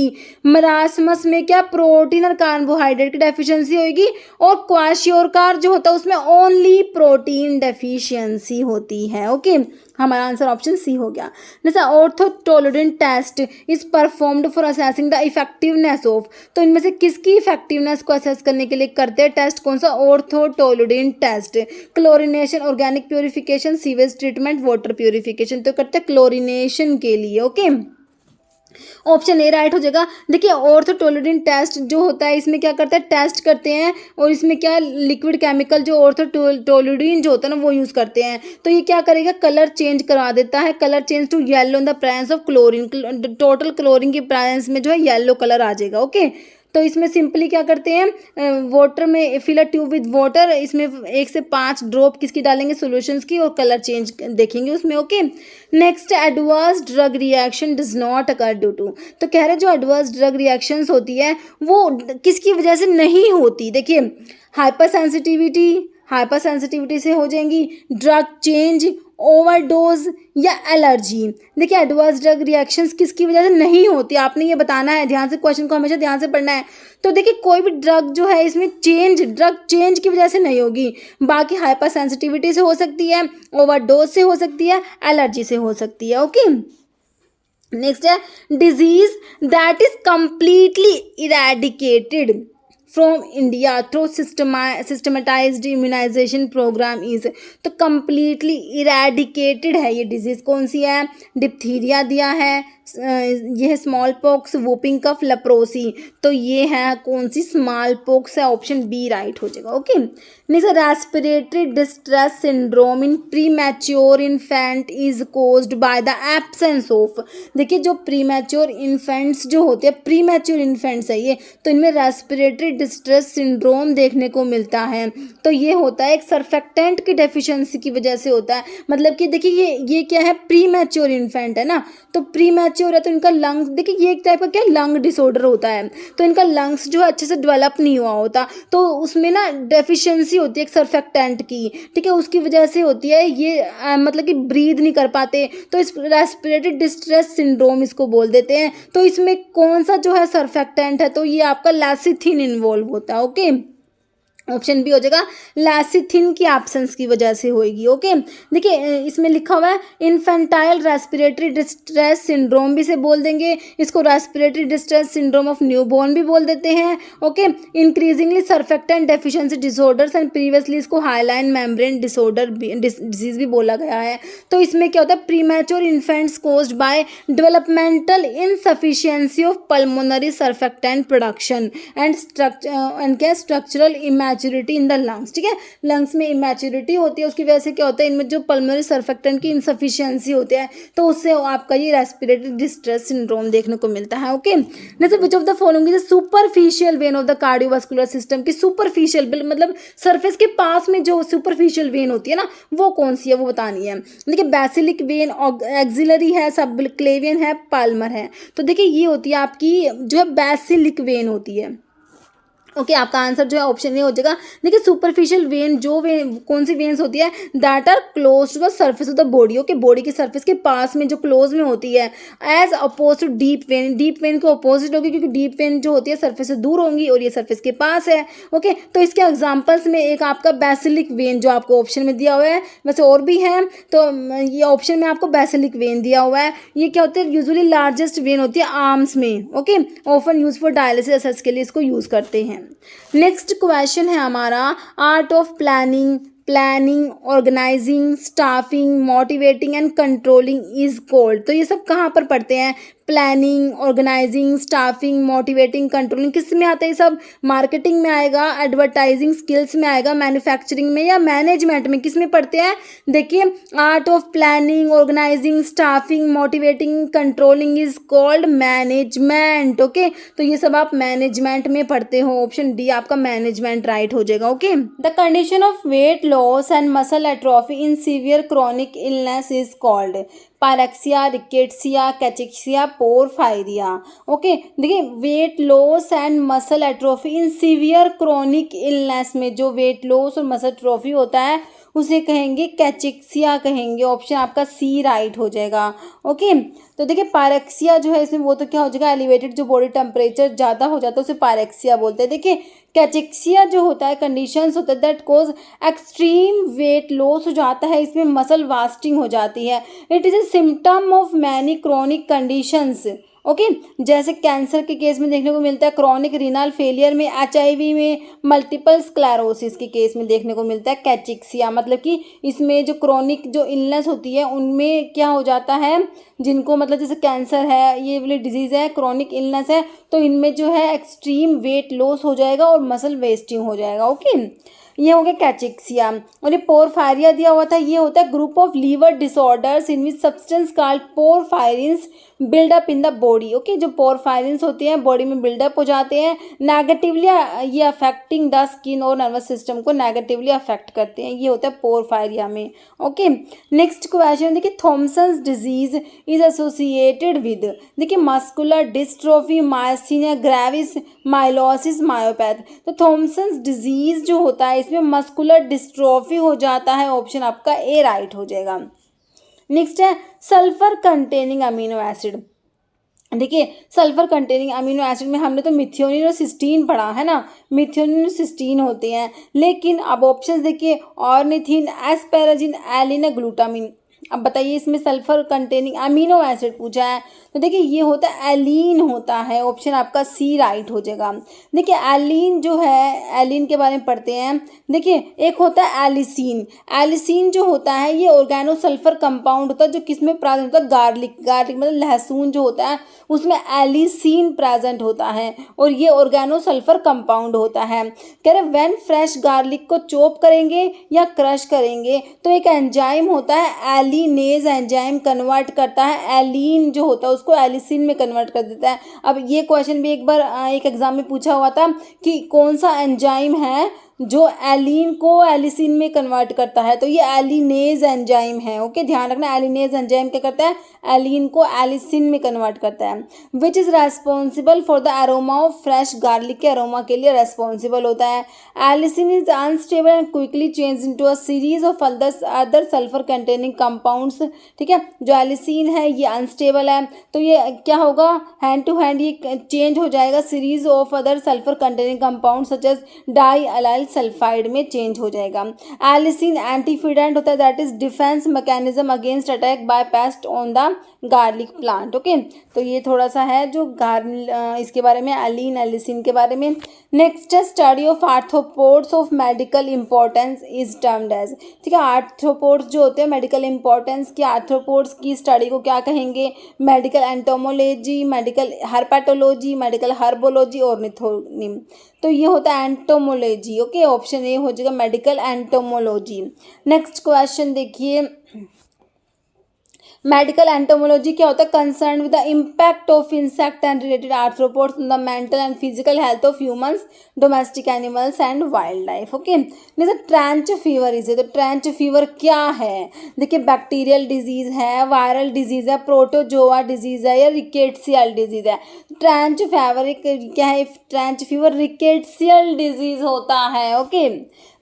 मेरास्मस में क्या, प्रोटीन और कार्बोहाइड्रेट की डेफिशिएंसी होगी, और क्वाशियोरकार जो होता है उसमें ओनली प्रोटीन डेफिशिएंसी होती है। ओके, हमारा आंसर ऑप्शन सी हो गया। जैसे orthotolidine test is performed for assessing the effectiveness of, तो इनमें से किसकी इफेक्टिवनेस को असेस करने के लिए करते हैं टेस्ट, कौन सा, orthotolidine test. Chlorination, organic purification, sewage treatment, water purification, तो करते हैं क्लोरिनेशन के लिए। ओके, ऑप्शन ए राइट हो जाएगा। देखिए ऑर्थोटोलरेंट टेस्ट जो होता है इसमें क्या करते हैं, टेस्ट करते हैं, और इसमें क्या लिक्विड केमिकल जो ऑर्थोटोलरीन जो होता है ना वो यूज़ करते हैं। तो ये क्या करेगा, कलर चेंज करा देता है, colour change to yellow in the presence of chlorine, total chlorine की प्रेजेंस में जो है येलो कलर आ जाएगा। ओके, तो इसमें सिंपली क्या करते हैं, वाटर में fill a tube with water, इसमें 1 से 5 ड्रॉप किसकी डालेंगे, सॉल्यूशंस की, और कलर चेंज देखेंगे उसमें। Okay, next adverse drug reaction does not occur due to, तो कह रहे जो एडवर्स ड्रग रिएक्शंस होती है वो किसकी वजह से नहीं होती, देखिए हाइपर सेंसिटिविटी से हो जाएंगी, ड्रग चेंज, ओवरडोज या एलर्जी। देखिए एडवर्स ड्रग रिएक्शंस किसकी वजह से नहीं होती, आपने ये बताना है, ध्यान से क्वेश्चन को हमेशा ध्यान से पढ़ना है। तो देखिए कोई भी ड्रग जो है इसमें ड्रग चेंज की वजह से नहीं होगी, बाकी हाइपर सेंसिटिविटी से हो सकती है, ओवरडोज से हो सकती है, एलर्जी से हो सकती है। ओके, नेक्स्ट है disease that is completely eradicated from India through systematised immunisation programme is. तो कम्प्लीटली इरेडिकेटेड है ये डिजीज़। कौन सी है? डिप्थीरिया दिया है, ये है smallpox, whooping cough, leprosy. तो ये है कौन सी? स्मॉल पॉक्स है, ऑप्शन बी राइट हो जाएगा। Okay, next respiratory distress syndrome in premature infant is caused by the absence of. देखिए जो प्री मैच्योर इन्फेंट्स जो होते हैं, प्री मैच्योर इन्फेंट्स है ये, तो इनमें रेस्पिरेटरी डिस्ट्रेस सिंड्रोम देखने को मिलता है। तो ये होता है एक सर्फेक्टेंट की डेफिशिएंसी की वजह से होता है। मतलब कि देखिए ये क्या है? प्री मैच्योर इन्फेंट है ना, तो प्री मैच्योर है तो इनका लंग्स, देखिए ये एक टाइप का क्या लंग डिसऑर्डर होता है, तो इनका लंग्स जो है अच्छे से डेवलप नहीं हुआ होता, तो उसमें ना डेफिशिएंसी होती है एक सर्फेक्टेंट की, ठीक है, उसकी वजह से होती है ये मतलब कि ब्रीद नहीं कर पाते, तो इस रेस्पिरेटरी डिस्ट्रेस सिंड्रोम इसको बोल देते हैं। तो इसमें कौन सा जो है सर्फेक्टेंट है? तो ये आपका लैसिथिन इन्वॉल्व होता है। ओके, ऑप्शन बी हो जाएगा, लैसिथिन की एब्सेंस की वजह से होगी। ओके, देखिए इसमें लिखा हुआ है इन्फेंटाइल रेस्पिरेटरी डिस्ट्रेस सिंड्रोम भी से बोल देंगे इसको, respiratory distress syndrome of newborn भी बोल देते हैं। Okay, increasingly surfactant deficiency disorders and previously इसको हाइलाइन मेम्ब्रेन डिसऑर्डर डिजीज भी बोला गया है। तो इसमें क्या होता है? Premature infants caused by developmental insufficiency of pulmonary surfactant production and structural immaturity in the lungs. ठीक है, लंग्स में इमैच्योरिटी होती है, उसकी वजह से क्या होता है? इनमें जो पल्मोनरी सर्फेक्टेंट की इनसफिशिएंसी होती है, तो उससे आपका ये रेस्पिरेटरी डिस्ट्रेस सिंड्रोम देखने को मिलता है। Okay, next, which of the following is superficial when of the cardiovascular system की सुपरफिशियल मतलब सरफेस के पास में जो सुपरफिशियल वेन होती है ना, वो कौन सी है वो बतानी है। देखिए बेसिलिक वेन, एक्सिलरी है, सबक्लेवियन है, पाल्मर है। तो देखिए ये होती है आपकी जो है बेसिलिक वेन होती है। ओके, आपका आंसर जो है ऑप्शन ए हो जाएगा। देखिए सुपरफिशियल वेन जो वेन कौन सी वेन्स होती है? That are close to the surface of the body. Okay, body के सर्फेस के पास में जो क्लोज में होती है, as oppose to deep vein. Deep vein के अपोजिट होगी, क्योंकि डीप वेन जो होती है सर्फेस से दूर होंगी और ये सर्फेस के पास है। ओके, तो इसके एग्जाम्पल्स में एक आपका बेसिलिक वेन जो आपको ऑप्शन में दिया हुआ है, वैसे और भी है, तो ये ऑप्शन में आपको बेसिलिक वेन दिया हुआ है। ये क्या होती है? यूजुअली लार्जेस्ट वेन होती है आर्म्स में। Okay, often use for dialysis के लिए इसको यूज करते हैं। नेक्स्ट क्वेश्चन है हमारा, art of planning, organising, staffing, motivating and controlling is called. तो ये सब कहाँ पर पढ़ते हैं? Planning, organising, staffing, motivating, controlling, किस में आता है ये सब? मार्केटिंग में आएगा, एडवर्टाइजिंग स्किल्स में आएगा, मैन्युफैक्चरिंग में, या मैनेजमेंट में? किस में पढ़ते हैं? देखिए art of planning, organising, staffing, motivating, controlling is called management. Okay, तो ये सब आप मैनेजमेंट में पढ़ते हो। ऑप्शन डी आपका मैनेजमेंट राइट हो जाएगा। Okay, the condition of weight loss and muscle atrophy in severe chronic illness is called pyrexia, rickettsia, cachexia, porphyria. Okay, देखिए weight loss and muscle atrophy in severe chronic illness में जो weight loss और muscle atrophy होता है उसे कहेंगे cachexia कहेंगे। Option आपका सी राइट हो जाएगा। ओके, तो देखिए पायरेक्सिया जो है इसमें वो तो क्या हो जाएगा? एलिवेटेड जो बॉडी टेम्परेचर ज़्यादा हो जाता है उसे पायरेक्सिया बोलते हैं। देखिए कैचेक्सिया जो होता है कंडीशंस होता है that cause extreme weight loss हो जाता है, इसमें मसल वास्टिंग हो जाती है। It is a symptom of many chronic conditions. Okay, जैसे कैंसर के केस में देखने को मिलता है, क्रॉनिक रीनल फेलियर में, HIV में, मल्टीपल स्क्लेरोसिस के केस में देखने को मिलता है कैचेक्सिया। मतलब कि इसमें जो क्रॉनिक जो इलनेस होती है उनमें क्या हो जाता है, जिनको मतलब जैसे कैंसर है, ये वाली डिजीज़ है, क्रॉनिक इलनेस है, तो इनमें जो है एक्सट्रीम वेट लॉस हो जाएगा और मसल वेस्टिंग हो जाएगा। ओके, ये हो गया कैचेक्सिया। और ये पोरफायरिया दिया हुआ था, ये होता है group of liver disorders in which substance called porphyrins build up in the body. Okay, जो पोरफायरिन्स होते हैं बॉडी में बिल्डअप हो जाते हैं, नेगेटिवली ये अफेक्टिंग द स्किन और नर्वस सिस्टम को नेगेटिवली अफेक्ट करते हैं, ये होता है पोरफायरिया में। ओके, नेक्स्ट क्वेश्चन देखिए, Thomson's disease is associated with, देखिए मस्कुलर डिस्ट्रोफी, मायस्थीनिया ग्रेविस, माइलोसिस, मायोपैथ। तो थॉमसन्स डिजीज जो होता है इसमें मस्कुलर डिस्ट्रोफी हो जाता है। ऑप्शन आपका ए राइट हो जाएगा। नेक्स्ट है सल्फर कंटेनिंग अमीनो एसिड। देखिए सल्फर कंटेनिंग अमीनो एसिड में हमने तो मिथियोनिन और सिस्टीन पढ़ा है ना, मिथियोनिन और सिस्टीन होते हैं, लेकिन अब ऑप्शंस देखिए, ऑर्निथिन, एस्पेराजिन, एलिन, ग्लूटामिन। अब बताइए इसमें सल्फर कंटेनिंग अमीनो एसिड पूछा है, तो देखिए ये होता है एलीन होता है, ऑप्शन आपका सी राइट हो जाएगा। देखिए एलीन जो है, एलीन के बारे में पढ़ते हैं। देखिए एक होता है एलिसीन, एलिसीन जो होता है ये ऑर्गेनो सल्फर कंपाउंड होता है जो किसमें प्रेजेंट होता है, गार्लिक, गार्लिक मतलब लहसुन जो होता है उसमें एलिसीन प्रेजेंट होता है और ये ऑर्गेनो सल्फर कंपाउंड होता है। कह रहे व्हेन फ्रेश गार्लिक को चॉप करेंगे या क्रश करेंगे तो एक एंजाइम होता है एलिनेज एंजाइम कन्वर्ट करता है एलीन जो होता है उसको एलिसिन में कन्वर्ट कर देता है। अब ये क्वेश्चन भी एक बार एक एग्जाम में पूछा हुआ था कि कौन सा एंजाइम है जो एलीन को एलिसिन में कन्वर्ट करता है, तो ये एलिनेज एंजाइम है। ओके, ध्यान रखना एलिनेज एंजाइम क्या करता है, एलीन को एलिसिन में कन्वर्ट करता है। Which is responsible for the aroma of fresh garlic, के अरोमा के लिए रेस्पॉन्सिबल होता है। Allicin is unstable and quickly change into a series of other sulphur containing compounds. ठीक है, जो एलिसिन है ये अनस्टेबल है तो ये क्या होगा, हैंड टू हैंड ये चेंज हो जाएगा series of other sulphur containing compound such as diallyl sulphide में चेंज हो जाएगा। एलिसिन एंटीफिडेंट होता है, that is defence mechanism against attack by pest on the garlic plant. Okay, तो ये थोड़ा सा है जो इसके बारे में एलीन एलिसिन के बारे में। Next study of arthropods of medical importance is termed as. ठीक है, आर्थ्रोपोड्स जो होते हैं मेडिकल इंपॉर्टेंस की, आर्थ्रोपोड्स की स्टडी को क्या कहेंगे, medical entomology, medical herpetology, medical herbology और निथोनिम। तो ये होता है एंटोमोलॉजी। ओके, ऑप्शन ए हो जाएगा मेडिकल एंटोमोलॉजी। नेक्स्ट क्वेश्चन देखिए, मेडिकल एंटोमोलॉजी क्या होता है, concern with the impact of insect and related arthropods on the mental and physical health of humans, domestic animals and wild life. Okay, जैसे trench fever is, तो trench fever क्या है, देखिए bacterial disease है, viral disease है, protozoa disease है या rickettsial disease है। ट्रेंच फीवर क्या है, ट्रेंच फीवर रिकेट्सियल डिजीज होता है। ओके,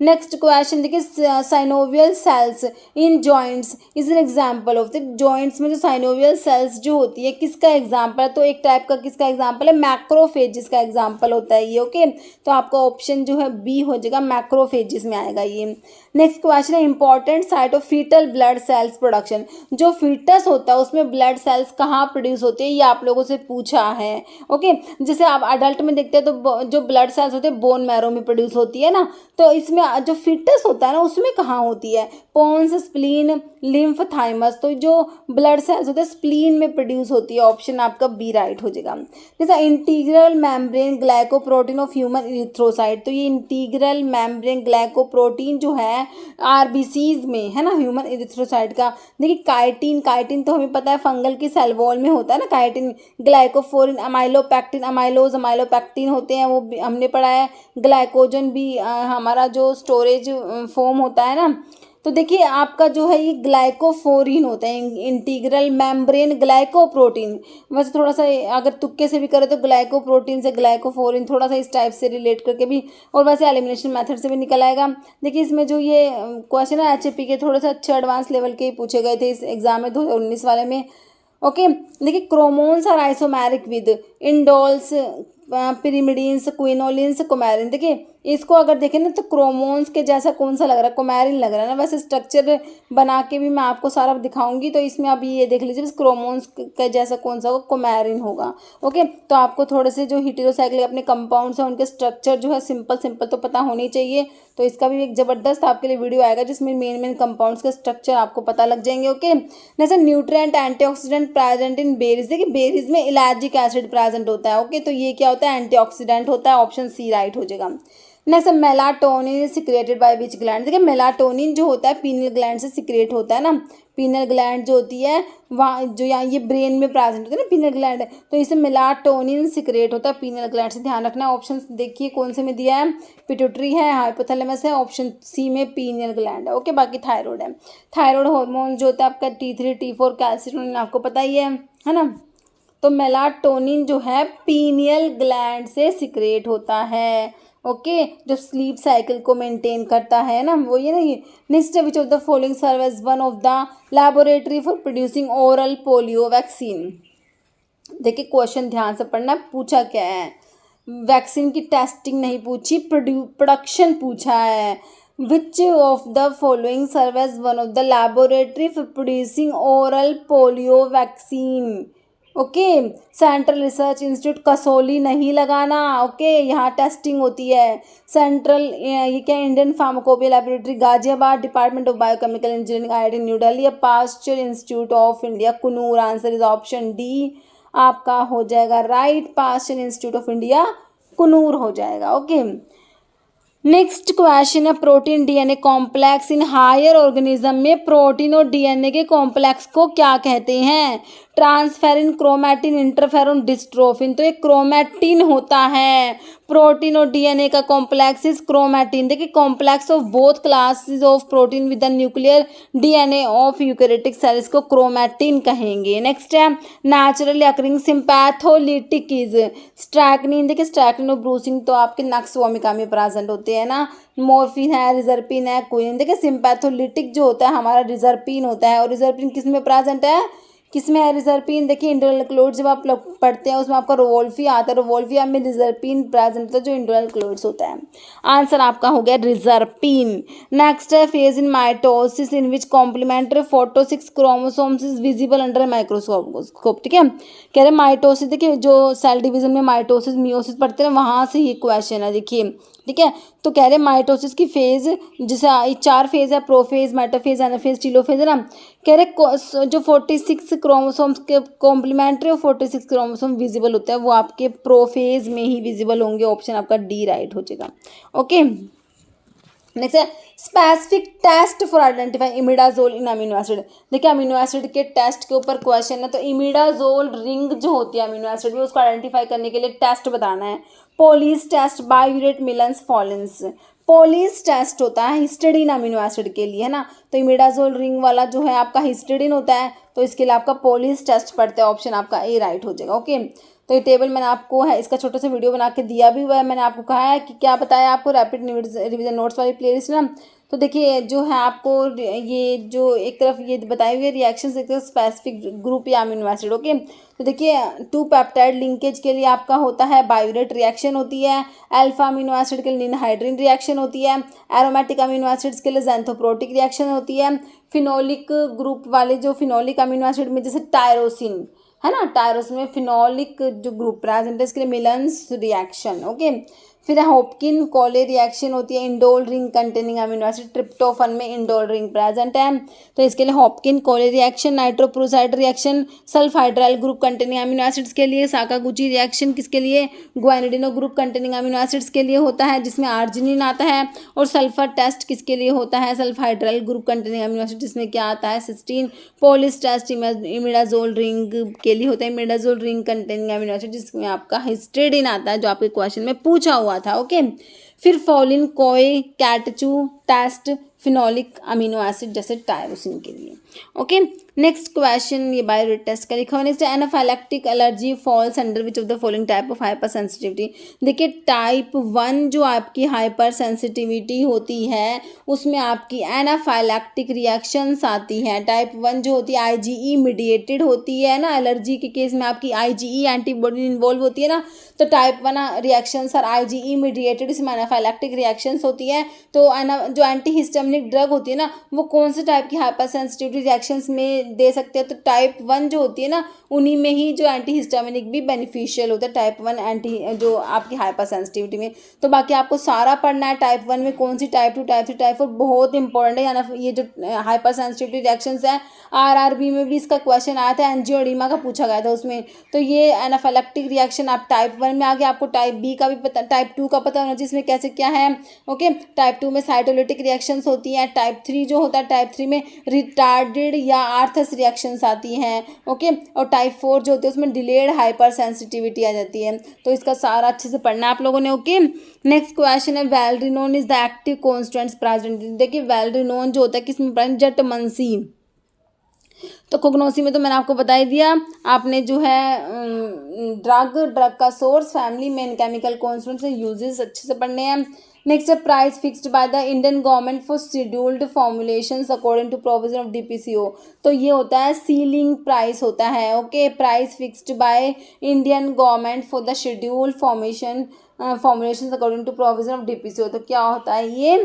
नेक्स्ट क्वेश्चन देखिए, synovial cells in joints is an example of the, joints में जो साइनोवियल सेल्स जो होती है किसका एग्जांपल है, तो एक टाइप का किसका एग्जांपल है, मैक्रोफेजिस का एग्जांपल होता है ये। ओके, तो आपका ऑप्शन जो है बी हो जाएगा, मैक्रोफेजिस में आएगा ये। नेक्स्ट क्वेश्चन है, important site of foetal blood cells production, जो फीटस होता है उसमें ब्लड सेल्स कहाँ प्रोड्यूस होते हैं, ये आप लोगों से पूछा है। ओके, जैसे आप अडल्ट में देखते हैं तो जो ब्लड सेल्स होते हैं बोन मैरो में प्रोड्यूस होती है ना, तो इसमें जो फीटस होता है ना उसमें कहाँ होती है, पोन्स, स्प्लीन, लिम्फ, थाइमस। तो जो ब्लड सेल्स होते हैं स्प्लीन में प्रोड्यूस होती है, ऑप्शन आपका बी राइट हो जाएगा। जैसा integral membrane glycoprotein of human erythrocyte, तो ये इंटीग्रल मेम्ब्रेन ग्लाइकोप्रोटीन जो है आरबीसीज में है ना, ह्यूमन इरिथ्रोसाइट का। देखिए काइटिन, काइटिन तो हमें पता है फंगल की सेल वॉल में होता है ना काइटिन, ग्लाइकोफोरिन, अमाइलोपैक्टिन, अमाइलोज, अमाइलोपैक्टिन होते हैं, वो हमने पढ़ा है। ग्लाइकोजन भी हमारा जो स्टोरेज फॉर्म होता है ना, तो देखिए आपका जो है ये ग्लाइकोफोरिन होता है, इंटीग्रल मेम्ब्रेन ग्लाइकोप्रोटीन। वैसे थोड़ा सा अगर तुक्के से भी करें तो ग्लाइकोप्रोटीन से ग्लाइकोफोरिन थोड़ा सा इस टाइप से रिलेट करके भी, और वैसे एलिमिनेशन मेथड से भी निकल आएगा। देखिए इसमें जो ये क्वेश्चन है एचएपी के थोड़े से अच्छे एडवांस लेवल के ही पूछे गए थे इस एग्जाम में 2019 वाले में। ओके, देखिए chromones are isomeric with indoles, pyrimidines, quinolines, coumarin. देखिए इसको अगर देखें ना तो क्रोमोन्स के जैसा कौन सा लग रहा है, कुमैरिन लग रहा है ना। वैसे स्ट्रक्चर बना के भी मैं आपको सारा दिखाऊंगी, तो इसमें अभी ये देख लीजिए बस क्रोमोन्स के जैसा कौन सा होगा, कुमैरिन होगा। ओके, तो आपको थोड़े से जो हेटेरोसाइक्लिक अपने कंपाउंड्स हैं उनके स्ट्रक्चर जो है सिंपल सिंपल तो पता होनी चाहिए। तो इसका भी एक ज़बरदस्त आपके लिए वीडियो आएगा जिसमें मेन कंपाउंड्स के स्ट्रक्चर आपको पता लग जाएंगे। ओके, जैसे nutrient antioxidant present in berries, देखिए बेरीज में इलाजिक एसिड प्रेजेंट होता है। ओके, तो ये क्या होता है, एंटीऑक्सीडेंट होता है, ऑप्शन सी राइट हो जाएगा। Next melatonin secreted by which gland, देखिए मेलाटोनिन जो होता है पीनल ग्लैंड से सिक्रेट होता है ना। पीनल ग्लैंड जो होती है वहाँ जो यहाँ ये ब्रेन में प्रेजेंट होता है ना पीनल ग्लैंड, तो इसे मेलाटोनिन सिक्रेट होता है पीनल ग्लैंड से। ध्यान रखना है, ऑप्शन देखिए कौन से में दिया है, पिट्यूटरी है, हाइपोथैलेमस है, ऑप्शन सी में पीनल ग्लैंड है। ओके, बाकी थायराइड है। थायराइड हार्मोन जो होता है आपका T3 T4 कैल्सिटोनिन आपको पता ही है ना। तो मेलाटोनिन जो है पीनियल ग्लैंड से सिक्रेट होता है। ओके, जो स्लीप साइकिल को मेंटेन करता है ना वो ये नहीं। Next which of the following serve as one of the laboratory for producing oral polio vaccine. देखिए क्वेश्चन ध्यान से पढ़ना, पूछा क्या है, वैक्सीन की टेस्टिंग नहीं पूछी, प्रोडक्शन पूछा है। Which of the following serve as one of the laboratory for producing oral polio vaccine? Okay, central research institute Kasauli नहीं लगाना, ओके, यहाँ टेस्टिंग होती है। सेंट्रल ये क्या, Indian Pharmacopoeia Laboratory Ghaziabad, Department of Biochemical Engineering IIT New Delhi, Pasteur Institute of India Coonoor. Answer is option D आपका हो जाएगा right, Pasteur Institute of India Coonoor हो जाएगा। ओके, नेक्स्ट क्वेश्चन है protein DNA complex in higher organism में protein और DNA के complex को क्या कहते हैं? Transferrin, chromatin, interferon, dystrophin. तो ये क्रोमैटिन होता है। प्रोटीन और डीएनए का कॉम्प्लेक्स इज क्रोमैटिन। देखिए, complex of both classes of protein with the nuclear DNA of eukaryotic cells को क्रोमैटिन कहेंगे। नेक्स्ट है नेचुरली अकरिंग सिंपैथोलिटिक इज स्ट्रैकनिन। देखिए, स्ट्रैकनिन और ब्रूसिन तो आपके नक्स वोमिका में प्रेजेंट होते हैं ना। मॉर्फिन है, रिजर्पिन है, क्विनिन। देखिए, सिंपैथोलिटिक जो होता है हमारा रिजर्पिन होता है। और रिजर्पिन किस में प्रेजेंट है? किसमें है रिजर्पिन? देखिए, इंडोरल क्लोइड्स जब आप लोग पढ़ते हैं उसमें आपका रोवोल्फिया आता है। रोवोल्फिया में रिजर्पिन प्रेजेंट होता है जो इंडोरल क्लोइड्स होता है। आंसर आपका हो गया रिजर्पिन। नेक्स्ट है phase in mitosis in which complementary 46 chromosomes is visible under microscope. ठीक है, कह रहे माइटोसिस। देखिए, जो सेल डिवीजन में माइटोसिस मियोसिस पढ़ते हैं वहाँ से ये क्वेश्चन है। देखिए, ठीक है, तो कह रहे माइटोसिस की फेज, जैसे 4 फेज है, प्रोफेज, मेटाफेज, एनाफेज, टीलोफेज है ना। कह रहे जो 46 क्रोमोसोम्स के कॉम्प्लीमेंट्री और 46 क्रोमोसोम विजिबल होता है वो आपके प्रोफेज में ही विजिबल होंगे। ऑप्शन आपका डी राइट हो जाएगा। ओके, नेक्स्ट है specific test for identify imidazole in amino acid. देखिए, अमीनो एसिड के टेस्ट के ऊपर क्वेश्चन है। तो इमिडाजोल रिंग जो होती है अमीनो एसिड में उसको आइडेंटिफाई करने के लिए टेस्ट बताना है। Pauly's test, biuret, Millon's, Folin's. Pauly's test होता है हिस्टिडीन अमीनो एसिड के लिए, है ना। तो इमिडाजोल रिंग वाला जो है आपका हिस्टिडीन होता है, तो इसके लिए आपका पोलिस टेस्ट पढ़ते हैं। ऑप्शन आपका ए राइट हो जाएगा। ओके, तो ये टेबल मैंने आपको है इसका छोटा सा वीडियो बना के दिया भी हुआ है। मैंने आपको कहा है कि क्या बताया आपको रैपिड रिवीजन नोट्स वाली प्लेलिस्ट ना। तो देखिए, जो है आपको ये जो एक तरफ ये बताए हुए रिएक्शंस, एक तरफ स्पेसिफिक ग्रुप या अमीनो एसिड। ओके, तो देखिए 2 पेप्टाइड लिंकेज के लिए आपका होता है बायूरेट रिएक्शन होती है। अल्फा अमीनो एसिड के लिए निनहाइड्रीन रिएक्शन होती है। एरोमेटिक अमीनो एसिड्स के लिए ज़ैंथोप्रोटिक रिएक्शन होती है। फिनोलिक ग्रुप वाले जो फिनोलिक अमीनो एसिड में जैसे टायरोसिन है ना, टायरोसिन में फिनोलिक जो ग्रुप प्रेजेंट है इसके लिए मिलन्स रिएक्शन। ओके, फिर हॉपकिन कॉले रिएक्शन होती है indole ring containing amino acid. Tryptophan में इंडोल रिंग प्रेजेंट है तो इसके लिए Hopkin Cole reaction. Nitroprusside reaction sulfhydryl group containing amino acids के लिए। साकागुची रिएक्शन किसके लिए? Guanidino group containing amino acids के लिए होता है जिसमें आर्जिनिन आता है। और सल्फर टेस्ट किसके लिए होता है? Sulphydryl group containing amino acid जिसमें क्या आता है? Cysteine. Pauly's test imidazole ring के लिए होता है imidazole ring containing amino acid जिसमें आपका हिस्टिडीन आता है जो आपके क्वेश्चन में पूछा हुआ था। ओके, फिर फॉलिन कोई कैटचू टेस्ट फिनोलिक अमीनो एसिड जैसे टायरोसिन के लिए। ओके, नेक्स्ट क्वेश्चन ये बायोरेट टेस्ट का लिखा हुआ। Next anaphylactic allergy falls under which of the following type of hyper sensitivity. देखिए, टाइप 1 जो आपकी हाइपर सेंसिटिविटी होती है उसमें आपकी एनाफाइलैक्टिक रिएक्शंस आती हैं। टाइप 1 जो होती है IgE मीडिएटेड होती है ना। एलर्जी के केस में आपकी IgE एंटीबॉडी इन्वॉल्व होती है ना। तो type 1 reactions are IgE mediated, इसमें एनाफाइलैक्टिक रिएक्शंस होती है। तो जो एंटीहिस्टामिनिक ड्रग होती है ना वो कौन से टाइप की हाइपर सेंसिटिविटी रिएक्शंस में दे सकते हैं? तो टाइप 1 जो होती है ना उन्हीं में ही जो एंटीहिस्टामिनिक भी बेनिफिशियल होता है टाइप 1 एंटी जो आपकी हाइपर सेंसिटिविटी में। तो बाकी आपको सारा पढ़ना है टाइप 1 में कौन सी, टाइप 2, टाइप 3, टाइप 4 बहुत इंपॉर्टेंट है। यानी ये जो हाइपर सेंसिटिविटी रिएक्शंस है RRB में भी इसका क्वेश्चन आया था, एंजियोडीमा का पूछा गया था उसमें। तो ये एनाफाइलैक्टिक रिएक्शन आप टाइप 1 में आ गया। आपको टाइप बी का भी पता, टाइप 2 का पता होना चाहिए इसमें कैसे क्या है। ओके, टाइप 2 में साइटोलिटिक रिएक्शंस होती हैं। टाइप 3 जो होता है टाइप 3 में रिटार्डेड या आर्थस रिएक्शंस आती हैं। ओके, और टाइप 4 जो होती है उसमें डिलेड हाइपर सेंसिटिविटी आ जाती है। तो इसका सारा अच्छे से पढ़ना है आप लोगों ने। ओके, नेक्स्ट क्वेश्चन है valerinone is the active constituents present. देखिए, वेलरिनोन जो होता है किसमें प्रेजेंट? जटमंसी। तो कोग्नोसी में तो मैंने आपको बता ही दिया। आपने जो है ड्रग का source, family, main chemical constants से यूजेस अच्छे से पढ़ने हैं। नेक्स्ट है price fixed by the Indian government for scheduled formulations according to provision of DPCO। तो ये होता है सीलिंग प्राइस होता है। Okay, price fixed by Indian government for the scheduled formulations according to provision of DPCO। तो क्या होता है ये?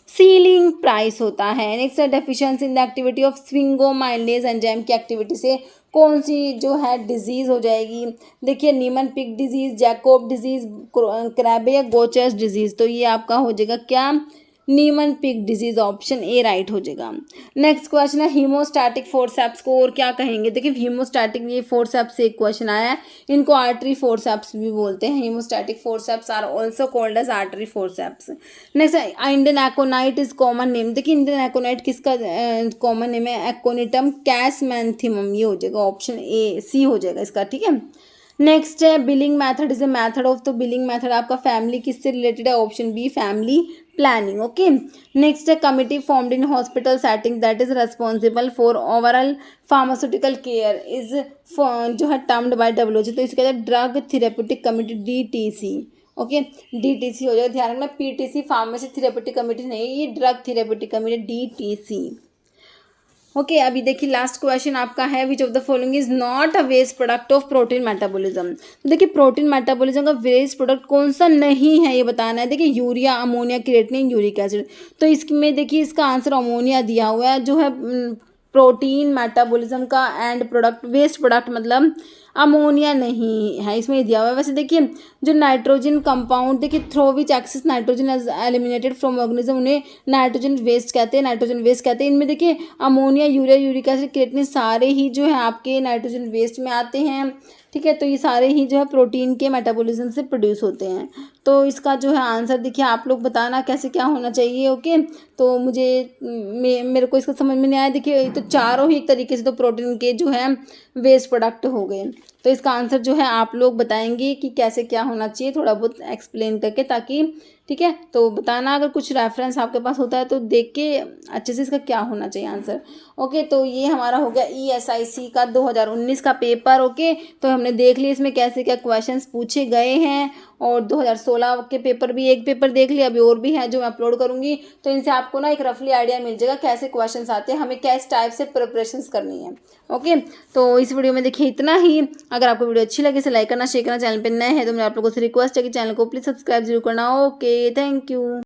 सीलिंग प्राइस होता है। नेक्स्ट है deficiency in the activity of sphingomyelinase enzyme की एक्टिविटी से कौन सी जो है डिजीज़ हो जाएगी। देखिए नीमन पिग डिजीज़, जैकोब डिजीज़, क्रैबे या गोचर्स डिजीज़, तो ये आपका हो जाएगा क्या, नीमन pig disease, option A right हो जाएगा। नेक्स्ट क्वेश्चन है हीमोस्टैटिक फोर्सेप्स को और क्या कहेंगे। देखिए हीमोस्टैटिक ये फोर्सेप्स से एक क्वेश्चन आया है, इनको आर्टरी फोर्सेप्स भी बोलते हैं। Haemostatic forceps are also called as artery forceps. Next Indian aconite is common name. देखिए इंडियन एकोनाइट किसका कॉमन नेम है, एकोनिटम कैसमैंथिमम, ये हो जाएगा ऑप्शन ए सी हो जाएगा इसका, ठीक है। नेक्स्ट है billing method is a method of, तो बिलिंग मैथड आपका फैमिली किससे रिलेटेड है, option B family planning, okay. Next है committee formed in hospital setting that is responsible for overall pharmaceutical care is जो है टर्म्ड बाय WHO, तो इसके कहते हैं drug therapeutic committee, DTC, okay DTC हो जाएगा। ध्यान रखना PTC फार्मेसी थेरेप्यूटिक कमिटी नहीं, ये drug therapeutic committee DTC, okay. अभी देखिए लास्ट क्वेश्चन आपका है which of the following is not a waste product of protein metabolism. तो देखिए प्रोटीन मेटाबॉलिज्म का वेस्ट प्रोडक्ट कौन सा नहीं है ये बताना है। देखिए urea, ammonia, creatinine, uric acid, तो इसमें देखिए इसका आंसर अमोनिया दिया हुआ है जो है प्रोटीन मेटाबॉलिज्म का एंड प्रोडक्ट, वेस्ट प्रोडक्ट मतलब अमोनिया नहीं है, इसमें दिया हुआ है। वैसे देखिए जो नाइट्रोजन कंपाउंड, देखिए through which excess nitrogen as eliminated from organism, उन्हें नाइट्रोजन वेस्ट कहते हैं, नाइट्रोजन वेस्ट कहते हैं। इनमें देखिए ammonia, urea, uric acid, creatinine सारे ही जो है आपके नाइट्रोजन वेस्ट में आते हैं, ठीक है। तो ये सारे ही जो है प्रोटीन के मेटाबॉलिज्म से प्रोड्यूस होते हैं। तो इसका जो है आंसर देखिए आप लोग बताना कैसे क्या होना चाहिए, ओके। तो मुझे मेरे को इसका समझ में नहीं आया। देखिए तो चारों ही एक तरीके से तो प्रोटीन के जो है वेस्ट प्रोडक्ट हो गए, तो इसका आंसर जो है आप लोग बताएंगे कि कैसे क्या होना चाहिए, थोड़ा बहुत एक्सप्लेन करके, ताकि ठीक है। तो बताना अगर कुछ रेफरेंस आपके पास होता है तो देख के अच्छे से इसका क्या होना चाहिए आंसर, ओके। तो ये हमारा हो गया ESIC का 2019 का पेपर, ओके। तो हमने देख लिया इसमें कैसे क्या क्वेश्चंस पूछे गए हैं, और 2016 के पेपर भी एक पेपर देख लिया, अभी और भी है जो मैं अपलोड करूँगी। तो इनसे आपको ना एक रफली आइडिया मिल जाएगा कैसे क्वेश्चंस आते हैं, हमें किस टाइप से प्रिपरेशंस करनी है, ओके। तो इस वीडियो में देखिए इतना ही। अगर आपको वीडियो अच्छी लगे तो लाइक करना, शेयर करना, चैनल पर नए हैं तो मेरे आप लोगों से रिक्वेस्ट है कि चैनल को प्लीज़ सब्सक्राइब जरूर करना, ओके। Thank you.